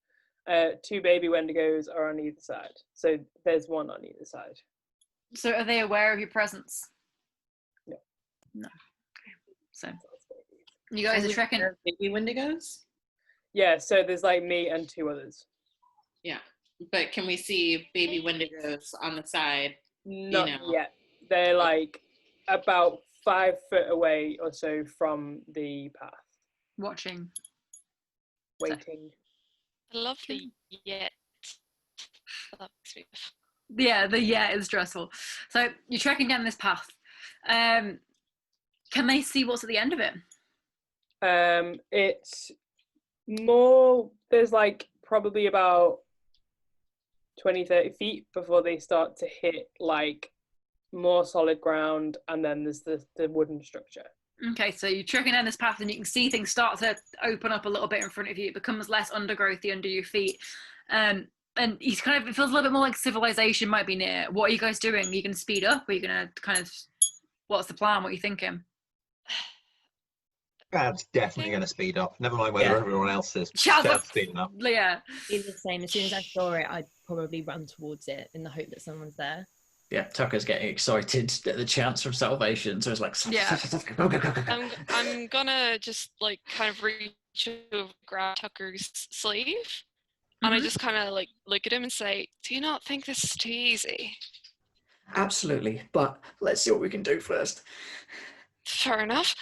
A: 2 baby Wendigos are on either side. So there's one on either side.
B: So are they aware of your presence?
A: No.
B: No. Okay. So you guys
F: So
B: are
F: we
B: trekking.
F: are baby Wendigos?
A: Yeah, so there's like me and 2 others.
F: Yeah. But can we see baby Wendigos on the side?
A: Not
F: know.
A: yet. They're like about 5 foot away or so from the path,
B: Watching.
A: waiting.
C: I love the yet. That makes me
B: Yeah, is stressful. So you're trekking down this path. Can they see what's at the end of it?
A: It's more, there's like probably about 20-30 feet before they start to hit like more solid ground, and then there's the wooden structure.
B: Okay, so you're trekking down this path and you can see things start to open up a little bit in front of you. It becomes less undergrowthy under your feet. And he's kind of, it feels a little bit more like civilization might be near. What are you guys doing? Are you going to speed up? Or are you going to kind of, what's the plan? What are you thinking?
E: Chad's definitely going to speed up. Never mind whether everyone else is.
B: Chad's
E: speeding up.
B: Yeah.
D: It's the same. As soon as I saw it, I'd probably run towards it in the hope that someone's there.
G: Yeah, Tucker's getting excited at the chance of salvation, so it's like,
B: Yeah.
G: go, go, go, go.
C: I'm gonna just like kind of reach over, grab Tucker's sleeve, and I just kind of like look at him and say, "Do you not think this is too easy?"
G: Absolutely, but let's see what we can do first.
C: Fair enough.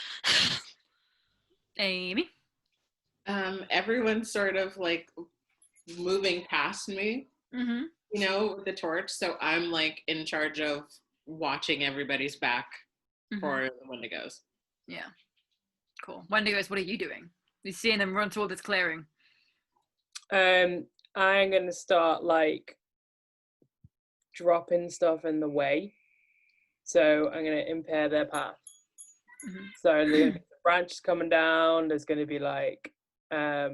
B: Amy?
F: Everyone's sort of like moving past me,
B: Mm-hmm.
F: you know, with the torch. So I'm like in charge of watching everybody's back for the Wendigos.
B: Yeah. Cool. Wendigos, what are you doing? You're seeing them run toward this clearing.
A: I'm going to start like dropping stuff in the way. So I'm going to impair their path. So there's going to be branches coming down. There's going to be like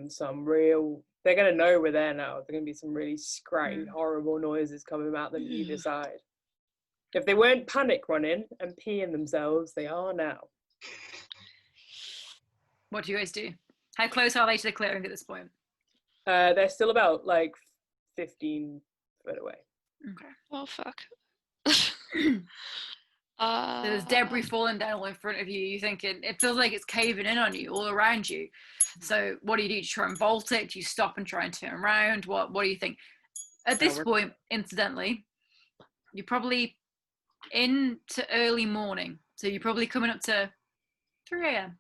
A: some real, they're going to know we're there now. There's going to be some really scratchy, horrible noises coming out them either side. If they weren't panic running and peeing themselves, they are now.
B: What do you guys do? How close are they to the clearing at this point?
A: They're still about like 15 foot away.
B: Okay.
C: Oh fuck.
B: There's debris falling down all in front of you. You're thinking, it feels like it's caving in on you all around you. So what do? Do you try and vault it? Do you stop and try and turn around? What do you think? At this point, incidentally, you're probably into early morning. So you're probably coming up to 3 a.m.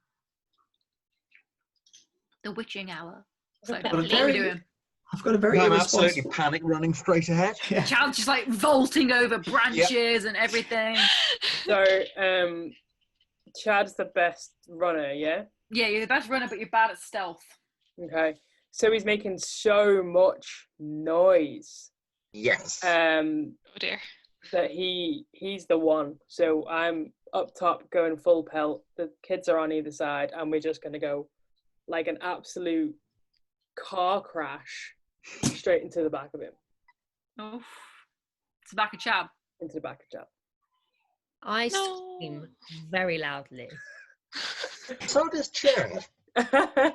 B: The witching hour. So what are we doing?
G: I've got a very
E: I'm
G: irresponsible...
E: absolutely panic running straight ahead.
G: Yeah.
B: Chad's just like vaulting over branches and everything.
A: So Chad's the best runner, yeah?
B: Yeah, you're the best runner, but you're bad at stealth.
A: Okay. So he's making so much noise.
E: Yes.
C: Oh dear.
A: That he's the one. So I'm up top going full pelt. The kids are on either side, and we're just going to go like an absolute car crash straight into the back of him.
B: Oh, it's the back of Chad.
A: Into the back of Chad.
D: I scream very loudly.
E: So does Chad.
A: Are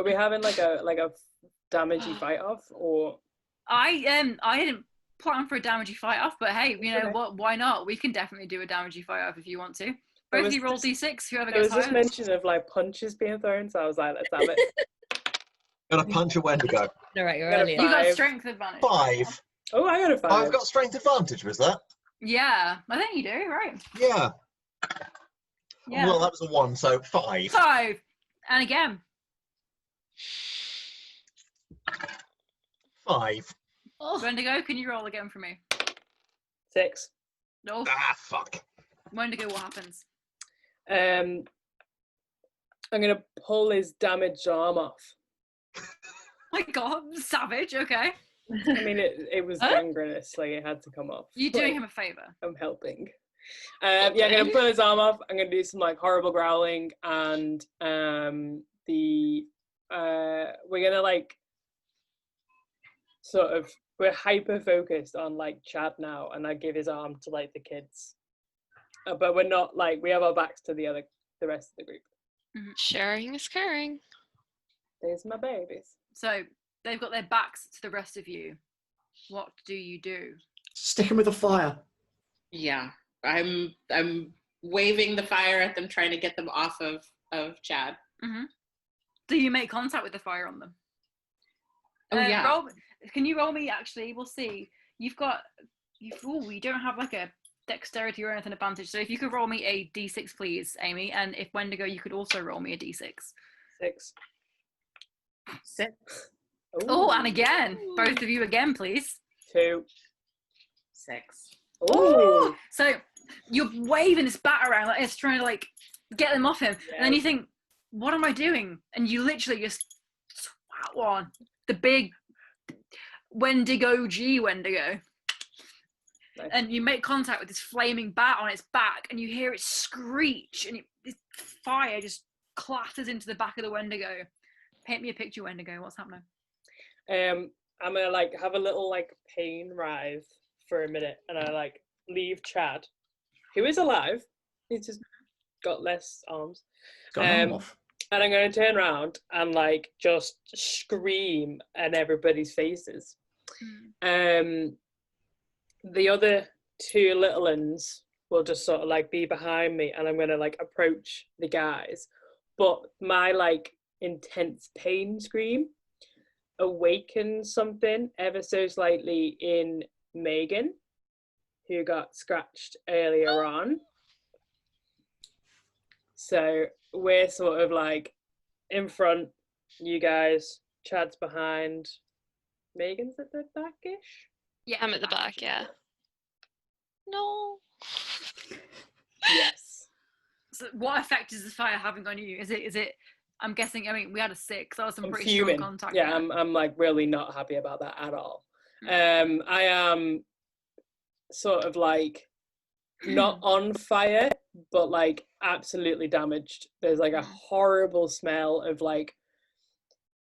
A: we having like a damagey fight off, or?
B: I didn't plan for a damagey fight off, but hey, you know what? Why not? We can definitely do a damagey fight off if you want to. Both of you roll d6. Whoever
A: There
B: gets
A: was
B: higher.
A: this mention of like punches being thrown, so I was like, let's have it.
E: Gonna punch a Wendigo.
D: All right, you're
A: Got a
D: earlier.
B: You got
A: 5.
B: strength advantage.
E: 5.
A: Oh, I got a 5.
E: I've got strength advantage, was that?
B: Yeah, I think you do. Right.
E: Yeah.
B: Yeah.
E: Well, that was a 1, so 5.
B: 5. And again.
E: 5.
B: Wendigo, can you roll again for me?
A: 6.
B: No.
E: Ah, fuck.
B: Wendigo, what happens?
A: I'm gonna pull his damaged arm off.
B: My God, savage. Okay.
A: I mean, it was gangrenous, like it had to come off.
B: You're doing
A: Like,
B: him a favor.
A: I'm helping. Yeah, I'm gonna pull his arm off. I'm gonna do some like horrible growling, and we're gonna like sort of, we're hyper focused on like Chad now, and I give his arm to like the kids, but we're not like, we have our backs to the rest of the group.
C: Sharing is caring.
A: There's my babies.
B: So they've got their backs to the rest of you. What do you do?
G: Stick him with the fire.
F: Yeah, I'm waving the fire at them, trying to get them off of Chad.
B: Do you make contact with the fire on them?
F: Oh yeah.
B: Can you roll me? Actually, we'll see. You don't have like a dexterity or anything advantage. So if you could roll me a d6, please, Amy, and if Wendigo, you could also roll me a d6.
A: 6.
F: 6.
B: Oh, and again, both of you again, please.
A: 2.
F: 6.
A: Oh,
B: So you're waving this bat around like it's trying to like get them off him, and then you think, what am I doing? And you literally just swat one, the big Wendigo.
A: Nice.
B: and you make contact with this flaming bat on its back, and you hear it screech, and this fire just clatters into the back of the Wendigo. Paint me a picture, Wendigo. What's happening?
A: I'm gonna like have a little like pain writhe for a minute, and I like leave Chad, who is alive. He's just got less arms.
G: Got an arm off.
A: And I'm gonna turn around and like just scream in everybody's faces. The other two little uns will just sort of like be behind me, and I'm gonna like approach the guys. But my like intense pain scream awakens something ever so slightly in Megan, who got scratched earlier on. So we're sort of like in front, you guys, Chad's behind, Megan's at the back-ish?
C: Yeah, I'm at the back, yeah. No.
A: Yes.
B: So what effect is the fire having on you? Is it I'm guessing, I mean, we had a 6. That was some
A: I'm
B: pretty
A: fuming.
B: strong contact.
A: Yeah,
B: there.
A: I'm like really not happy about that at all. I am sort of like not on fire, but like absolutely damaged. There's like a horrible smell of like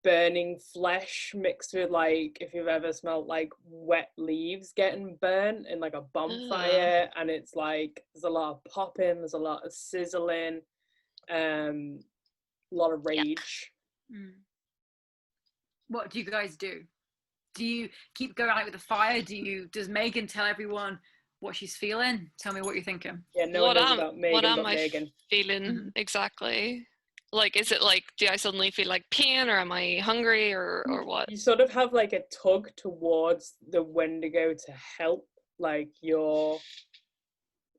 A: burning flesh mixed with like, if you've ever smelled like wet leaves getting burnt in like a bonfire, and it's like there's a lot of popping, there's a lot of sizzling, a lot of rage.
B: What do you guys do? Do you keep going out with the fire? Does Megan tell everyone what she's feeling? Tell me what you're thinking.
A: Yeah, no one knows about Megan
C: what am
A: but
C: I
A: Megan.
C: feeling exactly? Like, is it like, do I suddenly feel like pain, or am I hungry, or what?
A: You sort of have like a tug towards the Wendigo to help, like you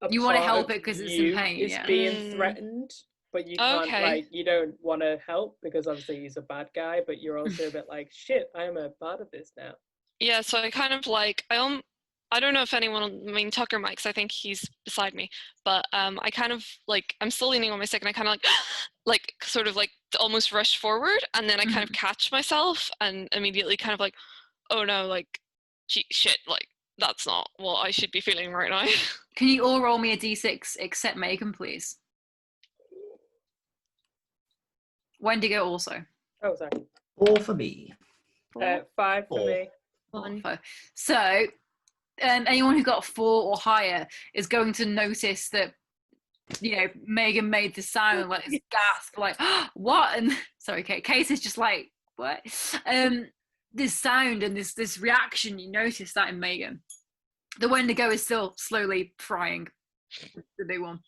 A: want
B: to help it because it's in pain.
A: It's
B: Yeah.
A: being threatened, but you can't
C: Okay.
A: like, you don't want to help because obviously he's a bad guy, but you're also a bit like, shit, I'm a part of this now.
C: Yeah, so I kind of like, I don't know if anyone, I mean, Tucker might, 'cause I think he's beside me, but I kind of like, I'm still leaning on my stick, and I kind of like sort of like almost rush forward, and then I kind of catch myself and immediately kind of like, oh no, like, shit, like, that's not what I should be feeling right now.
B: Can you all roll me a d6 except Megan, please? Wendigo also.
A: Oh, sorry.
G: 4 for me.
A: 5 for
E: Four.
A: me.
B: 1. So anyone who got 4 or higher is going to notice that, you know, Megan made the sound like this gasp, like, what? And sorry, Case is just like, what? This sound and this reaction, you notice that in Megan. The Wendigo is still slowly frying, the big one.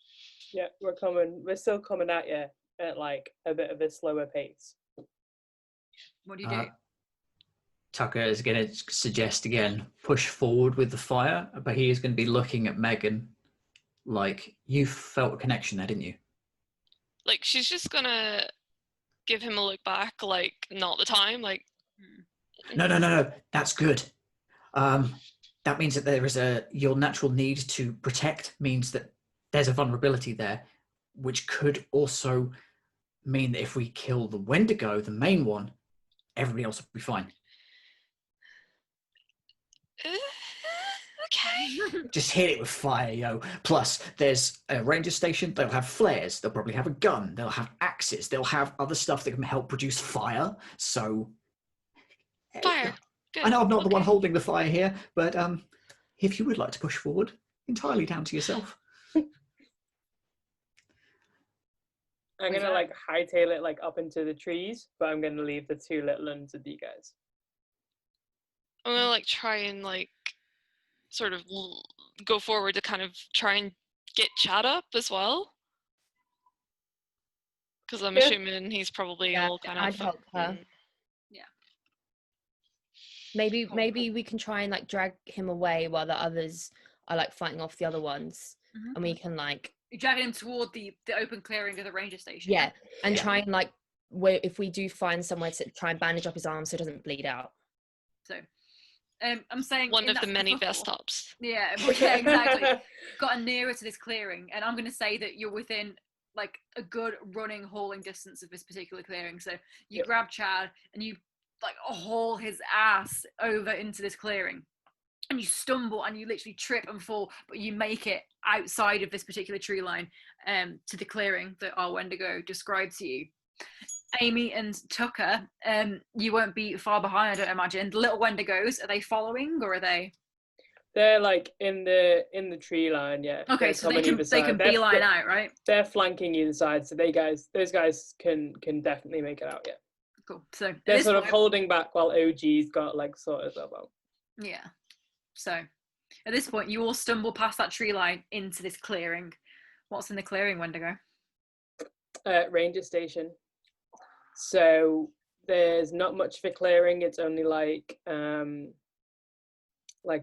A: Yeah, we're still coming at you at like a bit of a slower pace.
B: What do you do?
G: Tucker is going to suggest again, push forward with the fire, but he is going to be looking at Megan like, you felt a connection there, didn't you?
C: Like, she's just gonna give him a look back, like, not the time, like.
G: No. That's good. That means that there is your natural need to protect means that there's a vulnerability there, which could also mean that if we kill the Wendigo, the main one, everybody else will be fine.
C: Okay.
G: Just hit it with fire, yo. Plus, there's a ranger station. They'll have flares. They'll probably have a gun. They'll have axes. They'll have other stuff that can help produce fire. So,
C: Fire. Good.
G: I know I'm not the one
C: Okay.
G: holding the fire here, but if you would like to push forward, entirely down to yourself.
A: I'm gonna like hightail it like up into the trees, but I'm gonna leave the two little ones with you guys.
C: I'm gonna like try and like sort of go forward to kind of try and get Chad up as well, because I'm
A: Yeah.
C: assuming he's probably
D: Yeah,
C: all kind
D: I'd
C: of.
D: help her. Maybe we can try and like drag him away while the others are like fighting off the other ones, and we can like
B: You're dragging him toward the open clearing of the ranger station.
D: yeah, and try and like if we do find somewhere to try and bandage up his arm so it doesn't bleed out.
B: So, I'm saying
C: One
B: in
C: of the
B: that
C: many
B: scuffle-
C: best stops.
B: Yeah, yeah, exactly. Gotten nearer to this clearing, and I'm going to say that you're within like a good running, hauling distance of this particular clearing. So you grab Chad and you like haul his ass over into this clearing. and you stumble and you literally trip and fall, but you make it outside of this particular tree line to the clearing that our Wendigo described to you. Amy and Tucker, you won't be far behind, I don't imagine. The little Wendigos, are they following or are they?
A: They're like in the tree line, yeah.
B: Okay,
A: They're
B: so
A: coming either
B: they can
A: side. They're-
B: beeline
A: they're-
B: out, right?
A: They're flanking either side, so those guys can definitely make it out, yeah.
B: Cool. So at
A: They're
B: this
A: sort of
B: point-
A: holding back while OG's got like sort of about.
B: Yeah. So at this point, you all stumble past that tree line into this clearing. What's in the clearing, Wendigo?
A: Ranger station. So there's not much of a clearing. It's only like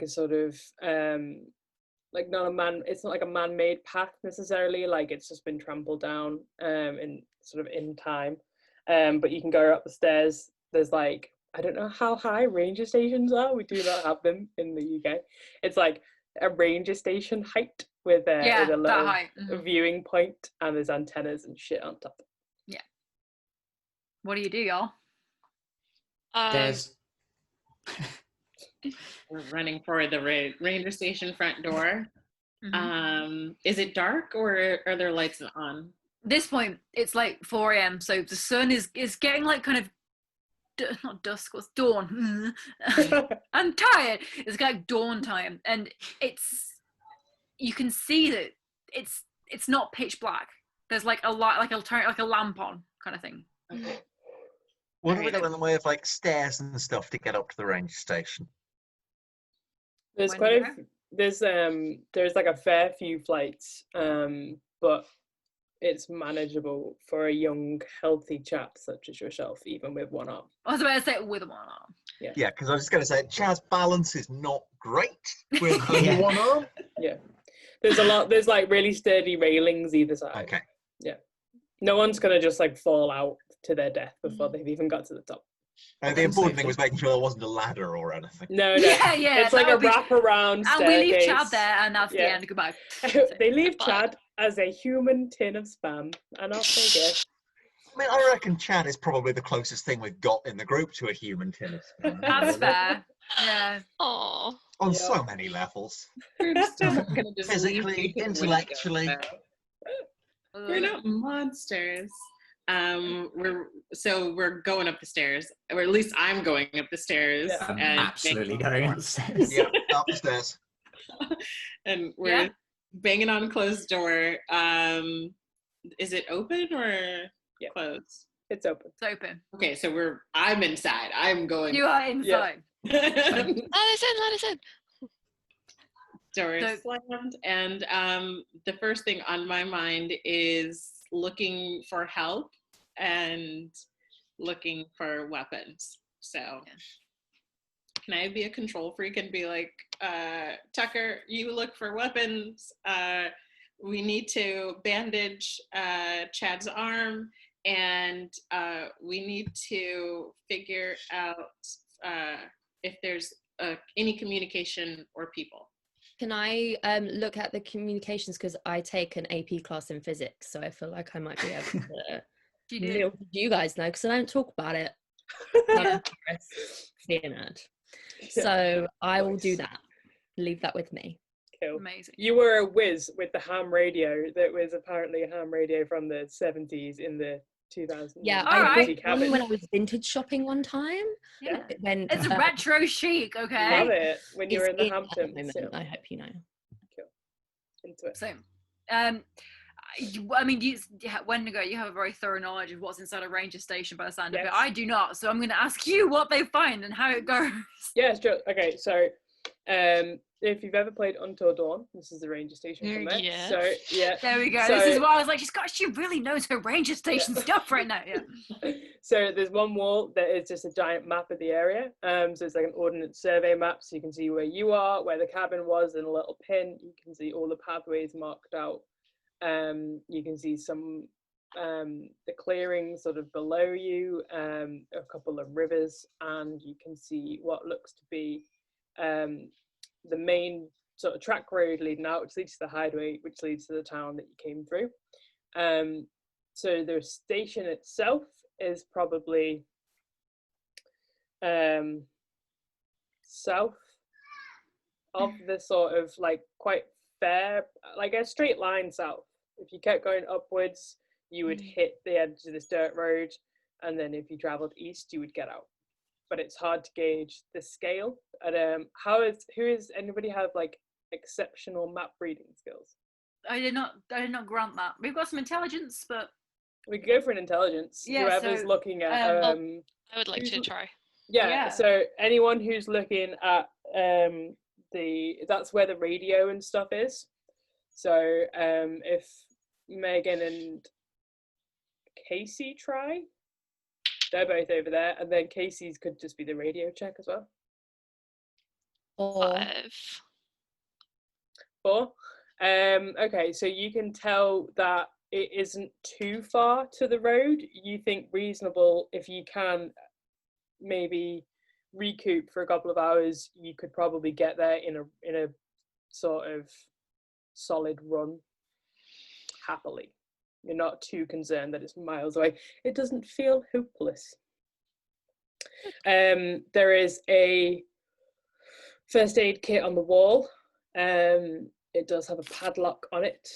A: a sort of like not a man. It's not like a man-made path necessarily. Like it's just been trampled down in sort of in time. But you can go up the stairs. There's like, I don't know how high ranger stations are. We do not have them in the UK. It's like a ranger station height with a
B: that
A: little
B: height. Mhm.
A: viewing point, and there's antennas and shit on top.
B: What do you do, y'all?
G: There's
F: We're running for the ranger station front door.
B: Mhm.
F: Is it dark or are there lights on?
B: At this point, it's like 4 a.m. So the sun is getting like kind of not dusk, what's dawn? I'm tired. It's like dawn time, and you can see that it's not pitch black. There's like a light, like a lamp on kind of thing.
F: Okay.
E: What have we
F: Alright.
E: got in the way of like stairs and stuff to get up to the ranger station?
A: There's
B: Wendigo?
A: quite there's like a fair few flights, but it's manageable for a young, healthy chap such as yourself, even with one arm.
B: I was about to say with one arm.
E: Yeah, because I was just going to say, Chad's balance is not great with only
G: Yeah.
E: one arm.
A: Yeah, there's like really sturdy railings either side.
E: Okay.
A: No one's gonna just like fall out to their death before they've even got to the top.
E: The important thing was making sure there wasn't a ladder or anything.
A: No,
B: Yeah,
A: it's like
B: that
A: a
B: would be-
A: wraparound
B: And
A: staircase.
B: we leave Chad there, and that's the
A: Yeah.
B: end. Goodbye.
A: They leave
C: Goodbye.
A: Chad as a human tin of spam, and off they go.
E: I mean, I reckon Chad is probably the closest thing we've got in the group to a human tennis.
B: That's fair. Yeah.
C: Oh,
E: On
A: Yeah.
E: so many levels.
F: We're still not gonna just leave
E: Physically,
F: you to the
E: intellectually.
F: window, though. We're not monsters. We're going up the stairs, or at least I'm going up the stairs.
A: Yeah.
G: I'm
F: and
G: absolutely
F: banging
G: going
F: on
G: upstairs.
E: Yeah, up the stairs.
F: and we're
B: Yeah.
F: banging on a closed door. Is it open or
A: Yeah.
F: closed?
A: It's open.
B: It's open.
F: Okay, so I'm inside. I'm going.
B: You are inside.
C: let us in.
F: Door
B: So-
F: slammed, and the first thing on my mind is looking for help and looking for weapons. So can I be a control freak and be like, Tucker, you look for weapons. We need to bandage Chad's arm, and we need to figure out if there's any communication or people.
D: Can I look at the communications, because I take an AP class in physics, so I feel like I might be able to
B: Do you
D: reveal to you guys know, because I don't talk about it.
B: Yeah.
D: Be a nerd. So I will do
A: Nice.
D: that. Leave that with me.
A: Cool.
B: Amazing.
A: You were a whiz with the ham radio that was apparently a ham radio from the 70s in the 2000s.
D: Yeah,
B: All
D: I
B: right.
D: bought one when I was vintage shopping one time.
B: Yeah.
D: When
B: It's retro chic, okay?
A: Love it when you were in the
D: at the
A: Hamptons.
D: moment,
A: So
D: I hope you know.
A: into it.
B: So, Wendigo, you have a very thorough knowledge of what's inside a ranger station by the sound of it.
A: Yes.
B: I do not, so I'm going to ask you what they find and how it goes.
A: Yeah, sure. Okay, so if you've ever played Until Dawn, this is the ranger station from there.
C: Yes.
A: So yeah.
B: There we go.
A: So-
B: This is why I was like, she really knows her ranger station stuff right now. Yeah.
A: So there's one wall that is just a giant map of the area. So it's like an ordnance survey map, so you can see where you are, where the cabin was, and a little pin. You can see all the pathways marked out. You can see some the clearing sort of below you, a couple of rivers, and you can see what looks to be the main sort of track road leading out, which leads to the hideaway, which leads to the town that you came through. So the station itself is probably south of the sort of like quite fair, like a straight line south. If you kept going upwards, you would hit the edge of this dirt road, and then if you traveled east, you would get out. But it's hard to gauge the scale. And anybody have like exceptional map reading skills?
B: I did not grant that. We've got some intelligence, but
A: We could go for an intelligence.
B: Yeah,
A: Whoever's
B: so,
A: looking at
C: I would like to try.
A: yeah, so anyone who's looking at that's where the radio and stuff is. So if Megan and Casey try, they're both over there, and then Casey's could just be the radio check as well.
D: Or
C: 5.
A: 4. Okay, so you can tell that it isn't too far to the road. You think reasonable, if you can maybe recoup for a couple of hours, you could probably get there in a sort of solid run happily. You're not too concerned that it's miles away. It doesn't feel hopeless. There is a first aid kit on the wall. It does have a padlock on it.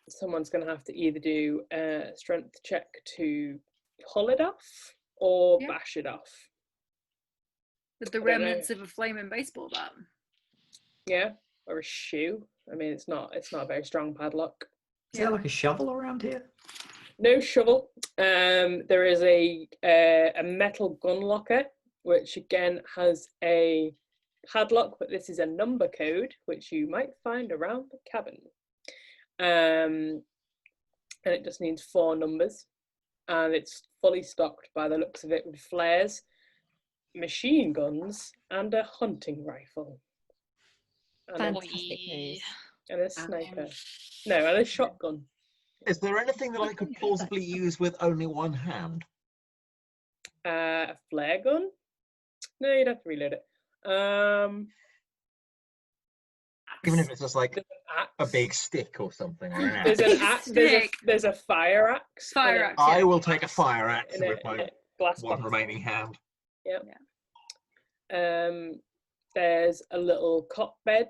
A: Someone's going to have to either do a strength check to pull it off or bash it off.
B: with the remnants of a flaming baseball bat.
A: Yeah, or a shoe. I mean, it's not a very strong padlock.
G: Is there like a shovel around here?
A: No shovel. There is a metal gun locker, which again has a padlock, but this is a number code, which you might find around the cabin. And it just needs 4 numbers. And it's fully stocked by the looks of it with flares, machine guns, and a hunting rifle. And
D: fantastic news.
A: a sniper. No, and a shotgun.
E: Is there anything that I could plausibly use with only one hand?
A: A flare gun? No, you'd have to reload it.
E: Even if it's just like
A: There's an
E: a
A: axe.
E: big stick or something. Or an
A: There's
E: axe.
A: an axe. There's a fire axe. and
B: Fire
A: a-
B: axe,
E: I will take a fire axe
A: in a-
E: with
A: in
E: my
A: a glass
E: one
A: box.
E: remaining hand.
A: There's a little cot bed.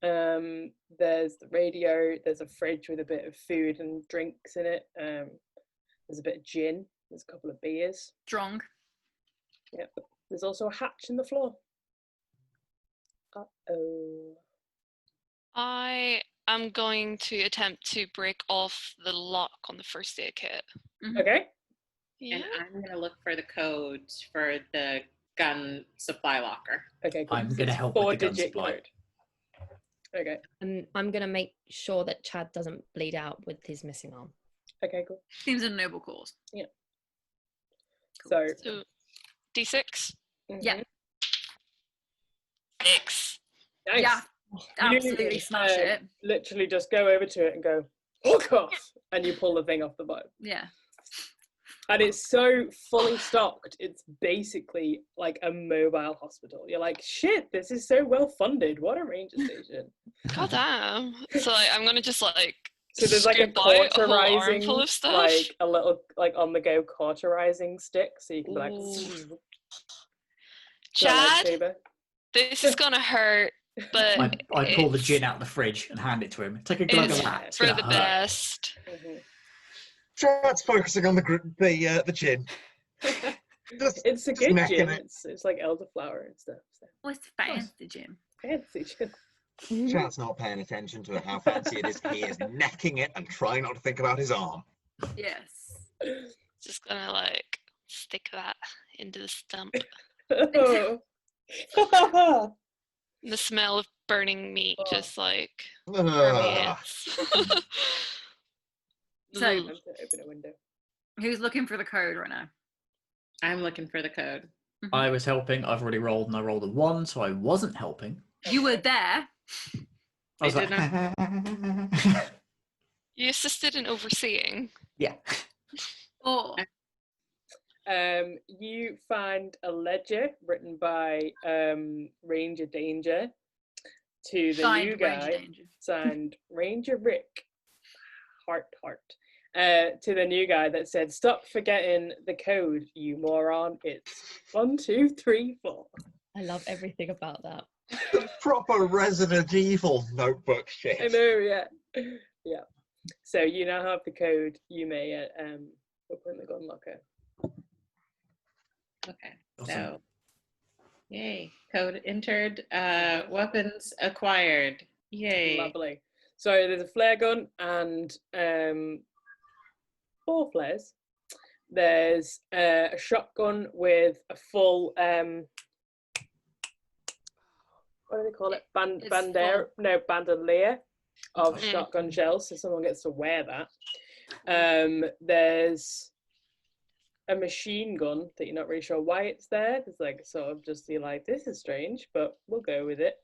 A: There's the radio. There's a fridge with a bit of food and drinks in it. There's a bit of gin. There's a couple of beers.
B: Strong.
A: Yep. There's also a hatch in the floor. Uh-oh.
C: I am going to attempt to break off the lock on the first aid kit.
A: Okay.
C: Yeah.
F: And I'm gonna look for the code for the gun supply locker.
A: Okay. Cool.
G: I'm
A: So
G: gonna
A: it's
G: help with the gun
A: 4-digit
G: supply.
A: code. Okay.
D: And I'm gonna make sure that Chad doesn't bleed out with his missing arm.
A: Okay. Cool.
B: Seems a noble cause.
A: So.
C: So D6.
B: Yeah.
A: mhm.
C: 6.
A: Nice.
B: Yeah.
A: You,
B: Absolutely smash it.
A: Literally just go over to it and go, hook off, and you pull the thing off the bottom.
B: Yeah.
A: And it's so fully stocked, it's basically like a mobile hospital. You're like, shit, this is so well funded. What a ranger station.
C: God damn. So like, I'm gonna just like
A: So there's like a
C: scoop out a whole
A: cauterizing,
C: armful of stuff.
A: like a little like on the go cauterizing stick, so you can be like,
C: Ooh.
A: "Got a
C: Chad,
A: lightsaber."
C: this is gonna hurt, but
G: I pull the
C: it's-
G: gin out the fridge and hand it to him. Take a glug
C: it's
G: of that. It's
C: for
G: gonna
C: the
G: hurt.
C: best.
A: Mhm.
E: Chad's focusing on the gin. Just
A: It's a
E: just
A: good
E: necking
A: gin.
E: it.
A: It's like elderflower and stuff. So
B: What's fancy, Jim?
A: fancy gin.
E: Chad's not paying attention to how fancy it is. He is necking it and trying not to think about his arm.
B: Yes.
C: Just gonna like stick that into the stump. The smell of burning meat
A: Oh.
C: just like
E: Ugh.
C: permeates.
B: So-
A: Time to open a window.
B: Who's looking for the code right now?
F: I'm looking for the code.
G: I was helping. I've already rolled and I rolled a 1, so I wasn't helping.
B: You were there.
G: I was
F: I did
G: like,
C: You assisted in overseeing.
G: yeah.
B: Or
A: You find a ledger written by Ranger Danger to the
B: signed
A: new
B: Ranger
A: guy,
B: Danger.
A: signed Ranger Rick, heart, to the new guy that said, "Stop forgetting the code, you moron. It's 1, 2, 3, 4."
D: I love everything about that.
E: The proper Resident Evil notebook shit.
A: I know, yeah. Yeah. So you now have the code. You may open the gun locker.
F: Okay.
G: Awesome.
F: So, yay. Code entered. Weapons acquired. Yay.
A: Lovely. So there's a flare gun and 4 flares. There's a shotgun with a full what do they call it? Bandolier of
C: Mm.
A: shotgun shells, so someone gets to wear that. There's a machine gun that you're not really sure why it's there. There's like sort of just you're like, this is strange, but we'll go with it.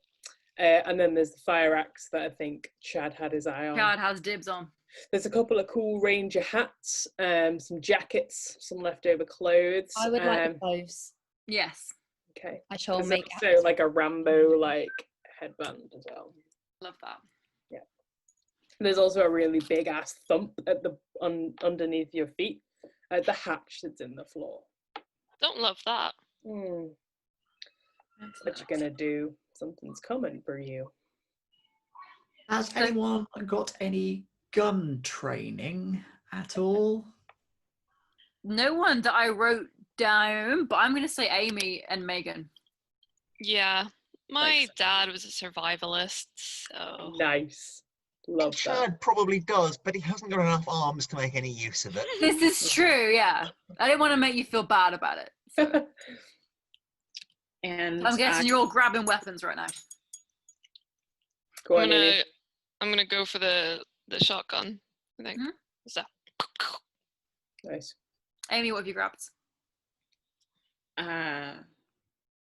A: And then there's the fire axe that I think Chad had his eye on.
B: Chad has dibs on.
A: There's a couple of cool ranger hats, some jackets, some leftover clothes.
D: I would like the clothes.
B: Yes,
A: Okay.
D: I shall
A: There's
D: make
A: also like a Rambo like headband as well.
B: love that.
A: There's also a really big ass thump at the underneath your feet at the hatch that's in the floor.
C: Don't love that.
A: What you gonna do? Something's coming for you.
G: Has anyone got any gun training at all?
B: No one that I wrote down, but I'm going to say Amy and Megan.
C: Yeah. My
A: Thanks.
C: dad was a survivalist, so
A: Nice. Love that.
E: Chad probably does, but he hasn't got enough arms to make any use of it.
B: This is true, yeah. I didn't want to make you feel bad about it. So.
F: And
B: I'm guessing you're all grabbing weapons right now.
A: Go on, Amy.
C: I'm gonna go for the shotgun. I think.
B: Mhm.
C: What's that?
A: Nice.
B: Amy, what have you grabbed?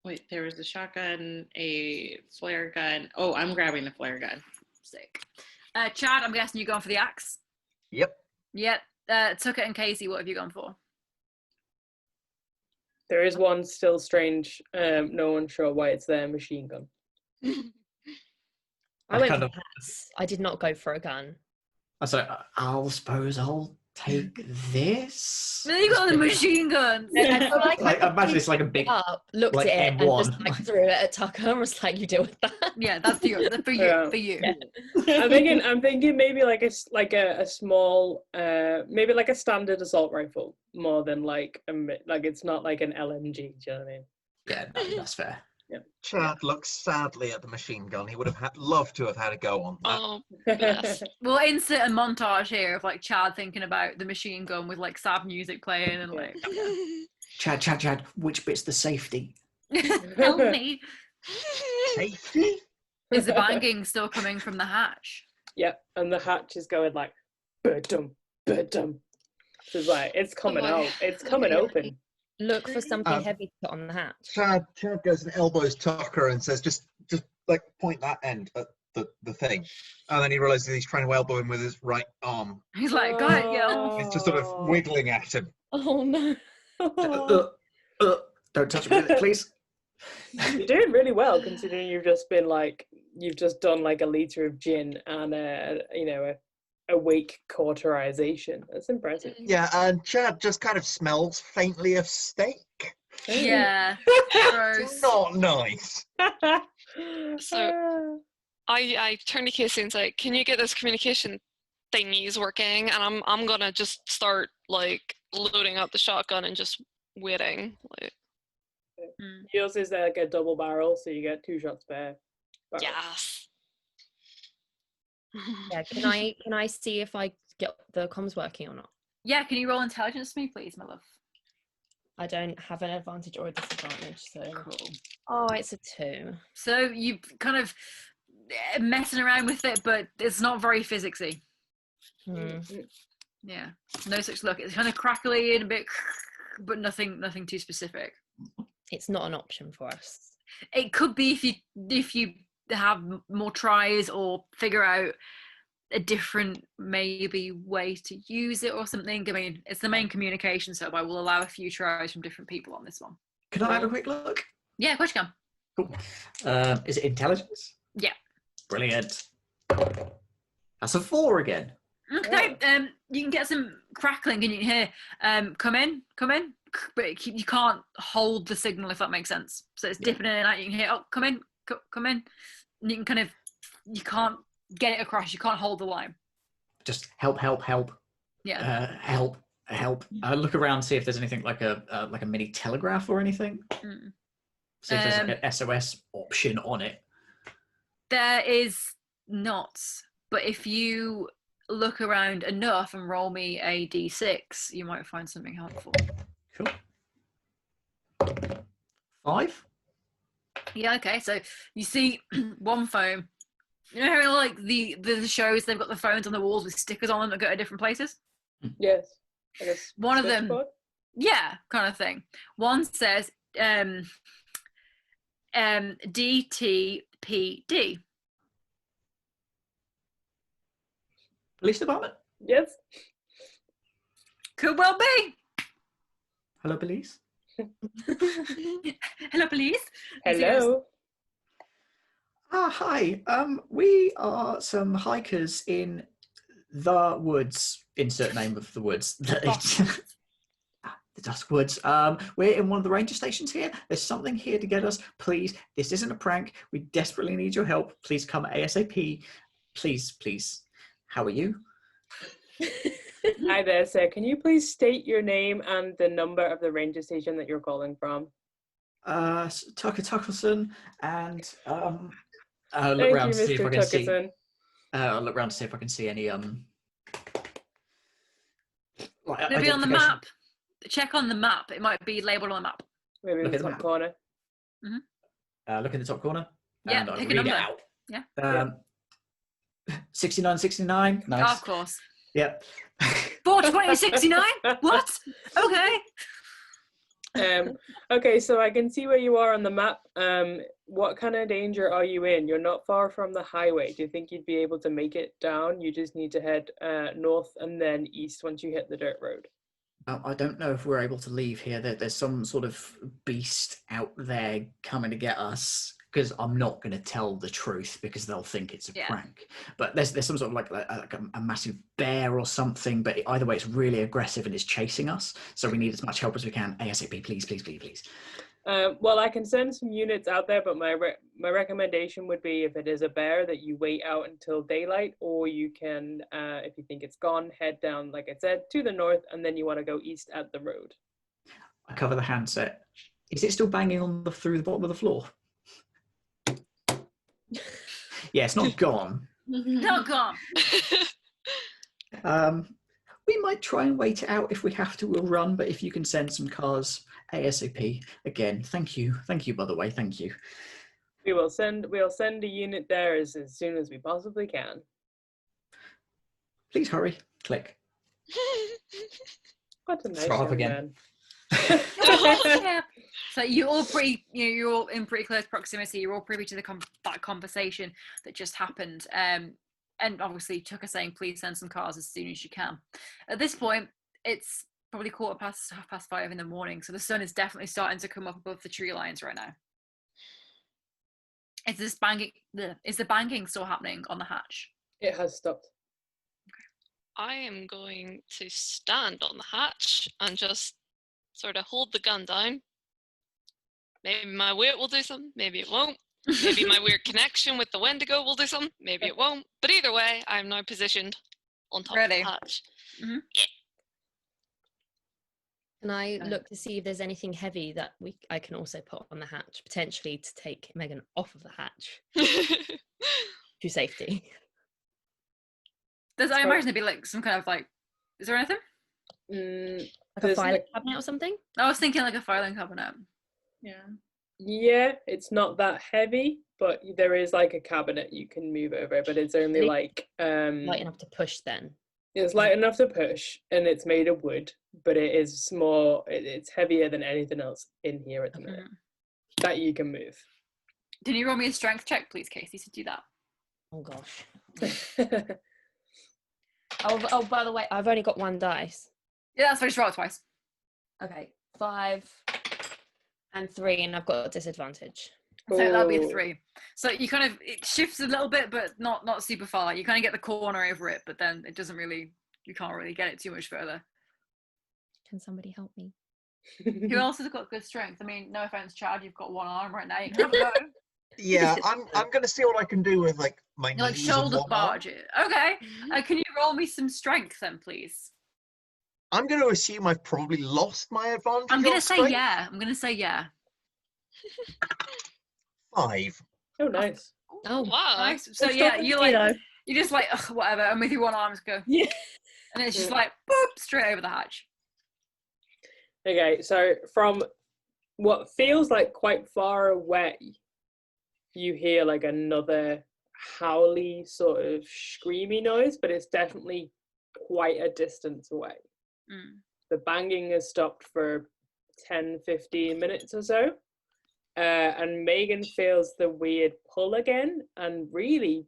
F: wait, there was a shotgun, a flare gun. Oh, I'm grabbing the flare gun.
B: Sick. Chad, I'm guessing you're going for the axe.
E: Yep.
B: Yep. Tucker and Casey, what have you gone for?
A: There is one still strange, no one's sure why it's there, machine gun.
D: I went
G: kind
D: for
G: of-
D: hats. I did not go for a gun.
G: I'll suppose I'll take this.
B: Then you got the machine guns.
D: I feel like
G: Like, I imagine it's like a big,
D: up, looked
G: like
D: at it,
G: M1.
D: and just like threw it at Tucker and was like, "You deal with that."
B: Yeah, that's for you. That's for you.
A: Yeah.
B: For you.
D: Yeah.
A: I'm thinking maybe like a small, maybe like a standard assault rifle more than like like it's not like an LMG. Do you know what I mean?
G: yeah, no, that's fair.
E: Chad looks sadly at the machine gun. He would have loved to have had a go on that.
C: Oh, bless.
B: We'll insert a montage here of like Chad thinking about the machine gun with like sad music playing and like,
G: Chad, which bit's the safety?
B: help me.
E: Safety?
B: Is the banging still coming from the hatch?
A: Yep, and the hatch is going like, ba-dum, ba-dum. So it's like, it's coming
C: boy.
A: out. It's coming open.
D: Look for something
E: Um,
D: heavy to put on the hatch.
E: Chad goes and elbows Tucker and says, just like point that end at the thing. And then he realizes he's trying to elbow him with his right arm.
B: He's like, got it, yeah.
E: He's just sort of wiggling at him.
D: Oh no!
G: Don't touch me with it, please.
A: You're doing really well considering you've just done like a liter of gin and a wake cauterization. That's impressive.
E: Yeah, and Chad just kind of smells faintly of steak.
B: Yeah. Gross.
E: Not nice.
C: So- I turn to Casey and say, "Can you get this communication thingies working?" And I'm gonna just start like loading up the shotgun and just waiting. Like,
A: Yours is like a double barrel, so you get 2 shots per barrel.
C: yes.
D: Yeah, can I see if I get the comms working or not?
B: Yeah, can you roll intelligence for me, please, my love?
D: I don't have an advantage or a disadvantage, so.
B: Cool.
D: Oh, it's a 2.
B: So you kind of messing around with it, but it's not very physicsy.
D: Hmm.
B: Yeah, no such luck. It's kind of crackly and a bit, but nothing too specific.
D: It's not an option for us.
B: It could be if you have more tries or figure out a different maybe way to use it or something. I mean, it's the main communication hub. I will allow a few tries from different people on this one.
G: Can I have a quick look?
B: Yeah, of course you can.
G: Cool. Is it intelligence?
B: Yeah.
G: Brilliant. That's a 4 again.
B: Okay, you can get some crackling and you can hear, come in, but you can't hold the signal if that makes sense. So it's dipping in and out. You can hear, oh, come in, come in. And you can kind of, you can't get it across. You can't hold the line.
G: Just help.
B: Yeah.
G: Help. Look around, see if there's anything like a mini telegraph or anything.
B: Mm.
G: See if there's like an SOS option on it.
B: There is not, but if you look around enough and roll me a d6, you might find something helpful.
G: Cool. 5.
B: Yeah, okay. So you see one phone. You know how like the shows, they've got the phones on the walls with stickers on them that go to different places?
A: Yes. I guess
B: One of them,
A: switchboard?
B: yeah, kind of thing. One says DTPD.
G: Police department.
A: Yes.
B: Could well be.
G: Hello, police.
B: Hello, police.
A: Hello.
G: Hi. We are some hikers in the woods. Insert name of the woods. The Dusk Woods. We're in one of the ranger stations here. There's something here to get us. Please, this isn't a prank. We desperately need your help. Please come ASAP. Please. How are you?
A: Hi there, sir. Can you please state your name and the number of the ranger station that you're calling from?
G: Tucker Tuckerson, and look
A: Thank
G: around
A: you,
G: to see if I
A: Mr.
G: can see.
A: Tuckerson.
G: I'll look around to see if I can see any like
B: Maybe on the
G: identification.
B: map. Check on the map. It might be labeled on the map.
A: Maybe in
G: Look
A: the
G: at the
A: top
G: map.
A: corner.
G: Look in the top corner.
B: Yeah,
G: and I'll
B: pick a
G: read
B: number.
G: it out. 6969.
B: Oh,
G: Nice.
B: of course.
G: Yep.
B: 42069? What? Okay.
A: Okay, so I can see where you are on the map. What kind of danger are you in? You're not far from the highway. Do you think you'd be able to make it down? You just need to head north and then east once you hit the dirt road.
G: I don't know if we're able to leave here. There's some sort of beast out there coming to get us. Because I'm not going to tell the truth because they'll think it's a prank. But there's some sort of like a massive bear or something. But either way, it's really aggressive and is chasing us. So we need as much help as we can. ASAP, please.
A: Well, I can send some units out there, but my recommendation would be if it is a bear that you wait out until daylight, or you can, if you think it's gone, head down, like I said, to the north, and then you want to go east at the road.
G: I cover the handset. Is it still banging on through the bottom of the floor? Yeah, it's not gone.
B: Not gone.
G: We might try and wait it out. If we have to, we'll run. But if you can send some cars ASAP, again, thank you. Thank you, by the way. Thank you.
A: We'll send a unit there as soon as we possibly can.
G: Please hurry. Click.
A: What a nice
G: Throw up
A: young
G: again.
A: man.
B: Yeah. So you're all you're all in pretty close proximity. You're all privy to that conversation that just happened. And obviously Tucker saying, please send some cars as soon as you can. At this point, it's probably 5:15 in the morning. So the sun is definitely starting to come up above the tree lines right now. Is the banging still happening on the hatch?
A: It has stopped.
C: I am going to stand on the hatch and just sort of hold the gun down. Maybe my weight will do something, maybe it won't. Maybe my weird connection with the Wendigo will do something, maybe it won't. But either way, I'm now positioned on top of the hatch.
B: Mm-hmm.
C: Yeah.
D: Can I look to see if there's anything heavy that I can also put on the hatch, potentially to take Megan off of the hatch to safety?
B: I imagine there'd be like some kind of like, is there anything?
D: Like a filing cabinet or something?
B: I was thinking like a filing cabinet.
A: Yeah, it's not that heavy, but there is like a cabinet you can move over, but it's only like
D: light enough to push then.
A: It's light enough to push, and it's made of wood, but it is more, it's heavier than anything else in here at the minute that you can move.
B: Can you roll me a strength check, please, Casey, to do that?
D: Oh gosh. Oh, by the way, I've only got one dice.
B: Yeah, that's fine. Just roll it twice.
D: Okay, 5 and 3, and I've got a disadvantage.
B: So that'll be a 3. So you kind of, it shifts a little bit, but not super far. You kind of get the corner over it, but then it doesn't really, you can't really get it too much further.
D: Can somebody help me?
B: Who else has got good strength? I mean, no offense, Chad, you've got one arm right now. You can have a go.
E: Yeah, I'm gonna see what I can do with like my
B: You like
E: knees and
B: shoulder
E: whatnot.
B: barge it. Okay. Can you roll me some strength then, please?
E: I'm gonna assume I've probably lost my advantage.
B: I'm gonna
E: on
B: say
E: strength.
B: yeah. I'm gonna say yeah.
E: 5.
A: Oh, nice.
D: Oh,
C: Wow.
B: Nice. So
F: It's
B: yeah,
F: still
B: you
F: easy,
B: like
F: though.
B: you just like ugh, whatever, and with your one arm just go,
F: Yeah.
B: and it's just
A: Yeah.
B: like boop straight over the hatch.
A: Okay, so from what feels like quite far away, you hear like another howly sort of screamy noise, but it's definitely quite a distance away.
B: Mm.
A: The banging has stopped for 10-15 minutes or so, and Megan feels the weird pull again and really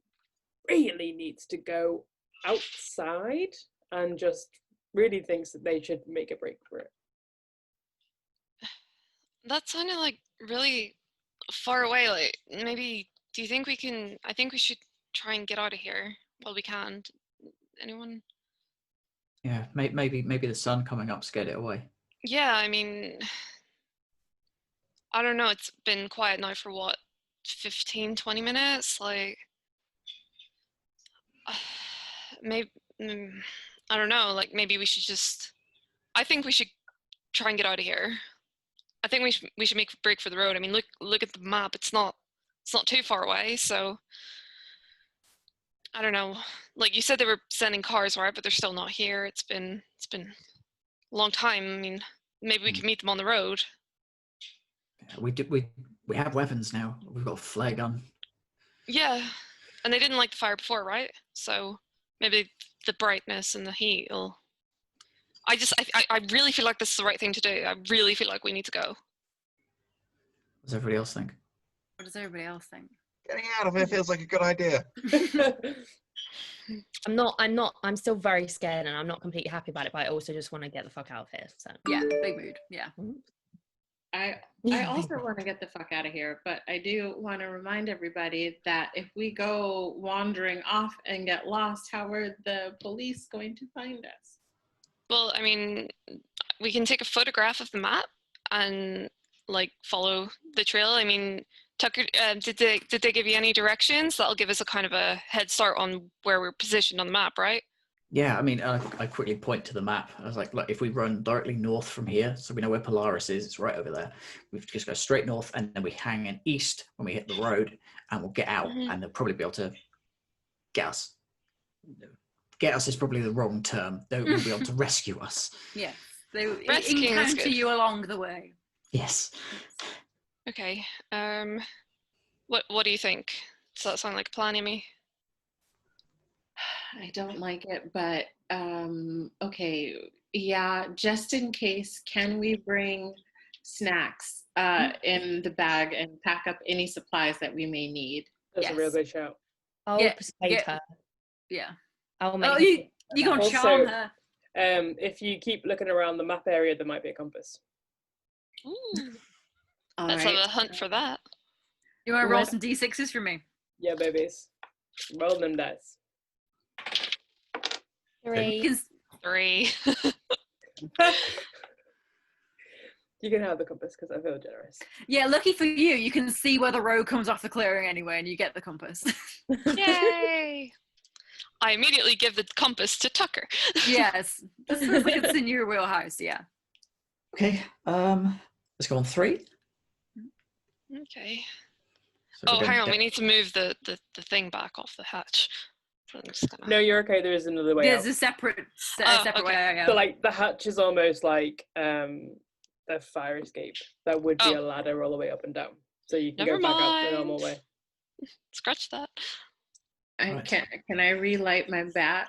A: needs to go outside and just really thinks that they should make a break for it.
C: That sounded like really far away. Like maybe, do you think we can? I think we should try and get out of here while we can. Anyone?
G: Yeah, maybe the sun coming up scared it away.
C: Yeah, I mean, I don't know. It's been quiet now for what, 15, 20 minutes? Like, maybe, I don't know. Like, maybe we should just, I think we should try and get out of here. I think we should make a break for the road. I mean, look at the map. It's not too far away. So I don't know. Like you said, they were sending cars, right? But they're still not here. It's been a long time. I mean, maybe we could meet them on the road.
G: Yeah, we have weapons now. We've got a flare gun.
C: Yeah, and they didn't like the fire before, right? So maybe the brightness and the heat will. I really feel like this is the right thing to do. I really feel like we need to go.
G: What does everybody else think?
B: What does everybody else think?
E: Getting out of here feels like a good idea.
D: I'm still very scared and I'm not completely happy about it, but I also just want to get the fuck out of here. So
B: Yeah, big mood. Yeah.
F: I also want to get the fuck out of here, but I do want to remind everybody that if we go wandering off and get lost, how are the police going to find us?
C: Well, I mean, we can take a photograph of the map and like follow the trail. I mean, Tucker, did they give you any directions? That'll give us a kind of a head start on where we're positioned on the map, right?
G: Yeah, I mean, I quickly point to the map. I was like, look, if we run directly north from here, so we know where Polaris is, it's right over there. We just go straight north, and then we hang in east when we hit the road, and we'll get out, and they'll probably be able to get us. Get us is probably the wrong term. They will be able to rescue us.
B: Yeah. They
C: Rescuing is
B: encounter
C: good.
B: you along the way.
G: Yes.
C: Okay. What do you think? Does that sound like a plan, Amy?
F: I don't like it, but okay. Yeah, just in case, can we bring snacks in the bag and pack up any supplies that we may need?
A: That's a real
B: Yes.
A: good shout.
D: I'll
B: Yeah,
D: persuade
B: yeah.
D: her.
B: Yeah.
D: I'll make
B: Oh,
D: her
B: you
D: think
B: you
D: about
B: gonna
A: Also-
B: charm her.
A: If you keep looking around the map area, there might be a compass.
C: Ooh,
F: All
C: let's
F: right.
C: have a hunt for that.
B: You want to roll
F: What-
B: some d6s for me?
A: Yeah, babies. Roll them dice.
B: You
D: Three.
B: can,
C: 3.
A: You can have the compass because I feel generous.
B: yeah, lucky for you, you can see where the road comes off the clearing anyway, and you get the compass.
C: Yay! I immediately give the compass to Tucker.
B: Yes, this sounds like it's in your wheelhouse. Yeah.
G: Okay. Let's go on 3.
C: Okay.
G: So we're
C: Oh,
G: going
C: hang on.
G: down-
C: We need to move the thing back off the hatch. So I'm just gonna...
A: No, you're okay. There is another way
B: There's
A: out.
B: a separate
C: Oh,
B: separate
C: okay.
B: way. Yeah.
A: So like the hatch is almost like a fire escape. That would be a
C: Oh.
A: ladder all the way up and down. So you can
C: Never
A: go back out the normal
C: mind.
A: way.
C: Scratch that.
G: Right.
F: Can I relight my bat?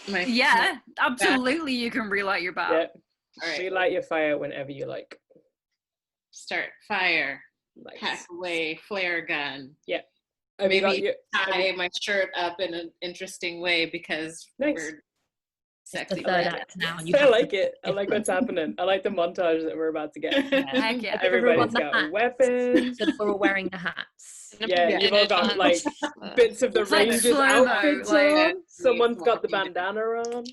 B: Yeah, absolutely. You can relight your bat.
A: Yeah.
F: All right.
A: Relight your fire whenever you like.
F: Start fire.
A: Nice.
F: Pack away. Flare gun.
A: Have you got
F: Maybe
A: your-
F: tie my shirt up in an interesting way because
A: Nice.
F: we're
D: It's the
F: sexy.
D: third act now. You
A: I
D: have
A: like
D: to
A: it. I like what's happening. I like the montage that we're about to get.
B: Heck yeah.
A: Everybody's
D: Everyone
A: got
D: hat.
A: weapons.
D: So we're all wearing the hats.
A: Yeah,
F: Yeah.
A: you've all got like bits of the
B: It's like
A: Rangers
B: slow-mo,
A: outfits
B: like-
A: on. Someone's got the
F: Walking
A: bandana on.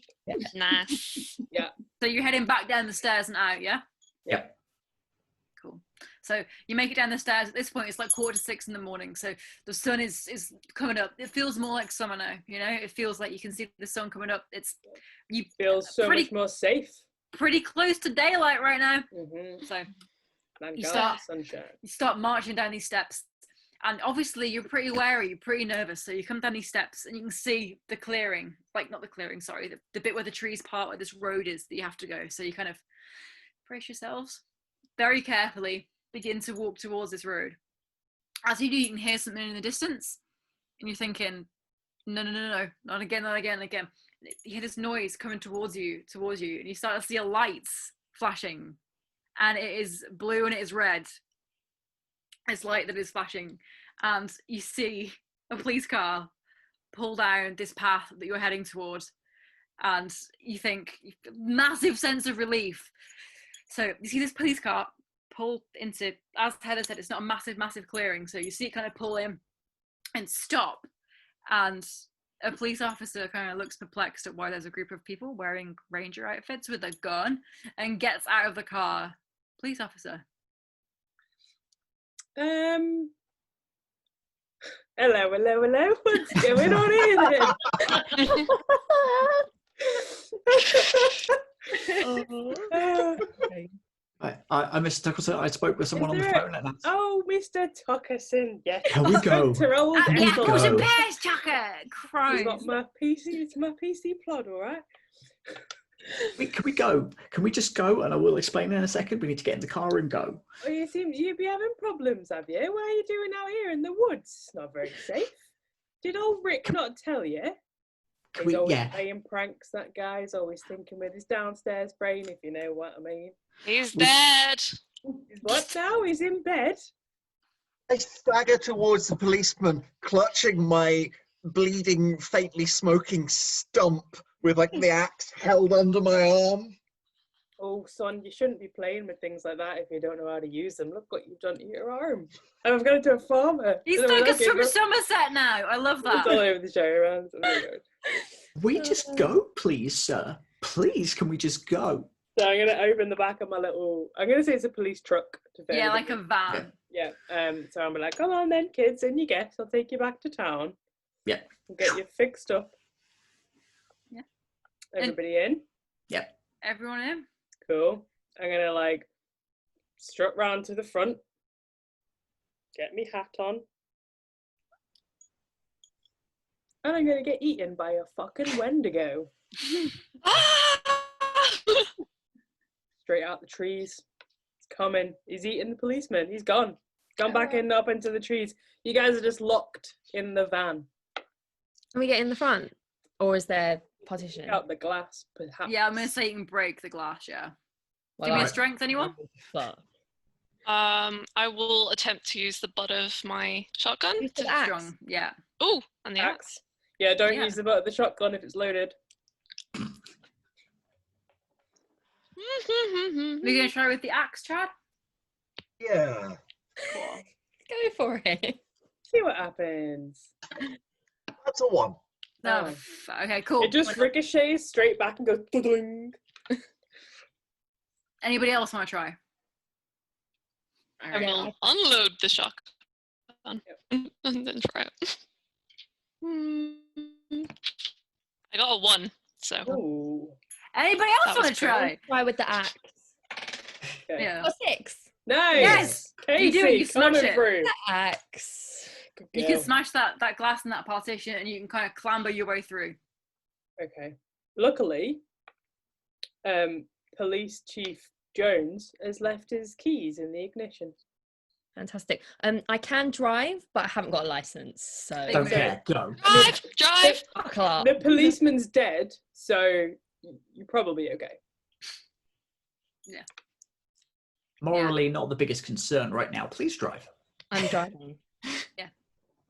C: Nice.
B: So you're heading back down the stairs and out, yeah?
G: Yep.
B: Cool. So you make it down the stairs. At this point, it's like 5:45 in the morning. So the sun is coming up. It feels more like summer now. You know, it feels like you can see the sun coming up. You
A: Feels so
B: pretty-
A: much more safe.
B: pretty close to daylight right now.
A: Mm-hmm.
B: So
A: Thank
B: You
A: God,
B: start-
A: sunshine.
B: you start marching down these steps, and obviously you're pretty wary, you're pretty nervous. So you come down these steps and you can see the clearing, like not the clearing, sorry, the bit where the trees part, where this road is that you have to go. So you kind of brace yourselves very carefully, begin to walk towards this road. As you do, you can hear something in the distance, and you're thinking, no, not again, not again, again. You hear this noise coming towards you, and you start to see lights flashing, and it is blue and it is red. It's light that is flashing, and you see a police car pull down this path that you're heading towards, and you think, massive sense of relief. So you see this police car pull into, as Heather said, it's not a massive clearing, so you see it kind of pull in and stop, and a police officer kind of looks perplexed at why there's a group of people wearing ranger outfits with a gun and gets out of the car. Police officer.
A: Hello. What's going on here then?
G: I Mr. Tuckerson, I spoke with someone on the
A: there-
G: phone and that's...
A: Oh, Mr. Tuckerson, yes.
G: Can we go?
A: To old
G: Can we
B: Yeah,
A: Ethel.
G: go?
B: push and pass, Chucker!
A: I've
B: Christ.
A: got my PC, it's my PC plot, all right?
G: Can we go? Can we just go? And I will explain in a second. We need to get in the car and go.
A: Oh, you seem you'd be having problems, have you? What are you doing out here in the woods? It's not very safe. Did old Rick not tell you?
G: Can
A: He's
G: we?
A: always
G: Yeah.
A: playing pranks, that guy. He's always thinking with his downstairs brain, if you know what I mean.
C: He's dead.
A: He's what now? He's in bed.
E: I stagger towards the policeman, clutching my bleeding, faintly smoking stump with like the axe held under my arm.
A: Oh, son, you shouldn't be playing with things like that if you don't know how to use them. Look what you've done to your arm. I'm going to a farmer.
B: He's
A: Anyway,
B: like
A: okay,
B: a
A: look,
B: Somerset now. I love
A: it's all
B: that.
A: over the show around. So there you go.
G: We just go, please, sir. Please, can we just go?
A: So I'm going to open the back of my little, I'm going to say it's a police truck. To fair
B: Yeah,
A: with
B: like
A: it.
B: a van.
A: Yeah. So I'm like, come on then, kids, in you get. I'll take you back to town.
G: Yeah.
A: And get you fixed up.
B: Yeah.
A: Everybody in?
B: Everyone in?
A: Cool. I'm gonna like strut round to the front, get me hat on, and I'm gonna get eaten by a fucking Wendigo straight out the trees. It's coming. He's eating the policeman. He's gone. Gone back in up into the trees. You guys are just locked in the van.
D: Can we get in the front? Or is there partition?
A: Out the glass, perhaps.
B: Yeah, I'm going to say you can break the glass, yeah.
D: Well,
B: Give me a
D: I-
B: strength, anyone?
D: Fuck.
C: I will attempt to use the butt of my shotgun.
D: Use the axe.
B: Strong, yeah.
C: Oh, and the axe.
A: Axe. Yeah, don't
B: Yeah.
A: use the butt of the shotgun if it's loaded.
B: We're going to try with the axe, Chad?
E: Yeah.
D: Go for it.
A: See what happens.
E: That's a one.
B: No.
A: Oh.
B: Okay, cool.
A: It just ricochets straight back and goes ding.
B: Anybody else want to try?
C: I will unload the shotgun and then try it. I got a 1, so
A: Ooh.
B: Anybody
C: That
B: else
C: was
B: want to try?
D: Try with the axe.
A: Okay.
B: Yeah.
D: Got 6.
A: Nice.
B: Yes!
A: Casey,
B: You do it, you smash
A: coming
B: it.
A: through.
D: The axe.
A: Good
B: You
A: girl.
B: can smash that glass in that partition and you can kind of clamber your way through.
A: Okay. Luckily, Police Chief Jones has left his keys in the ignition.
D: Fantastic. I can drive, but I haven't got a license. So
G: Don't
A: Okay.
G: care. Go.
C: drive, drive.
D: buckle up.
A: The policeman's dead, so you're probably okay.
G: Morally, not the biggest concern right now. Please drive.
D: I'm driving.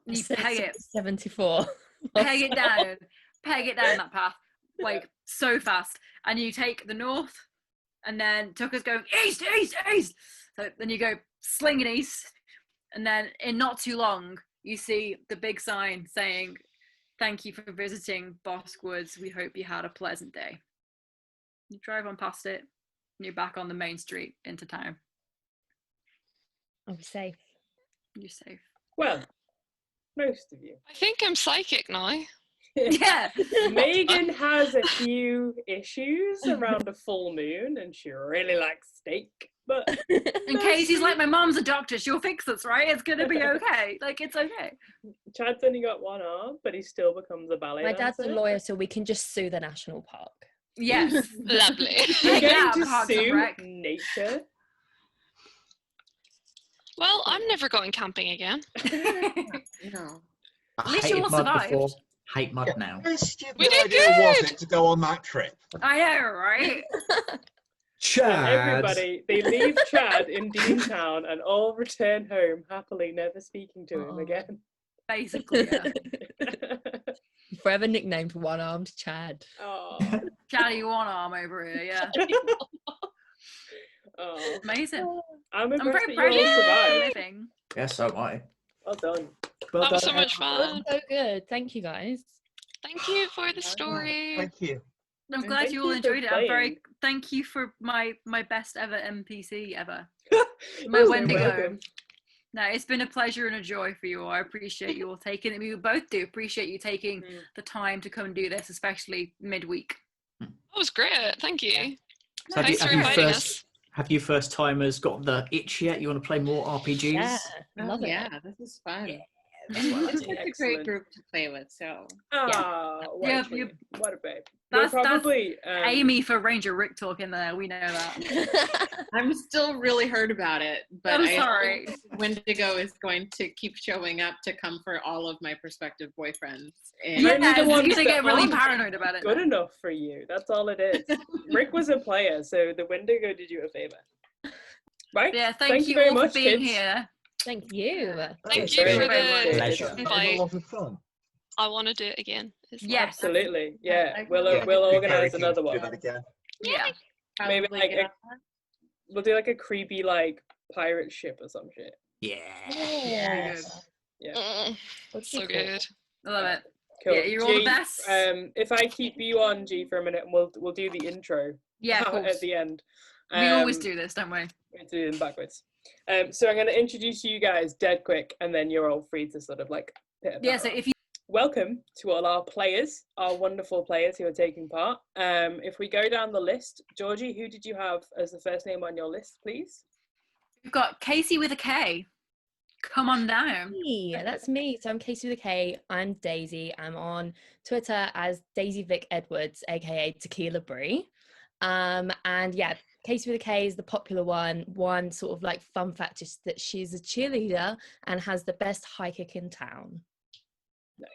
B: You peg it
D: 74.
B: peg it down that path, like so fast, and you take the north, and then Tucker's going east. So then you go slinging east, and then in not too long, you see the big sign saying, "Thank you for visiting Bossk Woods. We hope you had a pleasant day." You drive on past it, and you're back on the main street into town.
D: I'll be safe.
B: You're safe.
A: Well, most of you.
C: I think I'm psychic now.
B: Yeah.
A: Megan has a few issues around a full moon, and she really likes steak. But
B: In case he's like, my mom's a doctor, she'll fix this, right? It's gonna be okay. Like, it's okay.
A: Chad's only got one arm, but he still becomes a ballet
D: My dad's a
A: dancer.
D: lawyer, so we can just sue the national park.
B: Yes.
C: Lovely.
A: We're
B: Yeah,
A: getting to
B: Parks and
A: sue
B: Rec.
A: nature.
C: Well, I'm never going camping again.
F: No.
G: I
B: At least you
G: hated
B: all
G: mud
B: survived.
G: before. Hate mud now.
E: How stupid
C: We did
E: idea was
C: good.
E: it to go on that trip?
B: I know, right?
A: And
G: Chad.
A: everybody, they leave Chad in Deantown and all return home happily, never speaking to him
D: Aw.
A: again.
B: Basically, yeah.
D: Forever nicknamed one-armed Chad.
A: Oh,
B: Chatty one arm over here, yeah.
A: oh.
B: Amazing.
A: I'm
B: I'm
A: impressed
B: very
A: that
B: proud of
A: you
B: you
A: all
B: for
A: survived.
B: living.
G: Yeah, so am I.
A: Well done.
G: Well
C: That was
G: done,
C: so much
D: That was
C: fun.
D: so good. Thank you, guys.
C: Thank you for the story.
E: Thank you.
B: I'm
A: And
B: glad
A: thank
B: you all
A: you for
B: enjoyed it. I'm very
A: playing.
B: thank you for my best ever NPC ever.
A: You're
B: My
A: so
B: Wendigo.
A: welcome.
B: No, it's been a pleasure and a joy for you all. I appreciate you all taking it. We both do appreciate you taking
A: Mm.
B: the time to come and do this, especially midweek.
C: That was great. Thank you.
G: So
C: Thanks for
G: have you
C: inviting
G: first
C: us.
G: have you first timers got the itch yet? You want to play more RPGs?
D: Yeah,
F: Oh,
D: love it.
F: yeah, this is fun.
A: That's
F: And
A: what I
F: it's
A: think.
F: such a great
A: Excellent.
F: group to play with. So
A: Ah, what
B: Yeah,
A: a treat. What a babe.
B: That's-
A: You're
B: that's
A: probably
B: Amy for Ranger Rick talk in there. We know that.
F: I'm still really hurt about it, but
B: I'm
F: I
B: sorry.
F: think Wendigo is going to keep showing up to come for all of my prospective boyfriends. And
B: Yeah,
A: Only the
B: he's
A: ones
B: gonna
A: that
B: get really
A: aren't
B: paranoid about it.
A: good
B: now.
A: enough for you. That's all it is. Rick was a player, so the Wendigo did you a favor. Right?
B: Yeah, thank you
A: very
B: all
A: much,
B: for being
A: kids.
B: here.
D: Thank you.
C: Thank
A: was
C: you
A: very
C: for
A: much
C: the
G: Pleasure.
E: That was a
C: invite.
E: lot of fun.
C: I want to do it again. as well.
B: Yes.
A: Absolutely. Yeah.
F: I
A: We'll
F: agree.
A: we'll
E: Be very
A: organize
E: keen
A: another
E: to do
A: one.
E: that again.
B: Yeah.
A: Maybe
F: probably
A: like
F: get
A: a-
F: on that.
A: We'll do like a creepy like pirate ship or some shit.
G: Yeah.
F: Yes.
A: Yeah.
D: Would be
C: So
D: cool.
C: good.
B: I love it.
A: Cool.
B: Yeah, you're all the
A: G,
B: best.
A: If I keep you on G for a minute, and we'll do the intro
B: Yeah, of
A: at
B: course.
A: the end.
B: We always
A: Um,
B: do this, don't we?
A: We do them backwards. So I'm going to introduce you guys dead quick, and then you're all free to sort of like pitter
B: Yeah, so
A: patter.
B: if you
A: Welcome to all our players, our wonderful players who are taking part. If we go down the list, Georgie, who did you have as the first name on your list, please?
B: We've got Casey with a K. Come on down.
D: Hey, that's me. So I'm Casey with a K. I'm Daisy. I'm on Twitter as Daisy Vic Edwards, aka Tequila Brie. And yeah, Casey with a K is the popular one. One sort of like fun fact is that she's a cheerleader and has the best high kick in town.
A: Nice.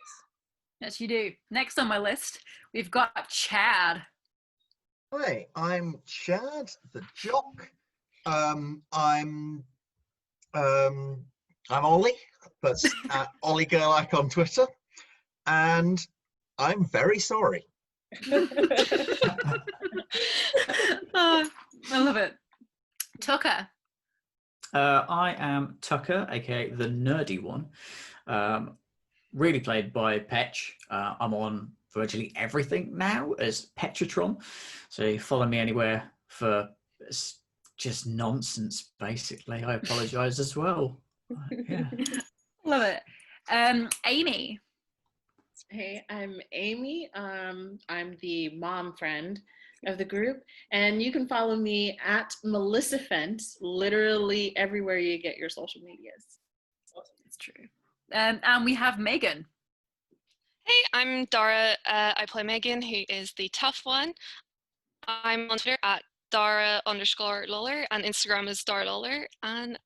B: Yes, you do. Next on my list, we've got Chad.
E: Hi, I'm Chad, the jock. I'm Ollie. That's at Ollie Gerlach on Twitter, and I'm very sorry.
B: Oh, I love it. Tucker.
G: I am Tucker, aka the nerdy one. Really played by Petch. I'm on virtually everything now as Petratron. So you follow me anywhere for just nonsense, basically. I apologise as well. Yeah.
B: Love it. Amy.
F: Hey, I'm Amy. I'm the mom friend of the group, and you can follow me at Melissa Fent, literally everywhere you get your social medias.
B: It's true. And we have Megan.
C: Hey, I'm Dara. I play Megan, who is the tough one. I'm on Twitter at Dara_Lawler, and Instagram is Dara Lawler, and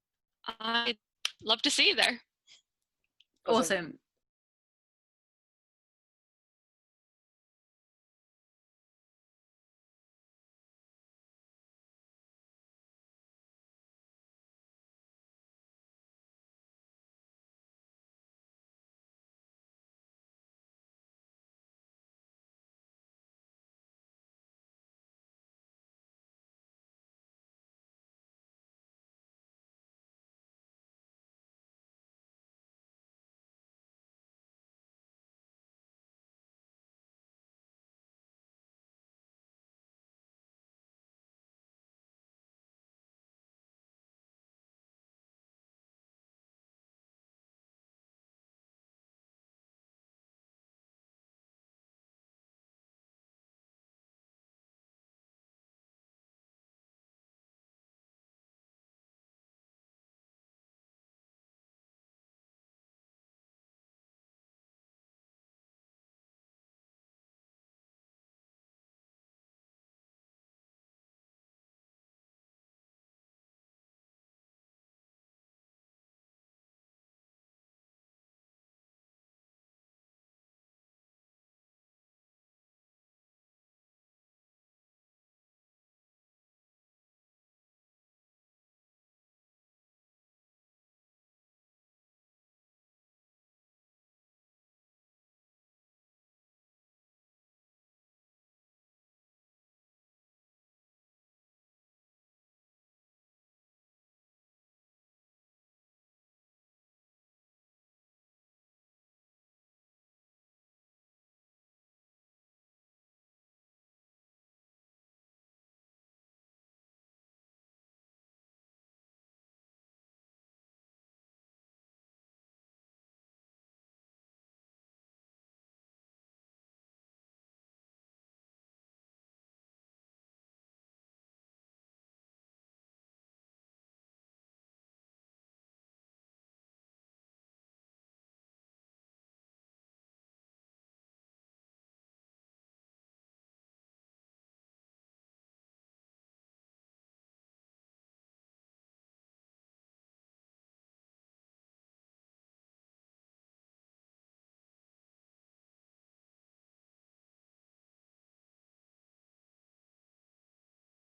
C: I'd love to see you there.
B: Awesome.